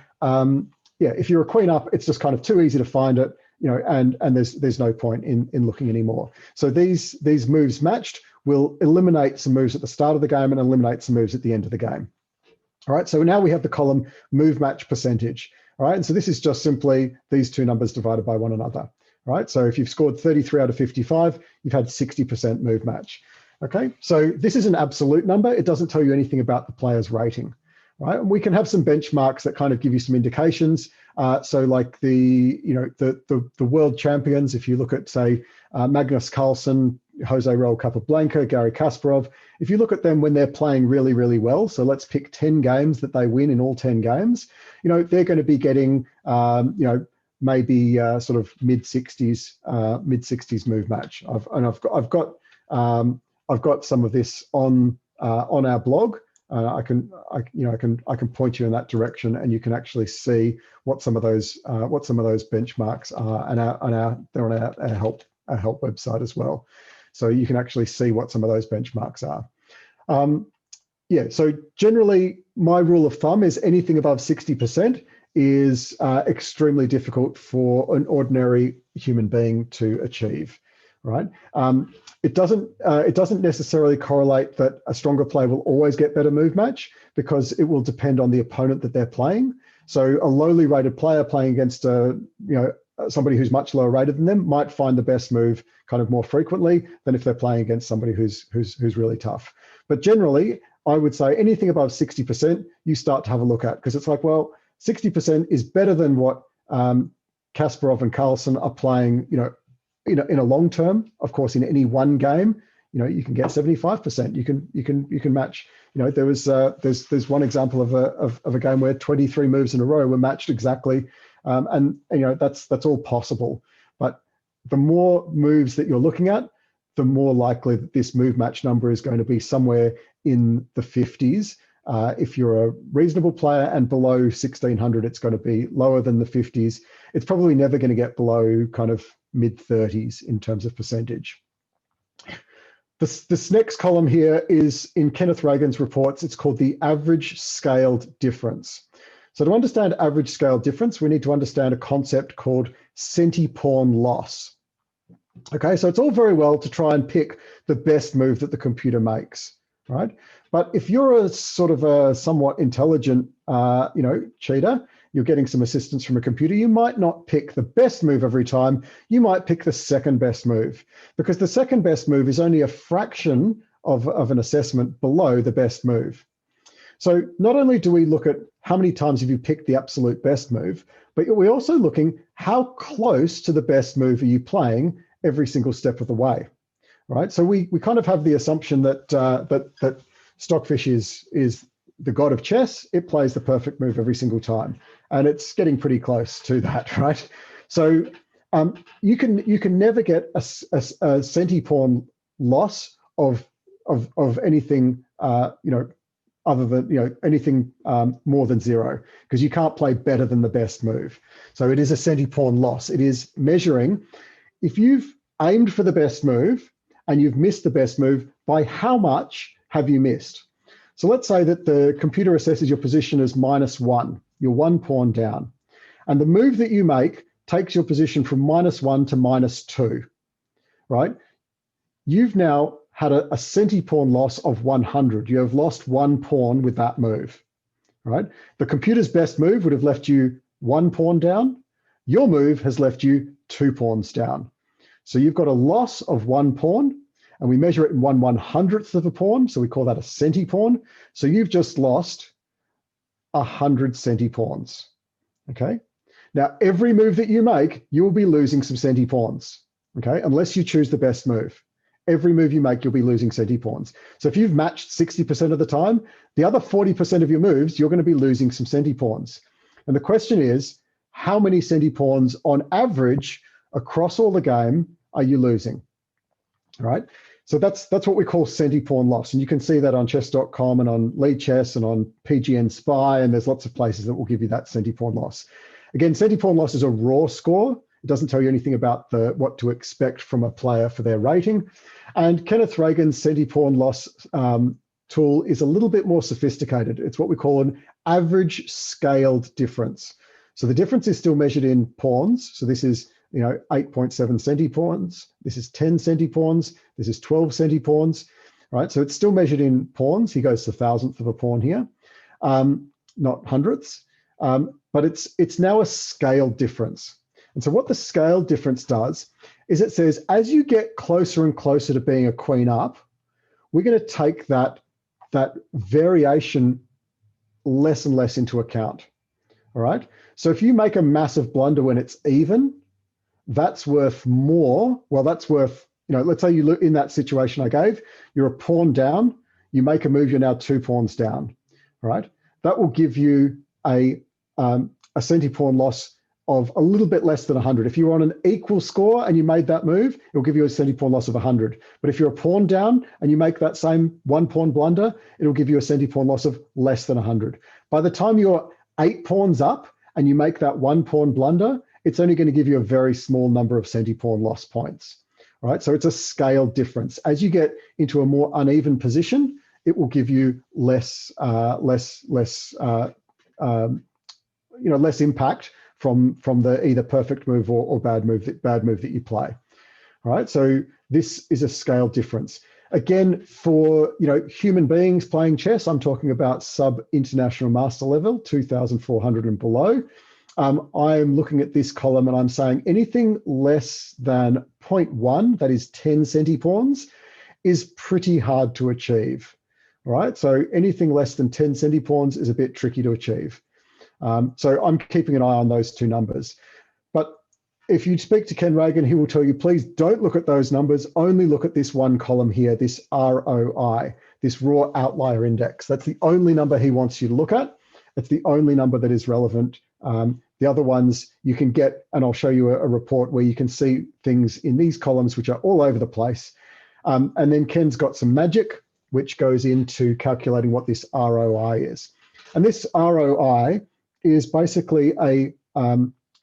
S1: if you're a queen up, it's just kind of too easy to find it, and there's no point in looking anymore. So these moves matched will eliminate some moves at the start of the game and eliminate some moves at the end of the game. All right, so now we have the column move match percentage. All right, and so this is just simply these two numbers divided by one another. All right, so if you've scored 33 out of 55, you've had 60% move match. Okay, so this is an absolute number. It doesn't tell you anything about the player's rating. Right, and we can have some benchmarks that kind of give you some indications. So like the world champions, if you look at, say, Magnus Carlsen, Jose Raul Capablanca, Garry Kasparov, if you look at them when they're playing really, really well, so let's pick 10 games that they win in all 10 games, they're going to be getting, maybe sort of mid-60s move match. I've got some of this on our blog. I can point you in that direction, and you can actually see what some of those benchmarks are, and they're on our help website as well. So you can actually see what some of those benchmarks are. So generally, my rule of thumb is anything above 60% is extremely difficult for an ordinary human being to achieve. Right? It doesn't necessarily correlate that a stronger player will always get better move match, because it will depend on the opponent that they're playing. So a lowly rated player playing against somebody who's much lower rated than them might find the best move kind of more frequently than if they're playing against somebody who's really tough. But generally, I would say anything above 60%, you start to have a look at, because it's like, well, 60% is better than what Kasparov and Carlsen are playing, in a long term. Of course, in any one game, you can get 75%. You can match. There's one example of a game where 23 moves in a row were matched exactly, and that's all possible. But the more moves that you're looking at, the more likely that this move match number is going to be somewhere in the 50s. If you're a reasonable player, and below 1600, it's going to be lower than the 50s. It's probably never going to get below kind of mid-30s in terms of percentage. This next column here is in Kenneth Reagan's reports. It's called the average scaled difference. So to understand average scale difference, we need to understand a concept called centipawn loss. Okay, so it's all very well to try and pick the best move that the computer makes, right? But if you're a sort of a somewhat intelligent, cheater, you're getting some assistance from a computer, you might not pick the best move every time. You might pick the second best move, because the second best move is only a fraction of an assessment below the best move. So not only do we look at how many times have you picked the absolute best move, but we're also looking how close to the best move are you playing every single step of the way, right? So we kind of have the assumption that that Stockfish is the god of chess. It plays the perfect move every single time, and it's getting pretty close to that, right? So you can never get a centipawn loss of anything other than anything more than 0, because you can't play better than the best move. So it is a centipawn loss. It is measuring if you've aimed for the best move and you've missed the best move, by how much have you missed? So let's say that the computer assesses your position as -1. You're 1 pawn down. And the move that you make takes your position from -1 to -2, right? You've now had a centipawn loss of 100. You have lost 1 pawn with that move, right? The computer's best move would have left you 1 pawn down. Your move has left you 2 pawns down. So you've got a loss of 1 pawn, and we measure it in 1/100th of a pawn, so we call that a centipawn. So you've just lost 100 centipawns, okay? Now, every move that you make, you will be losing some centipawns, okay? Unless you choose the best move. Every move you make, you'll be losing centipawns. So if you've matched 60% of the time, the other 40% of your moves, you're going to be losing some centipawns. And the question is, how many centipawns on average across all the game are you losing, all right? So that's what we call centipawn loss. And you can see that on chess.com and on Lead Chess and on PGN Spy, and there's lots of places that will give you that centipawn loss. Again, centipawn loss is a raw score. It doesn't tell you anything about what to expect from a player for their rating. And Kenneth Reagan's centipawn loss tool is a little bit more sophisticated. It's what we call an average scaled difference. So the difference is still measured in pawns. So this is 8.7 centipawns. This is 10 centipawns. This is 12 centipawns. Right? So it's still measured in pawns. He goes to the thousandth of a pawn here, not hundredths. But it's now a scale difference. And so what the scale difference does is it says, as you get closer and closer to being a queen up, we're going to take that variation less and less into account. All right. So if you make a massive blunder when it's even, that's worth more. Well, that's worth, let's say you look in that situation I gave, you're a pawn down, you make a move, you're now 2 pawns down. All right. That will give you a centipawn loss of a little bit less than 100. If you were on an equal score and you made that move, it will give you a centipawn loss of 100. But if you're a pawn down and you make that same 1 pawn blunder, it'll give you a centipawn loss of less than 100. By the time you're 8 pawns up and you make that 1 pawn blunder, it's only going to give you a very small number of centipawn loss points. All right, so it's a scale difference. As you get into a more uneven position, it will give you less impact from the either perfect move or bad move that you play. All right, so this is a scale difference. Again, for human beings playing chess, I'm talking about sub-international master level, 2,400 and below. I'm looking at this column and I'm saying anything less than 0.1, that is 10 centipawns, is pretty hard to achieve. All right, so anything less than 10 centipawns is a bit tricky to achieve. So I'm keeping an eye on those two numbers. But if you speak to Ken Reagan, he will tell you, please don't look at those numbers, only look at this one column here, this ROI, this raw outlier index. That's the only number he wants you to look at. It's the only number that is relevant. The other ones you can get, and I'll show you a report where you can see things in these columns which are all over the place. And then Ken's got some magic, which goes into calculating what this ROI is. And this ROI is basically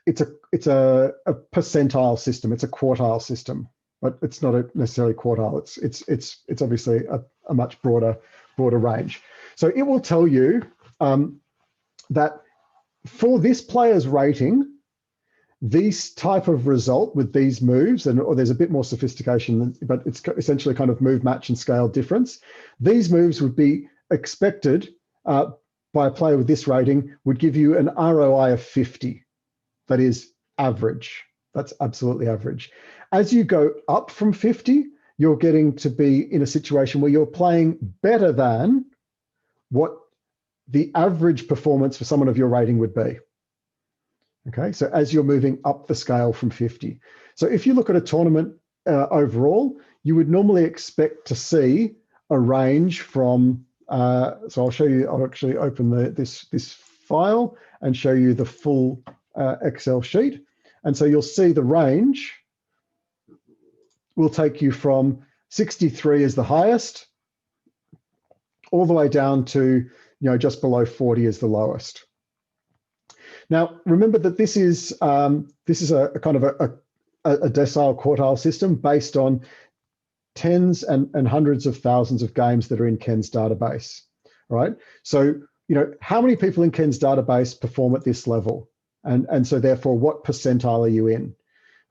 S1: it's a percentile system. It's a quartile system, but it's not necessarily quartile. It's obviously a much broader range. So it will tell you that for this player's rating, this type of result with these moves, or there's a bit more sophistication, but it's essentially kind of move, match, and scale difference. These moves would be expected by a player with this rating would give you an ROI of 50. That is average. That's absolutely average. As you go up from 50, you're getting to be in a situation where you're playing better than what the average performance for someone of your rating would be. Okay, so as you're moving up the scale from 50. So if you look at a tournament overall, you would normally expect to see a range from, so I'll show you, I'll actually open this file and show you the full Excel sheet. And so you'll see the range will take you from 63 as the highest, all the way down to just below 40 as the lowest. Now, remember that this is a kind of a decile quartile system based on tens and hundreds of thousands of games that are in Ken's database, right? So, how many people in Ken's database perform at this level? And so therefore, what percentile are you in?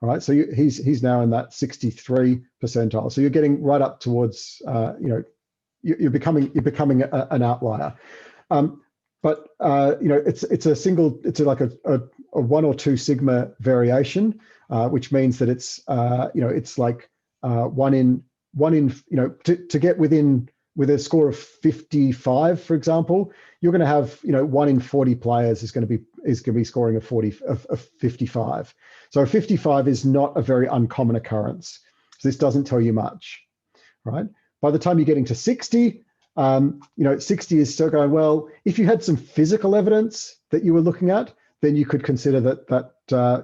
S1: All right, so he's now in that 63 percentile. So you're getting right up towards, you're becoming an outlier. But it's like a 1 or 2 sigma variation, which means that it's it's like one in to get within with a score of 55, for example, you're going to have 1 in 40 players is going to be scoring a 55. So a 55 is not a very uncommon occurrence. So this doesn't tell you much, right? By the time you're getting to 60, 60 is still going, well, if you had some physical evidence that you were looking at, then you could consider that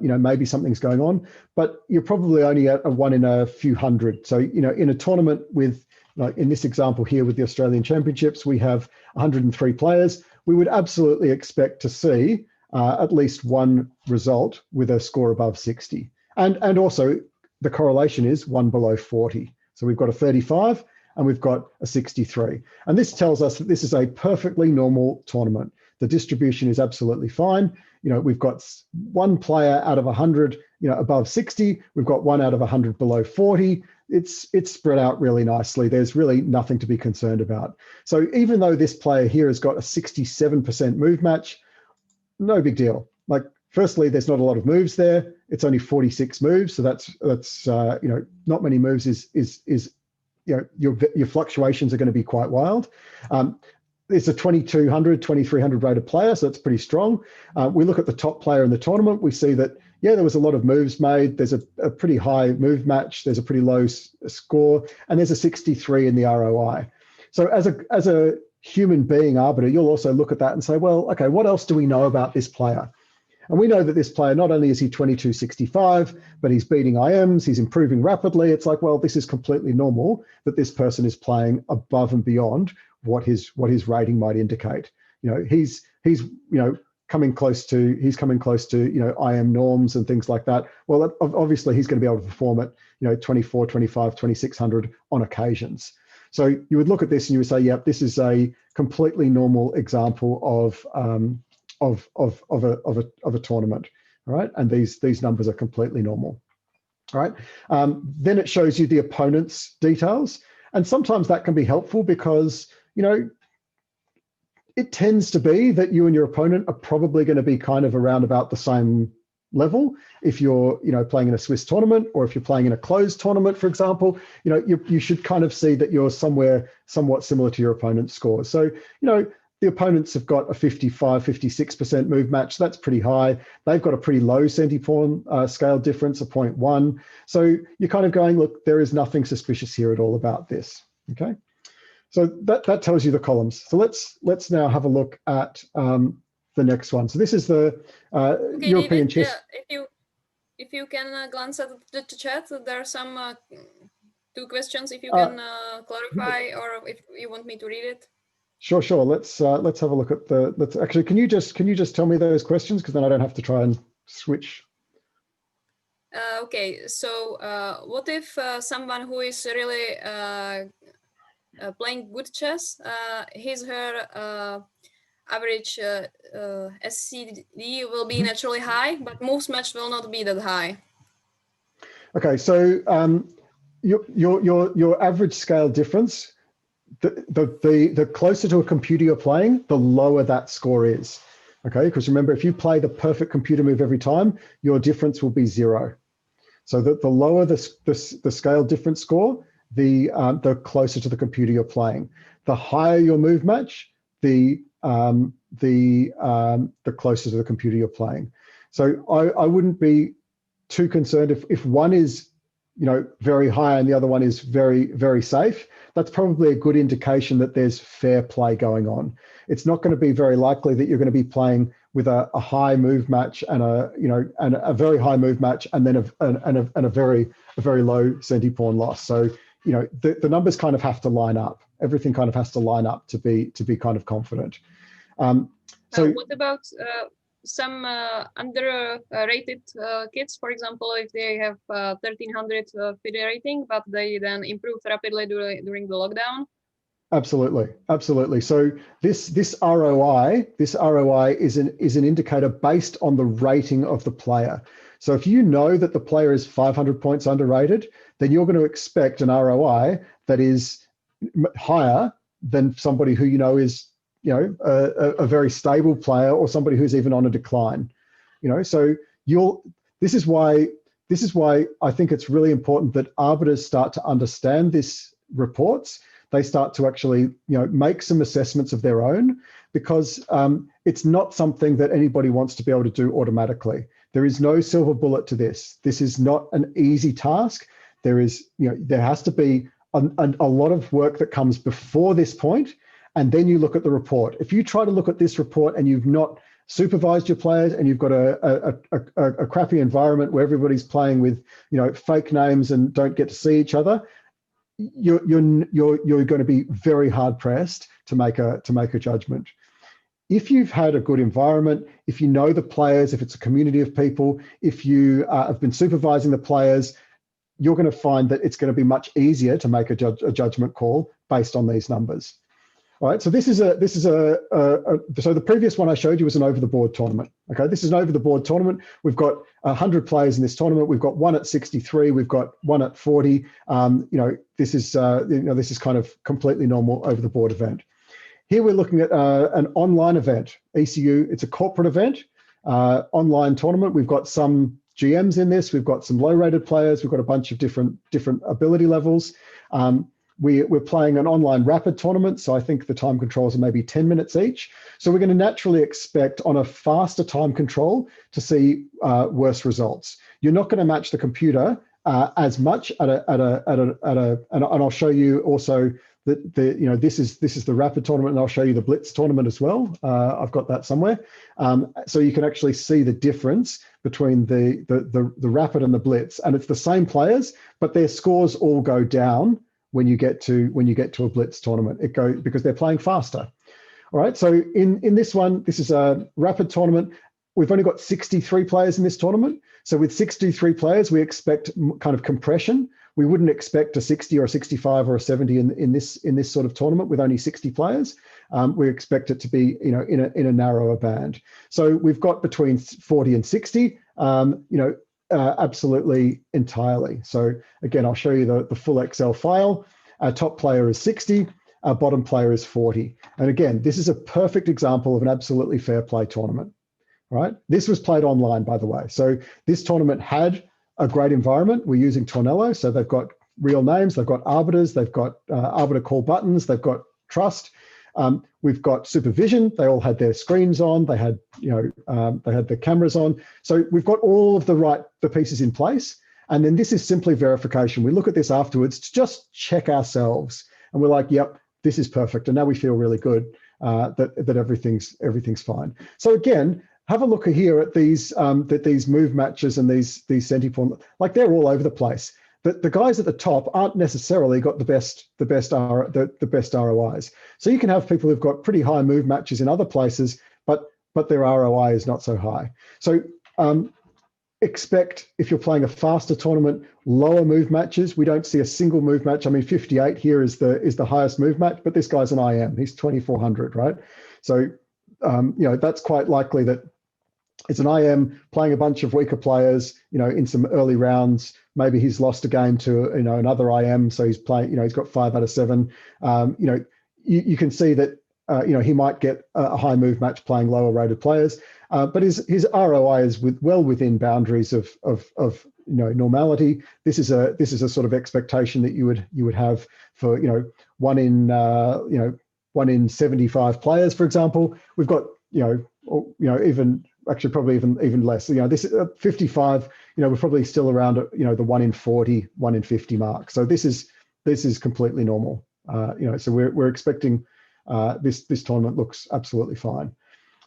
S1: maybe something's going on, but you're probably only at a 1 in a few hundred. So, in a tournament with, like in this example here with the Australian Championships, we have 103 players. We would absolutely expect to see at least one result with a score above 60. And also the correlation is 1 below 40. So we've got a 35 and we've got a 63. And this tells us that this is a perfectly normal tournament. The distribution is absolutely fine. You know, we've got one player out of 100, you know, above 60. We've got one out of 100 below 40. It's spread out really nicely. There's really nothing to be concerned about. So even though this player here has got a 67% move match, no big deal. Like, firstly, there's not a lot of moves there. It's only 46 moves, so that's you know, not many moves is you know, your fluctuations are going to be quite wild. It's a 2200, 2300 rated player, so it's pretty strong. We look at the top player in the tournament. We see that, yeah, there was a lot of moves made. There's a pretty high move match. There's a pretty low score, and there's a 63 in the ROI. So as a human being arbiter, you'll also look at that and say, well, okay, what else do we know about this player? And we know that this player, not only is he 2265, but he's beating IMs, he's improving rapidly. It's like, well, this is completely normal that this person is playing above and beyond what his rating might indicate. You know, he's you know, coming close to you know, IM norms and things like that. Well, obviously he's going to be able to perform at, you know, 24, 25, 2600 on occasions. So you would look at this and you would say, yeah, this is a completely normal example of a tournament, all right? And these numbers are completely normal, all right? Then it shows you the opponent's details, and sometimes that can be helpful because, you know, it tends to be that you and your opponent are probably going to be kind of around about the same level. If you're, you know, playing in a Swiss tournament, or if you're playing in a closed tournament, for example, you know, you should kind of see that you're somewhat similar to your opponent's scores. So, you know, the opponents have got a 55, 56% move match. That's pretty high. They've got a pretty low centipawn scale difference of 0.1. So you're kind of going, look, there is nothing suspicious here at all about this, okay? So that tells you the columns. So let's now have a look at the next one. So this is the
S2: Okay,
S1: European
S2: David,
S1: chess.
S2: if you can glance at the chat, there are some two questions. If you can clarify, or if you want me to read it.
S1: Sure. Let's have a look at the. Actually, can you just tell me those questions, because then I don't have to try and switch.
S2: Okay. So, what if someone who is really playing good chess, her average SCD will be naturally high, but most match will not be that high?
S1: Okay. So your average scale difference. The closer to a computer you're playing, the lower that score is, okay? Because remember, if you play the perfect computer move every time, your difference will be 0. So the lower the scale difference score, the closer to the computer you're playing. The higher your move match, the closer to the computer you're playing. So I wouldn't be too concerned if one is, you know, very high and the other one is very, very safe. That's probably a good indication that there's fair play going on. It's not going to be very likely that you're going to be playing with a high move match and a very high move match and then a very low centipawn loss. So, you know, the numbers kind of have to line up. Everything kind of has to line up to be kind of confident. So
S2: what about some underrated kids, for example, if they have 1300 FIDE rating, but they then improved rapidly during the lockdown?
S1: Absolutely. So this ROI is an indicator based on the rating of the player. So if you know that the player is 500 points underrated, then you're going to expect an ROI that is higher than somebody who you know is, you know, a very stable player, or somebody who's even on a decline. You know, so this is why I think it's really important that arbiters start to understand this reports. They start to actually, you know, make some assessments of their own, because it's not something that anybody wants to be able to do automatically. There is no silver bullet to this. This is not an easy task. There is, you know, there has to be a lot of work that comes before this point, and then you look at the report. If you try to look at this report and you've not supervised your players, and you've got a crappy environment where everybody's playing with, you know, fake names and don't get to see each other, you're going to be very hard pressed to make a judgment. if you've had a good environment, if you know the players, if it's a community of people, if you have been supervising the players, you're going to find that it's going to be much easier to make a judgment call based on these numbers. All right, so so the previous one I showed you was an over the board tournament. Okay, this is an over the board tournament. We've got 100 players in this tournament. We've got one at 63. We've got one at 40. This is kind of completely normal over the board event. Here we're looking at an online event, ECU. It's a corporate event, online tournament. We've got some GMs in this. We've got some low-rated players. We've got a bunch of different ability levels. We're playing an online rapid tournament, so I think the time controls are maybe 10 minutes each. So we're going to naturally expect on a faster time control to see worse results. You're not going to match the computer as much and I'll show you also that this is the rapid tournament, and I'll show you the blitz tournament as well. I've got that somewhere, so you can actually see the difference between the rapid and the blitz, and it's the same players, but their scores all go down when you get to a blitz tournament. It goes because they're playing faster. All right, so in this one, this is a rapid tournament. We've only got 63 players in this tournament. So with 63 players, we expect kind of compression. We wouldn't expect a 60 or a 65 or a 70 in this sort of tournament with only 60 players. We expect it to be in a narrower band. So we've got between 40 and 60. Absolutely entirely. So again, I'll show you the full Excel file. Our top player is 60, our bottom player is 40. And again, this is a perfect example of an absolutely fair play tournament, right? This was played online, by the way. So this tournament had a great environment. We're using Tornello, so they've got real names, they've got arbiters, they've got arbiter call buttons, they've got trust. We've got supervision. They all had their screens on. They had, they had the cameras on. So we've got all of the pieces in place. And then this is simply verification. We look at this afterwards to just check ourselves, and we're like, yep, this is perfect. And now we feel really good that everything's fine. So again, have a look here at these move matches and these centipoint, like they're all over the place. The guys at the top aren't necessarily got the best ROIs. So you can have people who've got pretty high move matches in other places, but their ROI is not so high. So expect, if you're playing a faster tournament, lower move matches. We don't see a single move match. I mean, 58 here is the highest move match, but this guy's an IM. He's 2,400, right? So that's quite likely that it's an IM playing a bunch of weaker players, in some early rounds. Maybe he's lost a game to, another IM. So he's playing, he's got 5 out of 7. You can see that, he might get a high move match playing lower rated players. But his ROI is well within boundaries of normality. This is a sort of expectation that you would have for, one in 75 players, for example. We've got, even actually probably even less. This is 55. We're probably still around the 1 in 40, 1 in 50 mark. So this is completely normal. So we're expecting this tournament looks absolutely fine.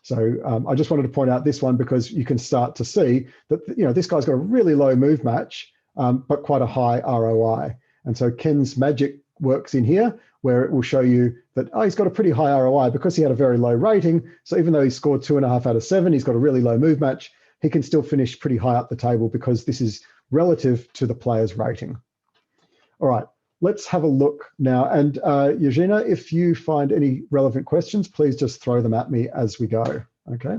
S1: So I just wanted to point out this one because you can start to see that this guy's got a really low move match, but quite a high ROI. And so Ken's magic works in here, where it will show you that, he's got a pretty high ROI because he had a very low rating. So even though he scored 2.5 out of 7, he's got a really low move match, he can still finish pretty high up the table because this is relative to the player's rating. All right, let's have a look now. And Eugenia, if you find any relevant questions, please just throw them at me as we go, okay?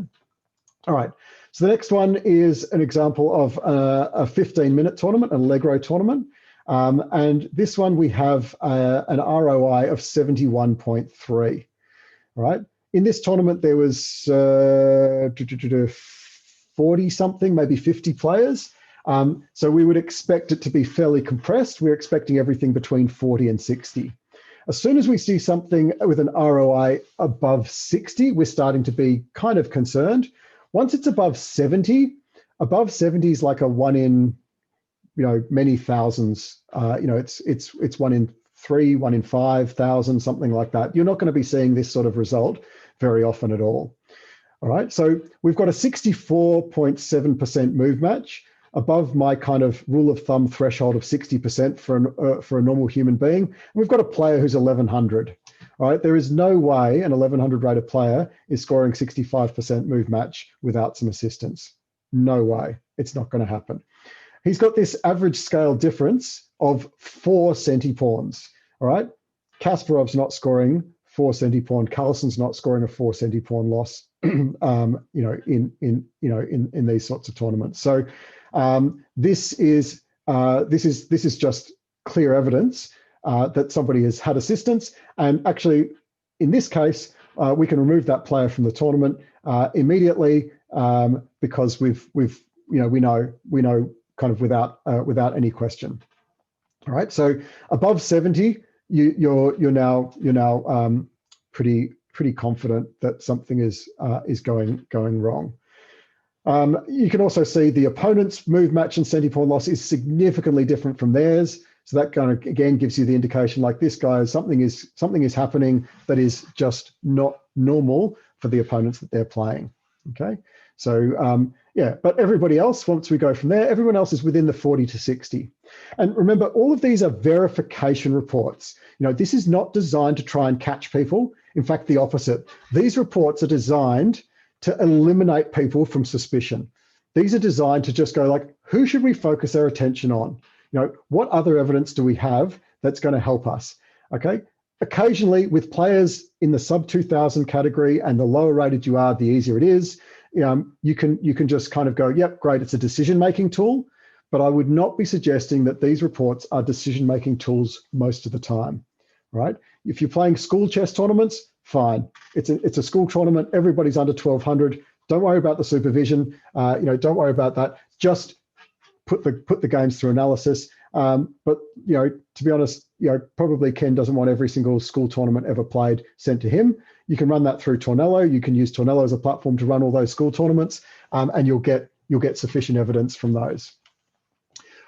S1: All right, so the next one is an example of a 15-minute tournament, an Allegro tournament. And this one we have an ROI of 71.3. All right. In this tournament, there was 40 something, maybe 50 players. So we would expect it to be fairly compressed. We're expecting everything between 40 and 60. As soon as we see something with an ROI above 60, we're starting to be kind of concerned. Once it's above 70 is like a 1 in many thousands. It's 1 in 3, 1 in 5,000, something like that. You're not going to be seeing this sort of result very often at all. All right, so we've got a 64.7% move match, above my kind of rule of thumb threshold of 60% for a normal human being. And we've got a player who's 1,100. All right, there is no way an 1100 rated player is scoring 65% move match without some assistance. No way, it's not going to happen. He's got this average scale difference of 4 centipawns. All right, Kasparov's not scoring 4 centipawn. Carlsen's not scoring a 4 centipawn loss. In these sorts of tournaments. So this is just clear evidence that somebody has had assistance, and actually, in this case, we can remove that player from the tournament immediately because we know kind of without any question. All right, so above 70, you're now pretty confident that something is going wrong. You can also see the opponent's move match and centipawn loss is significantly different from theirs. So that kind of again gives you the indication like this guy, something is happening that is just not normal for the opponents that they're playing. Okay, so yeah, but everybody else, once we go from there, everyone else is within the 40 to 60. And remember, all of these are verification reports. This is not designed to try and catch people. In fact, the opposite. These reports are designed to eliminate people from suspicion. These are designed to just go like, who should we focus our attention on? What other evidence do we have that's going to help us? Okay. Occasionally, with players in the sub 2000 category, and the lower rated you are, the easier it is. You can just kind of go, yep, great, it's a decision-making tool, but I would not be suggesting that these reports are decision-making tools most of the time, right? If you're playing school chess tournaments, fine. It's a school tournament, everybody's under 1200. Don't worry about the supervision, don't worry about that. Just put the games through analysis. But to be honest, probably Ken doesn't want every single school tournament ever played sent to him. You can run that through Tornello. You can use Tornello as a platform to run all those school tournaments, and you'll get sufficient evidence from those.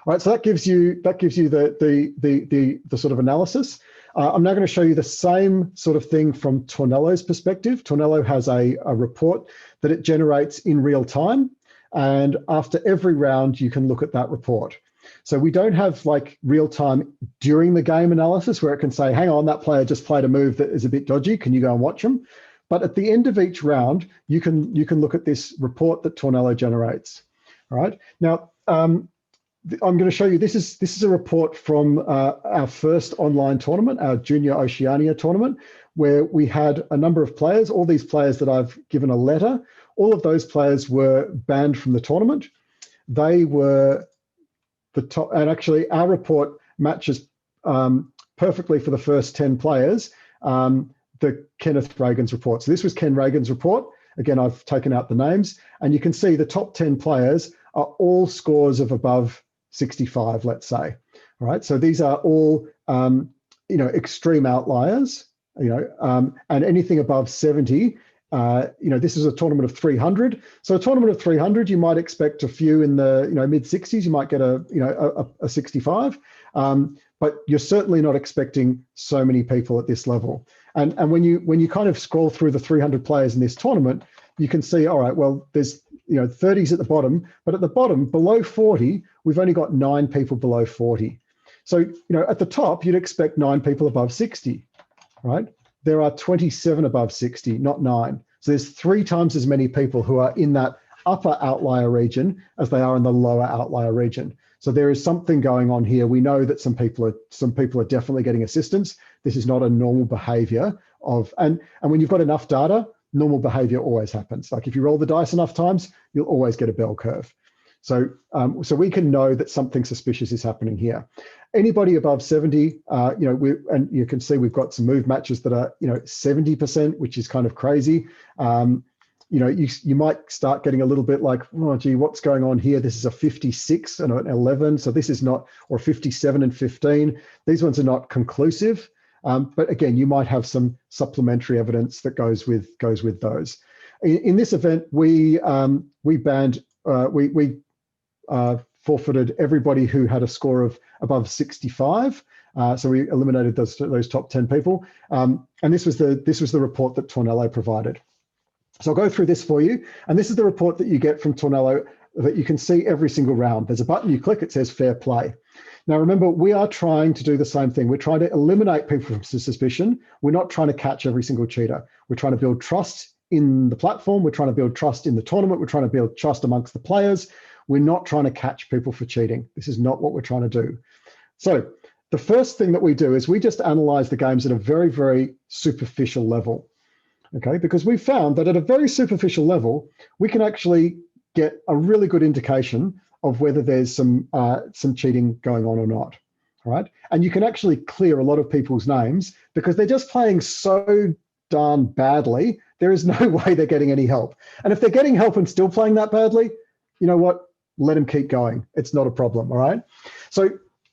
S1: All right, so that gives you the sort of analysis. I'm now going to show you the same sort of thing from Tornello's perspective. Tornello has a report that it generates in real time, and after every round, you can look at that report. So we don't have like real time during the game analysis where it can say, hang on, that player just played a move that is a bit dodgy. Can you go and watch them? But at the end of each round, you can look at this report that Tornello generates. All right. Now, I'm going to show you, this is a report from our first online tournament, our Junior Oceania tournament, where we had a number of players, all these players that I've given a letter, all of those players were banned from the tournament. They were the top, and actually our report matches perfectly for the first 10 players, the Kenneth Reagan's report. So this was Ken Reagan's report. Again, I've taken out the names, and you can see the top 10 players are all scores of above 65, let's say. All right, so these are all, extreme outliers, and anything above 70, this is a tournament of 300. So a tournament of 300, you might expect a few in the, mid 60s, you might get a 65, but you're certainly not expecting so many people at this level. And when you kind of scroll through the 300 players in this tournament, you can see, all right, well, there's 30s at the bottom, but at the bottom, below 40, we've only got 9 people below 40. So, at the top, you'd expect 9 people above 60, right? There are 27 above 60, not 9. So there's 3 times as many people who are in that upper outlier region as they are in the lower outlier region. So there is something going on here. We know that some people are definitely getting assistance. This is not a normal behavior of, and when you've got enough data, normal behavior always happens. Like if you roll the dice enough times, you'll always get a bell curve. So we can know that something suspicious is happening here. Anybody above 70, and you can see we've got some move matches that are 70%, which is kind of crazy. You might start getting a little bit like, oh gee, what's going on here? This is a 56 and an 11, so this is not, or 57 and 15. These ones are not conclusive. But again, you might have some supplementary evidence that goes with those. In this event, we banned, we forfeited everybody who had a score of above 65. So we eliminated those top 10 people. And this was the report that Tornello provided. So I'll go through this for you. And this is the report that you get from Tornello that you can see every single round. There's a button you click, it says fair play. Now, remember, we are trying to do the same thing. We're trying to eliminate people from suspicion. We're not trying to catch every single cheater. We're trying to build trust in the platform. We're trying to build trust in the tournament. We're trying to build trust amongst the players. We're not trying to catch people for cheating. This is not what we're trying to do. So the first thing that we do is we just analyze the games at a very, very superficial level, okay? Because we found that at a very superficial level, we can actually get a really good indication of whether there's some cheating going on or not, all right? And you can actually clear a lot of people's names because they're just playing so darn badly, there is no way they're getting any help. And if they're getting help and still playing that badly, you know what? Let them keep going. It's not a problem, all right? So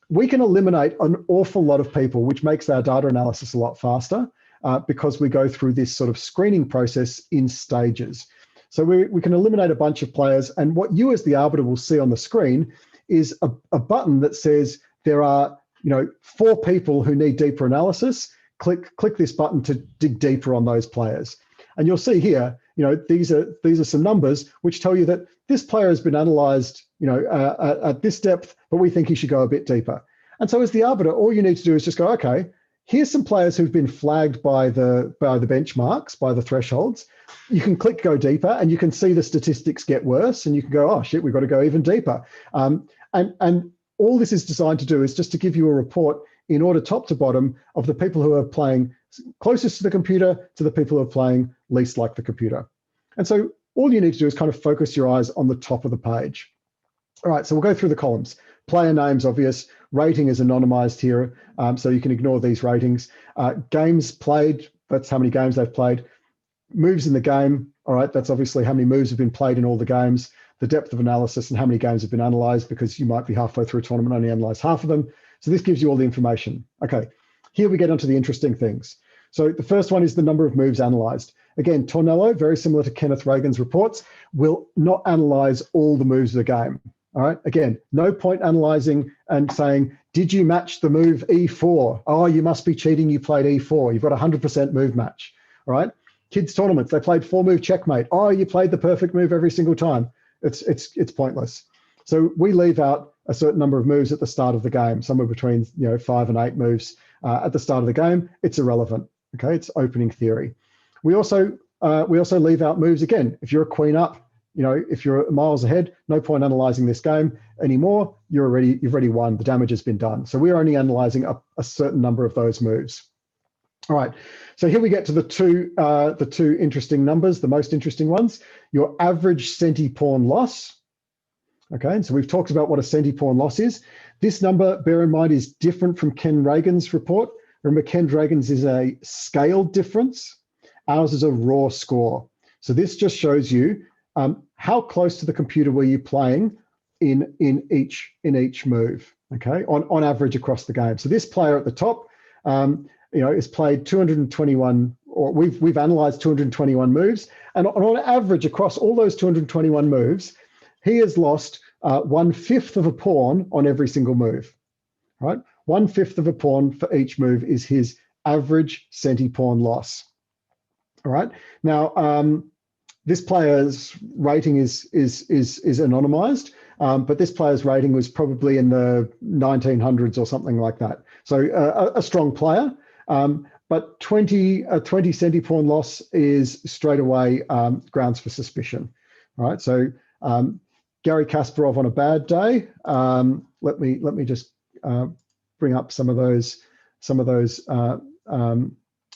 S1: we can eliminate an awful lot of people, which makes our data analysis a lot faster because we go through this sort of screening process in stages. So we can eliminate a bunch of players, and what you as the arbiter will see on the screen is a button that says there are 4 people who need deeper analysis. Click this button to dig deeper on those players. And you'll see here, these are some numbers which tell you that this player has been analyzed, at this depth, but we think he should go a bit deeper. And so as the arbiter, all you need to do is just go, okay, here's some players who've been flagged by the benchmarks, by the thresholds. You can click go deeper and you can see the statistics get worse and you can go, oh shit, we've got to go even deeper. And all this is designed to do is just to give you a report in order top to bottom of the people who are playing closest to the computer to the people who are playing least like the computer. And so all you need to do is kind of focus your eyes on the top of the page. All right, so we'll go through the columns. Player names, obvious. Rating is anonymized here, so you can ignore these ratings. Games played, that's how many games they've played. Moves in the game, all right, that's obviously how many moves have been played in all the games. The depth of analysis and how many games have been analyzed, because you might be halfway through a tournament, only analyze half of them. So this gives you all the information. Okay, here we get onto the interesting things. So the first one is the number of moves analyzed. Again, Tornello, very similar to Kenneth Reagan's reports, will not analyze all the moves of the game. All right, again, no point analyzing and saying, did you match the move E4? Oh, you must be cheating, you played E4. You've got 100% move match, all right? Kids tournaments, they played 4-move checkmate. Oh, you played the perfect move every single time. It's pointless. So we leave out a certain number of moves at the start of the game, somewhere between 5 and 8 moves at the start of the game. It's irrelevant, okay? It's opening theory. We also leave out moves again. If you're a queen up, if you're miles ahead, no point analyzing this game anymore. You've already won. The damage has been done. So we're only analyzing a certain number of those moves. All right. So here we get to the two interesting numbers, the most interesting ones. Your average centi-pawn loss. Okay. And so we've talked about what a centi-pawn loss is. This number, bear in mind, is different from Ken Reagan's report. Remember, Ken Reagan's is a scaled difference. Ours is a raw score. So this just shows you how close to the computer were you playing in each move, okay, on average across the game. So this player at the top, is played 221, or we've analyzed 221 moves, and on average across all those 221 moves, he has lost 1/5 of a pawn on every single move, right? 1/5 of a pawn for each move is his average centi-pawn loss. All right. Now, this player's rating is anonymized, but this player's rating was probably in the 1900s or something like that. So a strong player, but 20 centi-pawn loss is straight away grounds for suspicion. All right. So Gary Kasparov on a bad day. Let me just bring up some of those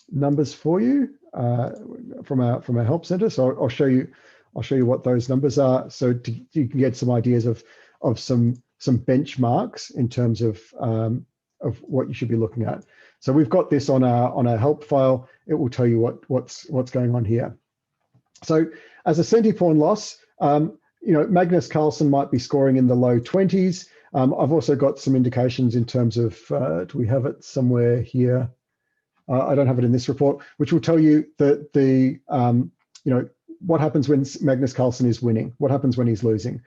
S1: numbers for you. From our help center. So I'll show you what those numbers are, so you can get some ideas of some benchmarks in terms of what you should be looking at. So we've got this on our help file. It will tell you what's going on here. So as a centi-pawn loss, Magnus Carlsen might be scoring in the low 20s. I've also got some indications in terms of do we have it somewhere here? I don't have it in this report, which will tell you that what happens when Magnus Carlsen is winning, what happens when he's losing.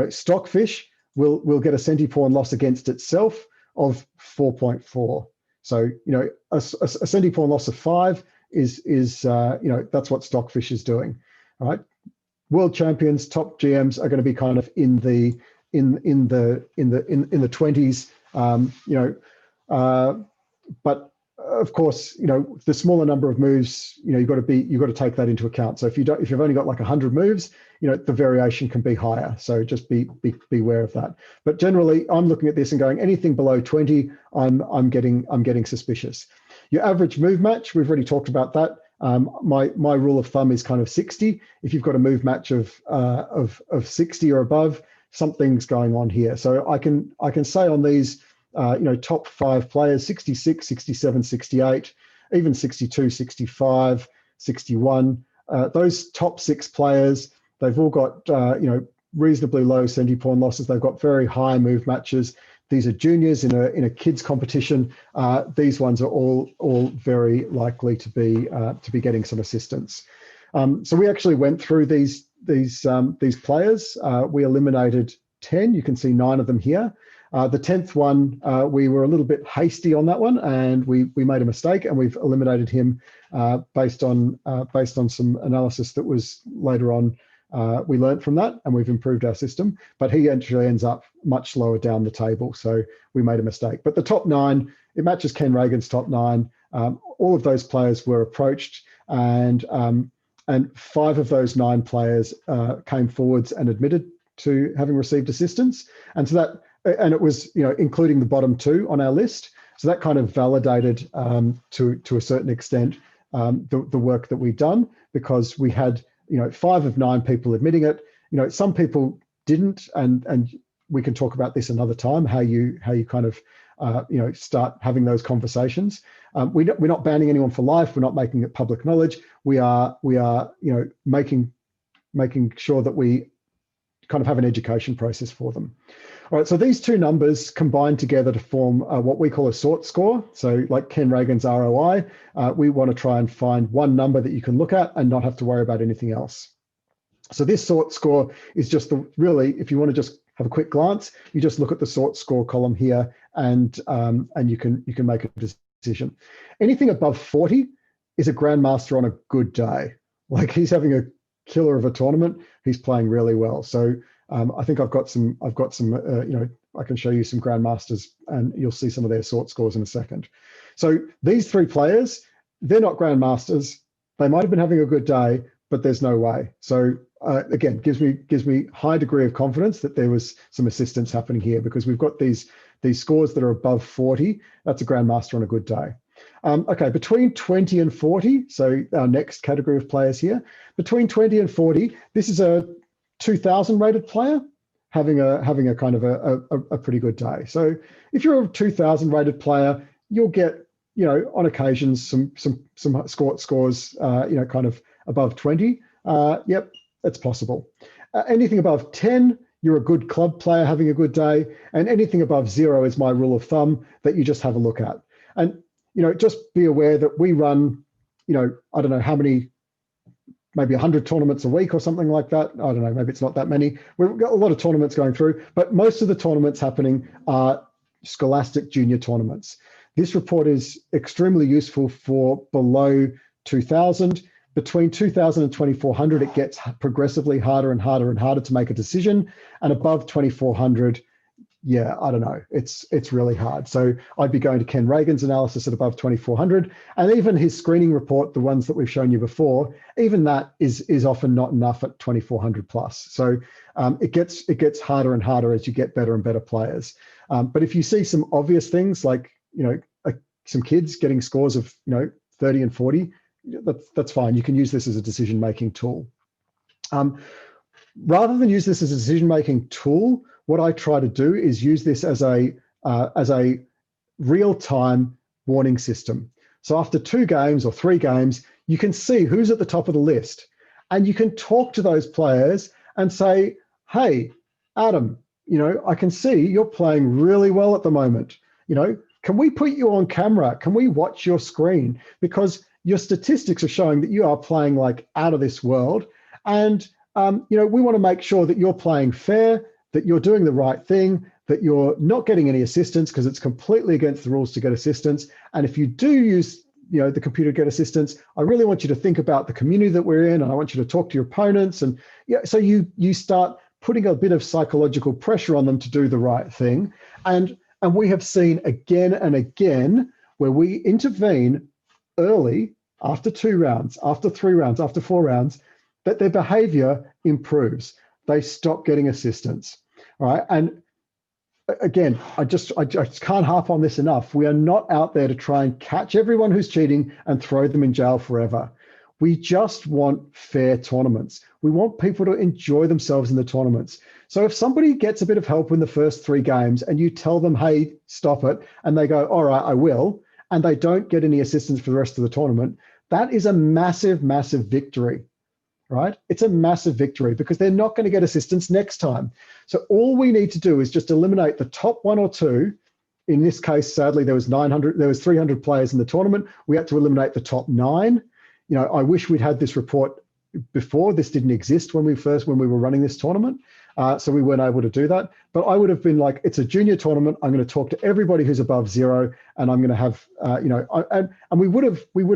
S1: Stockfish will get a centi-pawn loss against itself of 4.4. So a centi-pawn loss of 5 is that's what Stockfish is doing. All right, world champions, top GMs are going to be kind of in the 20s But of course, the smaller number of moves, you've got to take that into account. So if you've only got like 100 moves, the variation can be higher. So just be aware of that. But generally, I'm looking at this and going, anything below 20, I'm getting suspicious. Your average move match, we've already talked about that. My rule of thumb is kind of 60. If you've got a move match of 60 or above, something's going on here. So I can say on these, top 5 players, 66, 67, 68, even 62, 65, 61. Those top 6 players, they've all got reasonably low centipawn losses. They've got very high move matches. These are juniors in a kids competition. These ones are all very likely to be getting some assistance. So we actually went through these players. We eliminated 10. You can see 9 of them here. The 10th one, we were a little bit hasty on that one, and we made a mistake, and we've eliminated him based on some analysis that was later on. We learned from that, and we've improved our system. But he actually ends up much lower down the table, so we made a mistake. But the top 9, it matches Ken Reagan's top 9. All of those players were approached, and 5 of those 9 players came forwards and admitted to having received assistance, and so that. And it was, including the bottom 2 on our list. So that kind of validated to a certain extent the work that we've done, because we had, 5 of 9 people admitting it. Some people didn't, and we can talk about this another time, how you kind of, start having those conversations. We're not banning anyone for life. We're not making it public knowledge. We are making sure that we kind of have an education process for them. All right, so these 2 numbers combine together to form what we call a sort score. So like Ken Reagan's ROI, we want to try and find one number that you can look at and not have to worry about anything else. So this sort score is just really, if you want to just have a quick glance, you just look at the sort score column here, and you can make a decision. Anything above 40 is a grandmaster on a good day. Like, he's having a killer of a tournament. He's playing really well. So I think I've got some, I can show you some grandmasters, and you'll see some of their sort scores in a second. So these 3 players, they're not grandmasters. They might have been having a good day, but there's no way. So again, gives me high degree of confidence that there was some assistance happening here, because we've got these scores that are above 40. That's a grandmaster on a good day. Okay, between 20 and 40, so our next category of players here, between 20 and 40, this is a 2000 rated player having a kind of a pretty good day. So if you're a 2000 rated player, you'll get, on occasions some scores, kind of above 20. Yep, it's possible. Anything above 10, you're a good club player having a good day, and anything above 0 is my rule of thumb that you just have a look at. And just be aware that we run, I don't know how many, maybe 100 tournaments a week or something like that. I don't know, maybe it's not that many. We've got a lot of tournaments going through, but most of the tournaments happening are scholastic junior tournaments. This report is extremely useful for below 2000. Between 2000 and 2400, it gets progressively harder and harder and harder to make a decision. And above 2400, yeah, I don't know. It's really hard. So I'd be going to Ken Reagan's analysis at above 2400, and even his screening report, the ones that we've shown you before, even that is often not enough at 2400 plus. So it gets harder and harder as you get better and better players. But if you see some obvious things like some kids getting scores of 30 and 40, that's fine. You can use this as a decision-making tool. Rather than use this as a decision-making tool, what I try to do is use this as a real-time warning system. So after 2 games or 3 games, you can see who's at the top of the list, and you can talk to those players and say, hey, Adam, I can see you're playing really well at the moment. Can we put you on camera? Can we watch your screen? Because your statistics are showing that you are playing like out of this world. And, we want to make sure that you're playing fair, that you're doing the right thing, that you're not getting any assistance, because it's completely against the rules to get assistance. And if you do use, the computer to get assistance, I really want you to think about the community that we're in, and I want you to talk to your opponents. And so you start putting a bit of psychological pressure on them to do the right thing. And And we have seen again and again where we intervene early, after 2 rounds, after 3 rounds, after 4 rounds, that their behavior improves. They stop getting assistance. All right. And again, I just can't harp on this enough. We are not out there to try and catch everyone who's cheating and throw them in jail forever. We just want fair tournaments. We want people to enjoy themselves in the tournaments. So if somebody gets a bit of help in the first 3 games and you tell them, hey, stop it, and they go, all right, I will, and they don't get any assistance for the rest of the tournament, that is a massive, massive victory, right? It's a massive victory because they're not going to get assistance next time. So all we need to do is just eliminate the top 1 or 2. In this case, sadly, there was 300 players in the tournament. We had to eliminate the top 9. You know, I wish we'd had this report before. This didn't exist when we were running this tournament. So we weren't able to do that. But I would have been like, it's a junior tournament. I'm going to talk to everybody who's above 0, and I'm going to have, and we would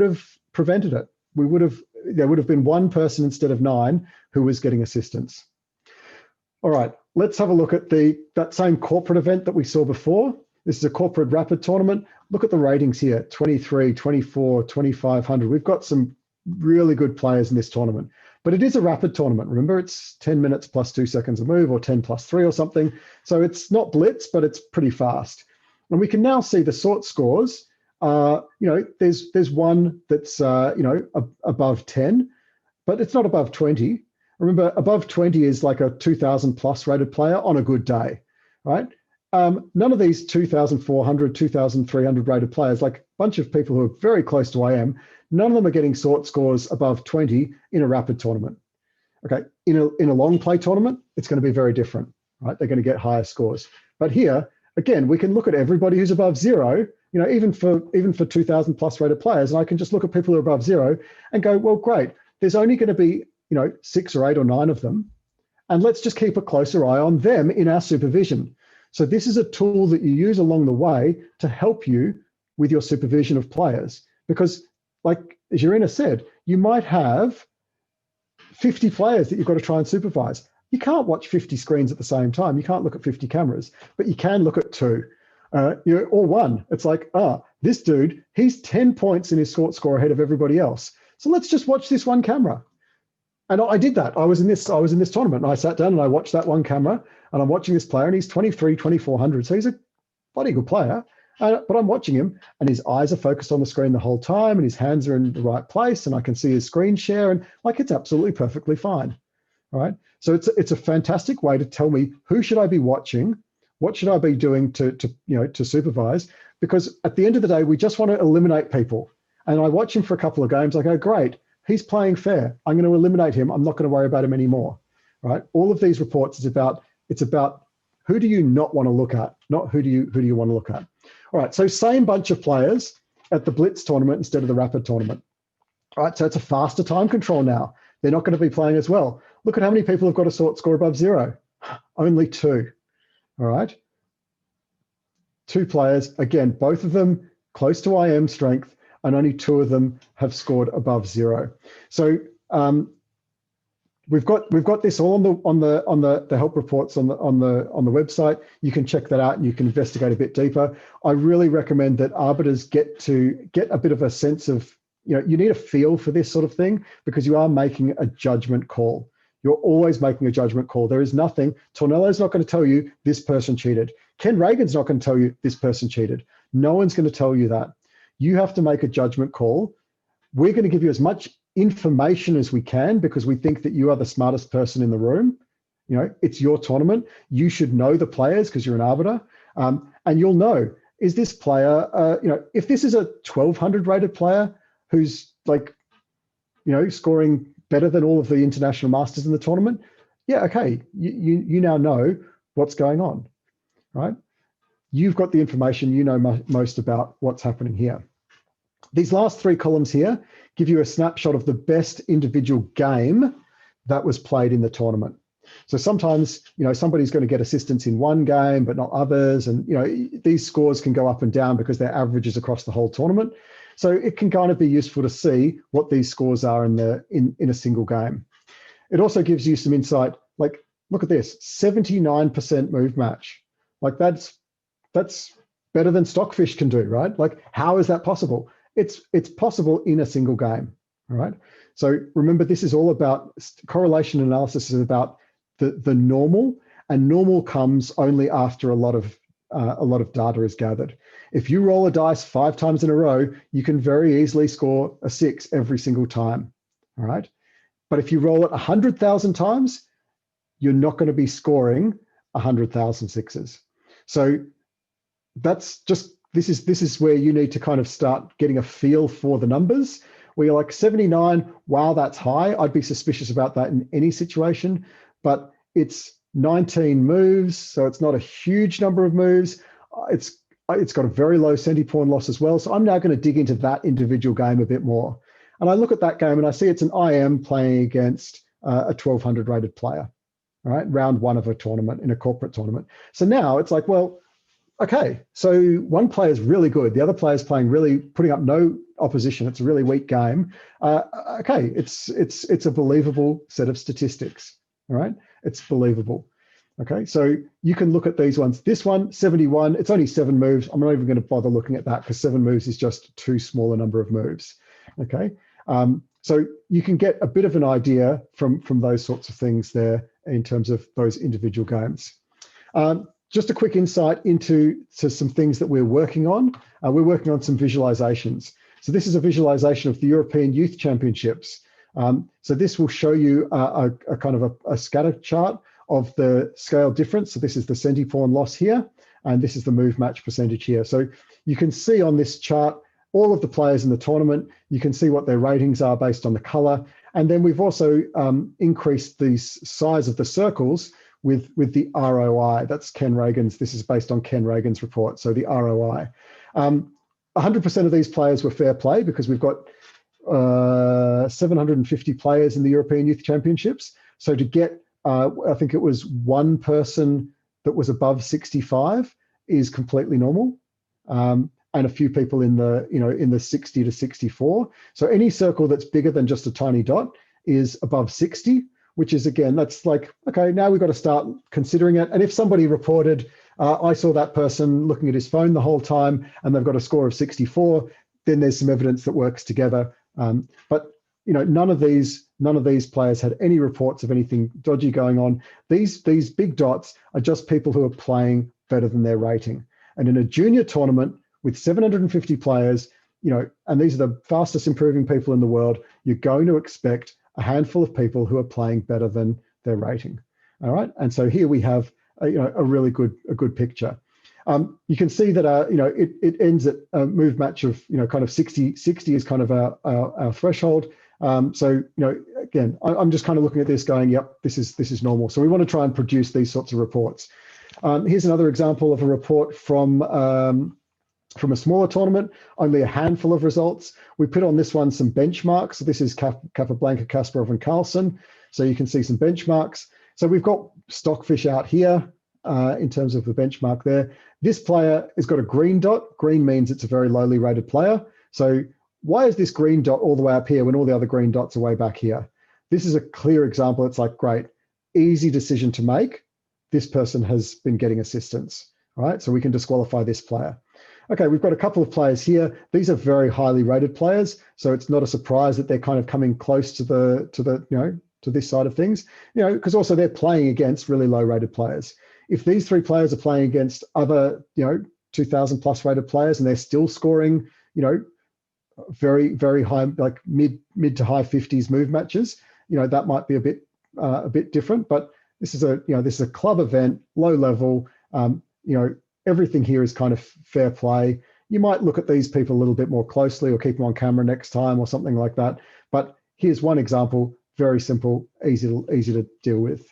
S1: have prevented it. There would have been 1 person instead of 9 who was getting assistance. All right, let's have a look at that same corporate event that we saw before. This is a corporate rapid tournament. Look at the ratings here, 23, 24, 2,500. We've got some really good players in this tournament, but it is a rapid tournament. Remember, it's 10 minutes plus 2 seconds a move, or 10 plus 3 or something. So it's not blitz, but it's pretty fast. And we can now see the sort scores. There's one that's, above 10, but it's not above 20. Remember, above 20 is like a 2,000 plus rated player on a good day, right? None of these 2,400, 2,300 rated players, like a bunch of people who are very close to IM, none of them are getting sort scores above 20 in a rapid tournament. Okay, in a long play tournament, it's going to be very different, right? They're going to get higher scores. But here, again, we can look at everybody who's above 0, even for 2,000 plus rated players, and I can just look at people who are above 0 and go, well, great, there's only going to be 6 or 8 or 9 of them, and let's just keep a closer eye on them in our supervision. So this is a tool that you use along the way to help you with your supervision of players, because like as Irina said, you might have 50 players that you've got to try and supervise. You can't watch 50 screens at the same time. You can't look at 50 cameras, but you can look at 2 or 1. It's like, this dude, he's 10 points in his sort score ahead of everybody else. So let's just watch this 1 camera. And I did that. I was in this tournament, and I sat down and I watched that 1 camera, and I'm watching this player, and he's 23, 2,400. So he's a bloody good player. But I'm watching him, and his eyes are focused on the screen the whole time, and his hands are in the right place, and I can see his screen share, and like it's absolutely perfectly fine. All right. So it's a fantastic way to tell me who should I be watching, what should I be doing to supervise, because at the end of the day, we just want to eliminate people. And I watch him for a couple of games. I go, great, he's playing fair. I'm going to eliminate him. I'm not going to worry about him anymore. Right. All of these reports it's about who do you not want to look at, not who do you want to look at. All right. So same bunch of players at the Blitz tournament instead of the Rapid tournament. All right. So it's a faster time control now. They're not going to be playing as well. Look at how many people have got a sort score above 0. Only 2. All right. 2 players, again, both of them close to IM strength, and only 2 of them have scored above 0. So we've got this all on the help reports on the website. You can check that out and you can investigate a bit deeper. I really recommend that arbiters get a bit of a sense of, you need a feel for this sort of thing, because you are making a judgment call. You're always making a judgment call. There is nothing. Tornello's not going to tell you this person cheated. Ken Reagan's not going to tell you this person cheated. No one's going to tell you that. You have to make a judgment call. We're going to give you as much information as we can, because we think that you are the smartest person in the room. It's your tournament. You should know the players because you're an arbiter, and you'll know, is this player, if this is a 1,200 rated player who's scoring better than all of the international masters in the tournament, yeah, okay, you now know what's going on, right? You've got the information, you know most about what's happening here. These last 3 columns here give you a snapshot of the best individual game that was played in the tournament. So sometimes, somebody's going to get assistance in one game, but not others. And, these scores can go up and down because they're averages across the whole tournament. So it can kind of be useful to see what these scores are in a single game. It also gives you some insight, like, look at this, 79% move match. Like that's that's better than Stockfish can do, right? Like, how is that possible? It's possible in a single game, all right? So remember, this is all about correlation analysis, is about the normal, and normal comes only after a lot of data is gathered. If you roll a dice 5 times in a row, you can very easily score a 6 every single time, all right? But if you roll it 100,000 times, you're not going to be scoring 100,000 sixes. So that's just, this is where you need to kind of start getting a feel for the numbers, where you're like 79, wow, that's high. I'd be suspicious about that in any situation, but it's 19 moves, so it's not a huge number of moves. It's got a very low centipawn loss as well. So I'm now going to dig into that individual game a bit more. And I look at that game and I see it's an IM playing against a 1200 rated player, all right, round 1 of a tournament, in a corporate tournament. So now it's like, well, okay, so one player is really good. The other player is playing really, putting up no opposition. It's a really weak game. Okay, it's a believable set of statistics, all right? It's believable. Okay, so you can look at these ones. This one, 71, it's only 7 moves. I'm not even going to bother looking at that because 7 moves is just too small a number of moves. Okay, so you can get a bit of an idea from those sorts of things there in terms of those individual games. Just a quick insight into some things that we're working on. We're working on some visualizations. So this is a visualization of the European Youth Championships. So this will show you a kind of a scatter chart of the scale difference. So this is the centipawn loss here, and this is the move match percentage here. So you can see on this chart all of the players in the tournament. You can see what their ratings are based on the color. And then we've also increased the size of the circles with the ROI. That's Ken Reagan's. This is based on Ken Reagan's report. So the ROI. 100% of these players were fair play because we've got 750 players in the European Youth Championships. So to get, I think it was 1 person that was above 65 is completely normal. And a few people in the 60 to 64. So any circle that's bigger than just a tiny dot is above 60, which is, again, that's like, okay, now we've got to start considering it. And if somebody reported, I saw that person looking at his phone the whole time and they've got a score of 64, then there's some evidence that works together. But none of these players had any reports of anything dodgy going on. These big dots are just people who are playing better than their rating. And in a junior tournament with 750 players, and these are the fastest improving people in the world, you're going to expect a handful of people who are playing better than their rating. All right, and so here we have a really good picture. You can see that it ends at a move match of kind of 60 is kind of our threshold. So again, I'm just kind of looking at this going, yep, this is normal. So we want to try and produce these sorts of reports. Here's another example of a report from a smaller tournament, only a handful of results. We put on this one some benchmarks. So this is Capablanca, Kasparov, and Carlsen. So you can see some benchmarks. So we've got Stockfish out here in terms of the benchmark there. This player has got a green dot. Green means it's a very lowly rated player. So why is this green dot all the way up here when all the other green dots are way back here? This is a clear example. It's like, great, easy decision to make. This person has been getting assistance, all right? So we can disqualify this player. Okay, we've got a couple of players here. These are very highly rated players, so it's not a surprise that they're kind of coming close to this side of things, because also they're playing against really low rated players. If these 3 players are playing against other, 2,000 plus rated players and they're still scoring, very, very high, like mid to high 50s move matches, that might be a bit different. But this is a club event, low level. Everything here is kind of fair play. You might look at these people a little bit more closely or keep them on camera next time or something like that. But here's one example, very simple, easy to deal with.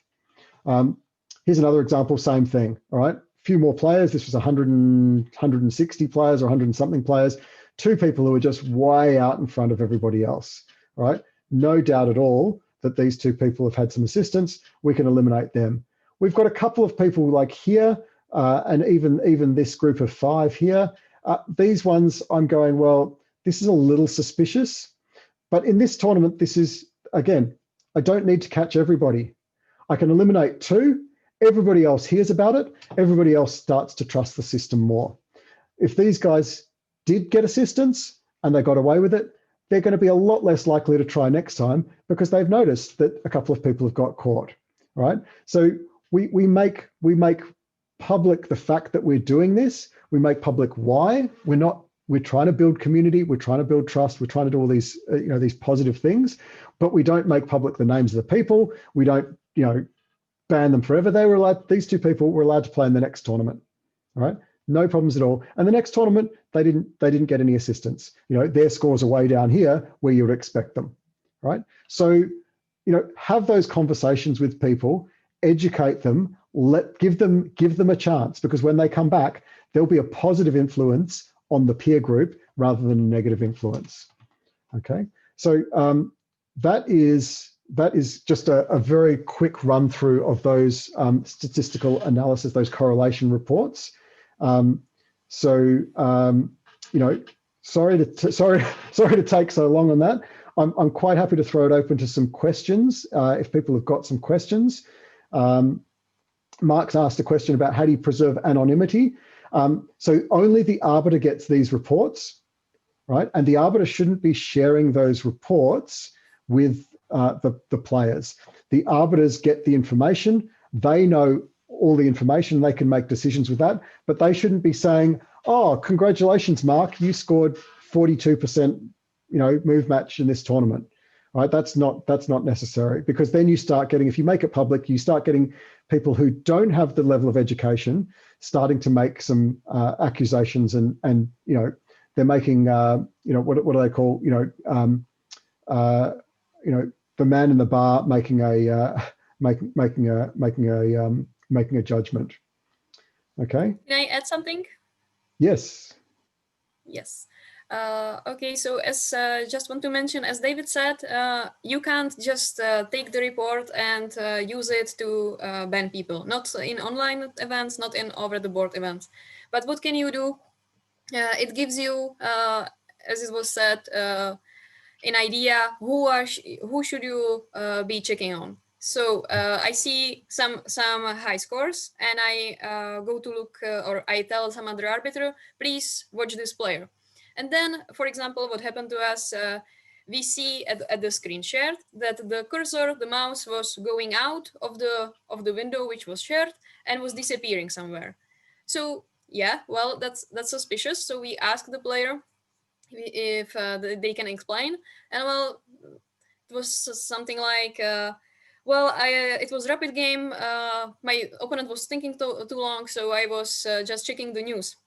S1: Here's another example, same thing, all right? A few more players. This was 160 players or 100 and something players. 2 people who are just way out in front of everybody else, all right? No doubt at all that these 2 people have had some assistance. We can eliminate them. We've got a couple of people like here, and even this group of 5 here. These ones I'm going, well, this is a little suspicious. But in this tournament, this is, again, I don't need to catch everybody. I can eliminate 2, everybody else hears about it, everybody else starts to trust the system more. If these guys did get assistance and they got away with it, they're going to be a lot less likely to try next time because they've noticed that a couple of people have got caught, right? So we make public the fact that we're doing this. We make public why. We're trying to build community. We're trying to build trust. We're trying to do all these, these positive things, but we don't make public the names of the people. We don't, ban them forever. These two people were allowed to play in the next tournament, right? No problems at all. And the next tournament, they didn't get any assistance. Their scores are way down here where you would expect them, right? So, have those conversations with people, educate them, give them a chance, because when they come back, there'll be a positive influence on the peer group rather than a negative influence. Okay, so that is just a very quick run through of those statistical analysis, those correlation reports. Sorry to take so long on that. I'm quite happy to throw it open to some questions if people have got some questions. Mark's asked a question about how do you preserve anonymity. So only the Arbiter gets these reports, right? And the Arbiter shouldn't be sharing those reports with the players. The Arbiters get the information. They know all the information. They can make decisions with that, but they shouldn't be saying, "Oh, congratulations, Mark, you scored 42%, move match in this tournament." Right? That's not necessary, because then you start getting, if you make it public, you start getting people who don't have the level of education starting to make some accusations, and they're making what do they call the man in the bar making a judgment. Okay.
S2: Can I add something?
S1: Yes.
S2: Yes. Okay, so as just want to mention, as David said, you can't just take the report and use it to ban people, not in online events, not in over-the-board events. But what can you do? It gives you, as it was said, an idea who should you be checking on. So I see some high scores, and I go to look, or I tell some other arbiter, please watch this player. And then, for example, what happened to us, we see at the screen shared that the cursor, the mouse, was going out of the window which was shared and was disappearing somewhere. So yeah, well, that's suspicious. So we asked the player if they can explain, and well, it was something like, it was rapid game. My opponent was thinking too long, so I was just checking the news.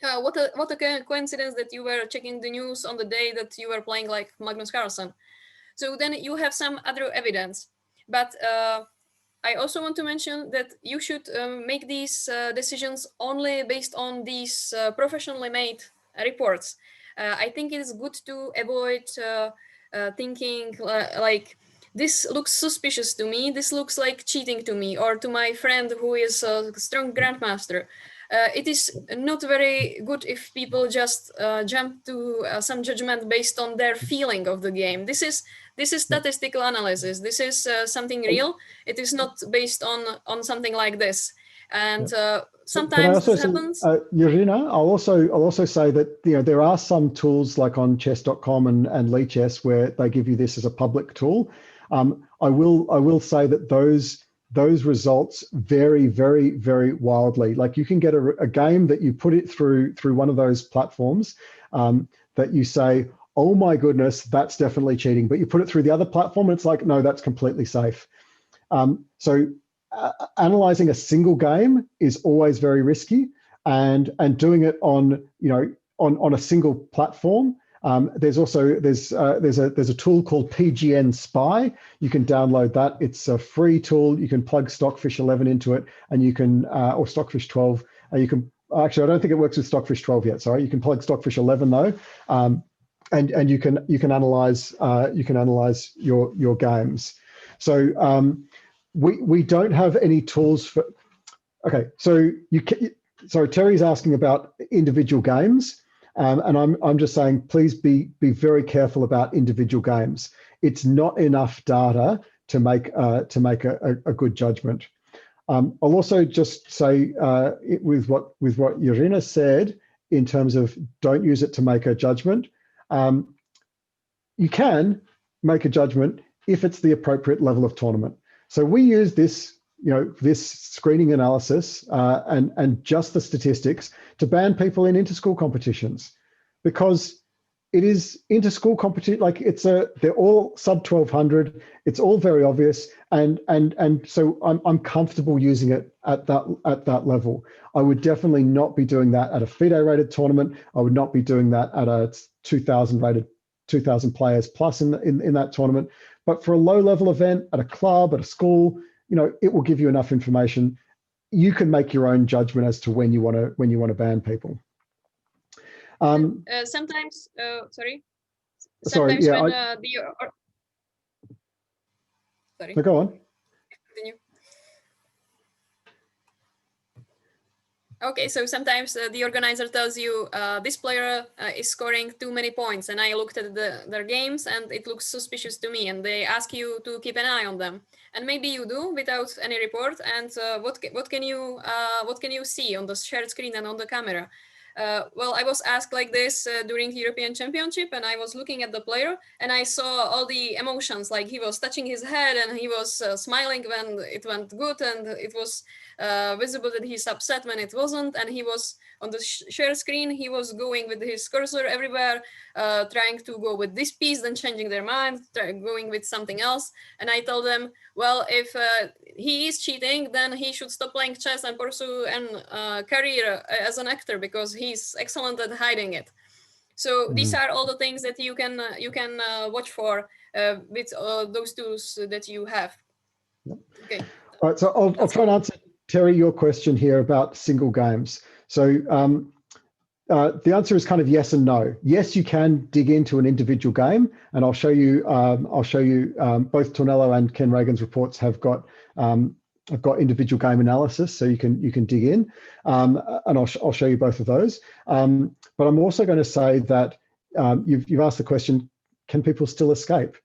S2: What a coincidence that you were checking the news on the day that you were playing like Magnus Carlsen. So then you have some other evidence. But I also want to mention that you should make these decisions only based on these professionally made reports. I think it is good to avoid thinking like, this looks suspicious to me, this looks like cheating to me, or to my friend who is a strong grandmaster. It is not very good if people just jump to some judgment based on their feeling of the game. This is statistical analysis. This is something real. It is not based on something like this. And sometimes this happens.
S1: Irina, I'll also say that there are some tools like on chess.com and LeChess where they give you this as a public tool. I will say that those results vary very, very wildly. Like you can get a game that you put it through one of those platforms that you say, oh my goodness, that's definitely cheating. But you put it through the other platform and it's like, no, that's completely safe. So analyzing a single game is always very risky, and doing it on a single platform. There's a tool called PGN Spy. You can download that. It's a free tool. You can plug Stockfish 11 into it, and you can, or Stockfish 12. You can actually, I don't think it works with Stockfish 12 yet. Sorry, you can plug Stockfish 11 though, and you can analyze your games. So we don't have any tools for. Okay, so Terry's asking about individual games. And I'm just saying, please be very careful about individual games. It's not enough data to make a good judgment. I'll also just say with what Irina said in terms of don't use it to make a judgment. You can make a judgment if it's the appropriate level of tournament. So we use this, this screening analysis and just the statistics to ban people in inter-school competitions, because it is inter-school competition. Like they're all sub 1200. It's all very obvious, and so I'm comfortable using it at that level. I would definitely not be doing that at a FIDE rated tournament. I would not be doing that at a 2000 rated 2000 players plus in that tournament. But for a low level event at a club, at a school, it will give you enough information. You can make your own judgment as to when you want to ban people.
S2: Sometimes, sorry.
S1: Sorry, yeah.
S2: Sorry.
S1: No, go on.
S2: Continue. Okay, so sometimes the organizer tells you this player is scoring too many points, and I looked at their games and it looks suspicious to me, and they ask you to keep an eye on them, and maybe you do without any report. And what can you see on the shared screen and on the camera? Well, I was asked like this during the European Championship, and I was looking at the player and I saw all the emotions, like he was touching his head and he was smiling when it went good, and it was visible that he's upset when it wasn't, and he was on the share screen, he was going with his cursor everywhere, trying to go with this piece, then changing their mind, going with something else. And I told them, well, if he is cheating, then he should stop playing chess and pursue a career as an actor, because he's excellent at hiding it. So these are all the things that you can watch for with those tools that you have. Okay.
S1: All right, so I'll try and answer, Terry, your question here about single games. So the answer is kind of yes and no. Yes, you can dig into an individual game, and I'll show you. Both Tornello and Ken Reagan's reports have got individual game analysis, so you can dig in, and I'll show you both of those. But I'm also going to say that you've asked the question: can people still escape?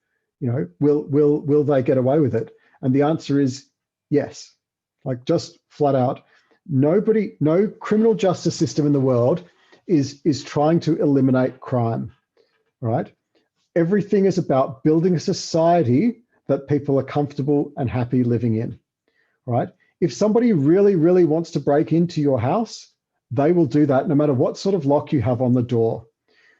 S1: Will they get away with it? And the answer is yes. Like, just flat out, no criminal justice system in the world is trying to eliminate crime, right? Everything is about building a society that people are comfortable and happy living in, right? If somebody really, really wants to break into your house, they will do that no matter what sort of lock you have on the door.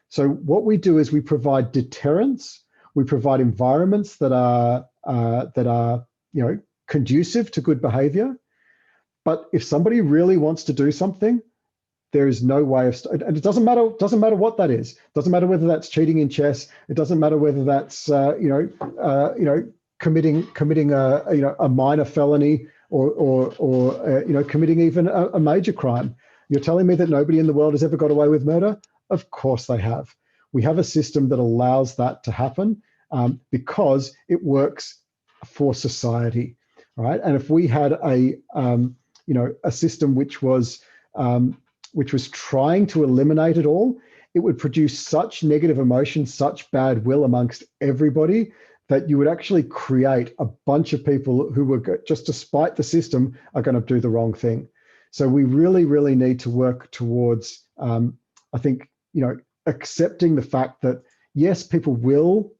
S1: So what we do is we provide deterrence. We provide environments that are conducive to good behavior. But if somebody really wants to do something, there is no way of, and it doesn't matter what that is. It doesn't matter whether that's cheating in chess. It doesn't matter whether that's committing a minor felony or committing even a major crime. You're telling me that nobody in the world has ever got away with murder? Of course they have. We have a system that allows that to happen because it works for society, right? And if we had a system which was trying to eliminate it all, it would produce such negative emotion, such bad will amongst everybody, that you would actually create a bunch of people who were just, despite the system, are going to do the wrong thing. So we really, really need to work towards, I think, accepting the fact that yes, people will,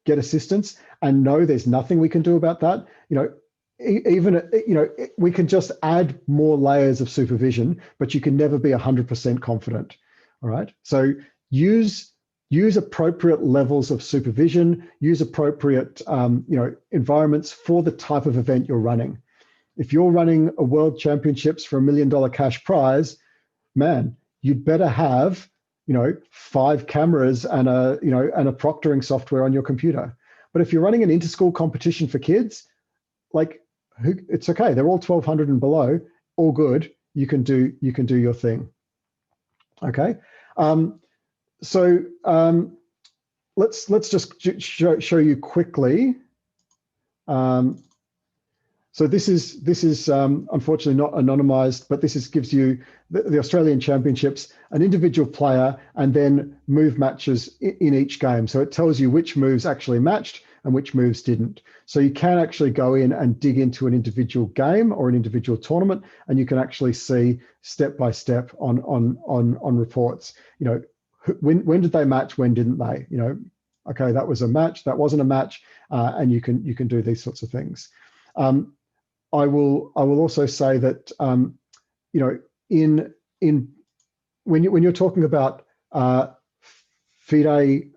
S1: get assistance, and no, there's nothing we can do about that. We can just add more layers of supervision, but you can never be 100% confident. All right. So use appropriate levels of supervision, use appropriate, environments for the type of event you're running. If you're running a world championships for $1 million cash prize, man, you'd better have, 5 cameras and a proctoring software on your computer. But if you're running an inter-school competition for kids, it's okay. They're all 1200 and below, all good. You can do your thing. Okay. So let's just show you quickly. So this is unfortunately not anonymized, but this gives you the Australian Championships, an individual player, and then move matches in each game. So it tells you which moves actually matched and which moves didn't. So you can actually go in and dig into an individual game or an individual tournament, and you can actually see step by step on reports. You know, when did they match? When didn't they? You know, okay, that was a match. That wasn't a match, and you can do these sorts of things. I will also say that you know, when you're talking about FIDE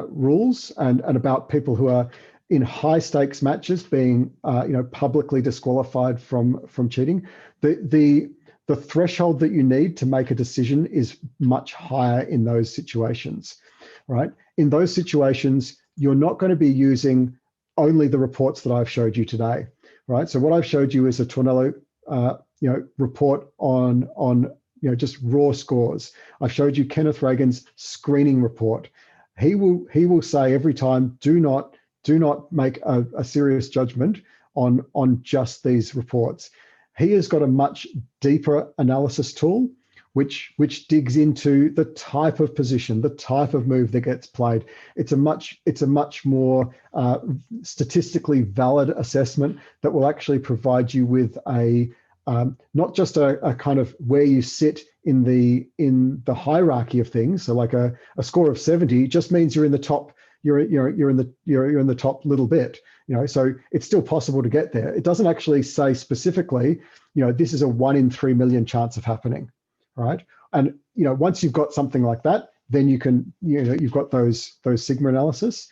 S1: rules and about people who are in high stakes matches being you know, publicly disqualified from cheating, the threshold that you need to make a decision is much higher in those situations, right? In those situations, you're not going to be using only the reports that I've showed you today, right? So what I've showed you is a Tornello you know, report on you know, just raw scores. I showed you Kenneth Reagan's screening report. He will say every time, do not make a serious judgment on just these reports. He has got a much deeper analysis tool, which digs into the type of position, the type of move that gets played. It's a much more statistically valid assessment that will actually provide you with a not just a kind of where you sit in the hierarchy of things. So like a score of 70 just means you're in the top. You're in the top little bit. You know, so it's still possible to get there. It doesn't actually say specifically, you know, this is a 1 in 3 million chance of happening, right? And you know, once you've got something like that, then you can, you know, you've got those sigma analysis.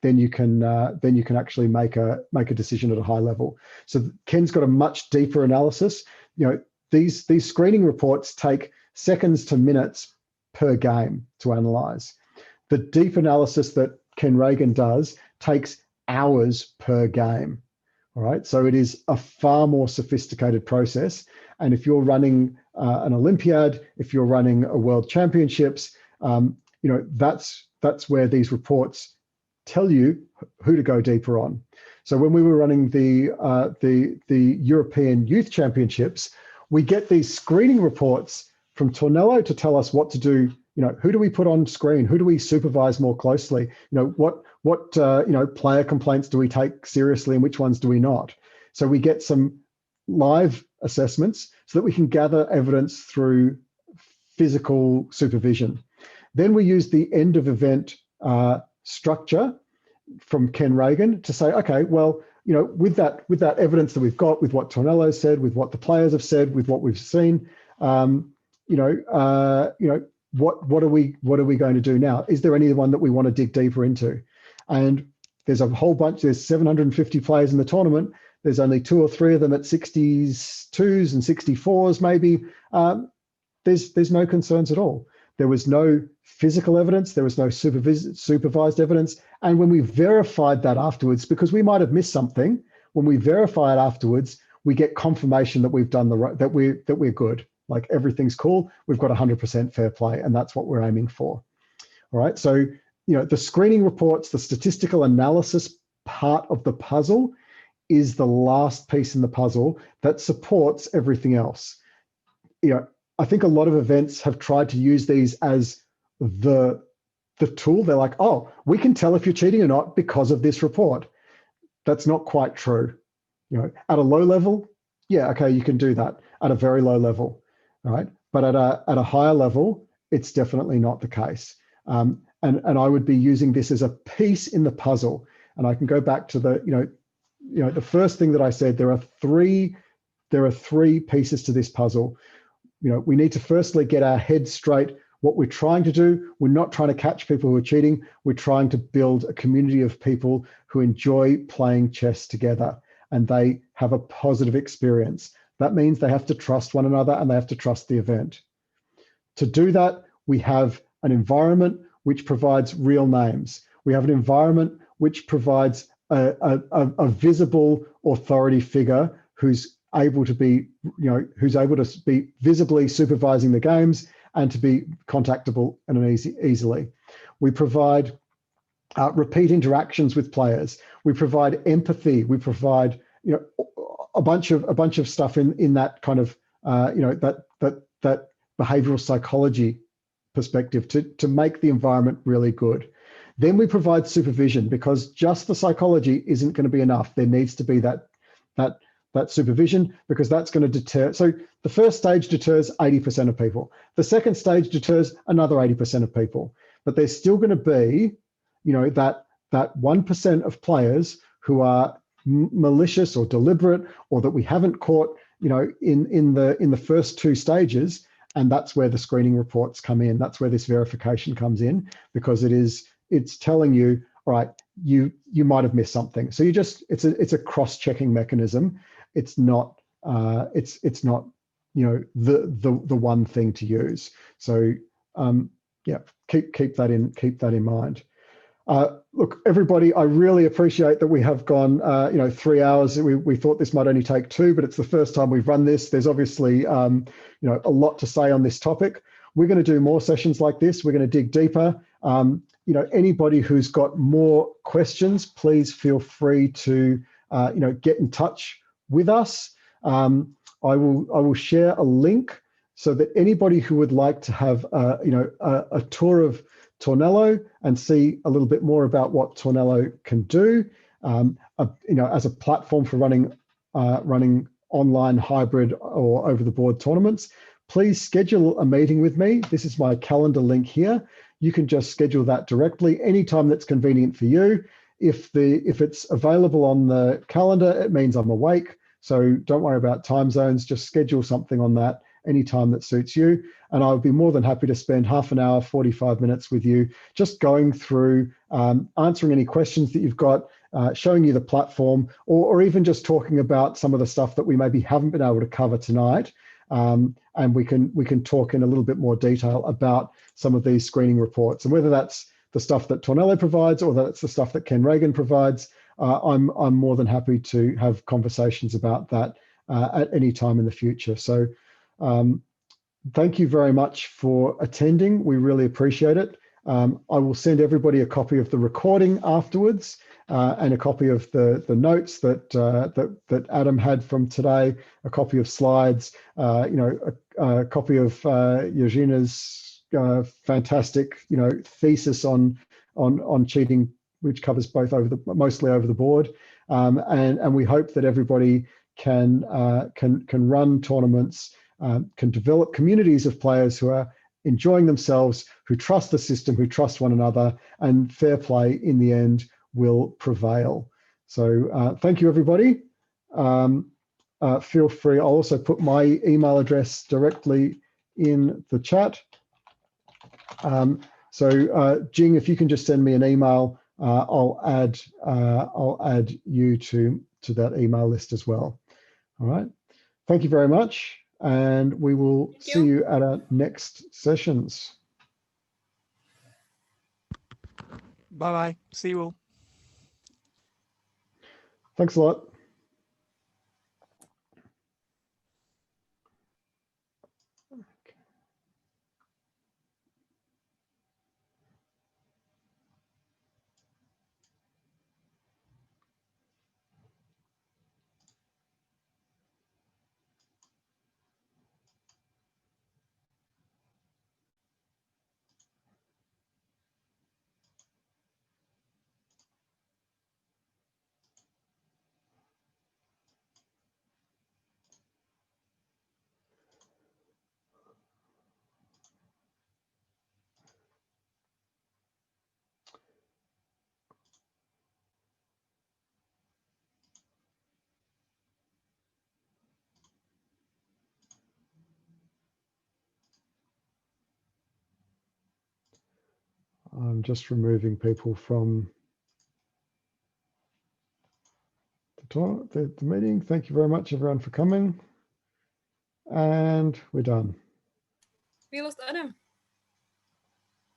S1: Then you can actually make a decision at a high level. So Ken's got a much deeper analysis. You know, these screening reports take seconds to minutes per game to analyze. The deep analysis that Ken Reagan does takes hours per game. All right, so it is a far more sophisticated process. And if you're running an Olympiad, if you're running a World Championships, you know, that's where these reports tell you who to go deeper on. So when we were running the European Youth Championships, we get these screening reports from Tornello to tell us what to do. You know, who do we put on screen? Who do we supervise more closely? You know, what you know, player complaints do we take seriously and which ones do we not? So we get some live assessments so that we can gather evidence through physical supervision. Then we use the end of event structure from Ken Reagan to say, okay, well, you know, with that evidence that we've got, with what Tornello said, with what the players have said, with what we've seen, you know, what are we going to do now? Is there anyone that we want to dig deeper into? And there's a whole bunch. There's 750 players in the tournament. There's only 2 or 3 of them at 62s and 64s, maybe. There's no concerns at all. There was no physical evidence. There was no supervised evidence. And when we verified that afterwards, because we might have missed something, when we verify it afterwards, we get confirmation that we've done that we're good. Like everything's cool. We've got 100% fair play, and that's what we're aiming for. All right. So, you know, the screening reports, the statistical analysis part of the puzzle is the last piece in the puzzle that supports everything else. You know, I think a lot of events have tried to use these as the tool. They're like, oh, we can tell if you're cheating or not because of this report. That's not quite true. You know, at a low level, yeah, okay, you can do that at a very low level, all right? But at a higher level, it's definitely not the case. And I would be using this as a piece in the puzzle. And I can go back to the, you know, the first thing that I said, there are three pieces to this puzzle. You know, we need to firstly get our heads straight. What we're trying to do, we're not trying to catch people who are cheating. We're trying to build a community of people who enjoy playing chess together and they have a positive experience. That means they have to trust one another and they have to trust the event. To do that, we have an environment which provides real names. We have an environment which provides a visible authority figure who's able to be, you know, who's able to be visibly supervising the games and to be contactable and easily. We provide repeat interactions with players. We provide empathy. We provide, you know, a bunch of stuff in that kind of, you know, that behavioral psychology perspective to make the environment really good. Then we provide supervision, because just the psychology isn't going to be enough. There needs to be that supervision, because that's going to deter. So the first stage deters 80% of people. The second stage deters another 80% of people. But there's still going to be, you know, that 1% of players who are malicious or deliberate, or that we haven't caught, you know, in the first two stages. And that's where the screening reports come in. That's where this verification comes in, because it's telling you, all right, you might have missed something. So it's a cross-checking mechanism. It's not you know, the one thing to use. So yeah, keep that in mind. Look, everybody, I really appreciate that we have gone, you know, 3 hours. We thought this might only take 2, but it's the first time we've run this. There's obviously, you know, a lot to say on this topic. We're going to do more sessions like this. We're going to dig deeper. You know, anybody who's got more questions, please feel free to, you know, get in touch with us. I will share a link so that anybody who would like to have, you know, a tour of Tornello and see a little bit more about what Tornello can do, you know, as a platform for running online hybrid or over-the-board tournaments, please schedule a meeting with me. This is my calendar link here. You can just schedule that directly anytime that's convenient for you. If it's available on the calendar, it means I'm awake. So don't worry about time zones. Just schedule something on that anytime that suits you. And I'll be more than happy to spend half an hour, 45 minutes with you, just going through, answering any questions that you've got, showing you the platform, or even just talking about some of the stuff that we maybe haven't been able to cover tonight. And we can talk in a little bit more detail about some of these screening reports, and whether that's the stuff that Tornello provides or that's the stuff that Ken Reagan provides. I'm more than happy to have conversations about that at any time in the future. So thank you very much for attending. We really appreciate it. I will send everybody a copy of the recording afterwards, and a copy of the notes that Adam had from today, a copy of slides, you know, a copy of Eugenia's fantastic, you know, thesis on cheating, which covers mostly over the board, and we hope that everybody can run tournaments, can develop communities of players who are enjoying themselves, who trust the system, who trust one another, and fair play in the end will prevail. So thank you, everybody. Feel free. I'll also put my email address directly in the chat. So Jing, if you can just send me an email, I'll add you to that email list as well. All right. Thank you very much, and we will see you at our next sessions.
S3: Bye-bye. See you all.
S1: Thanks a lot. I'm just removing people from the meeting. Thank you very much, everyone, for coming. And we're done.
S2: We lost Adam.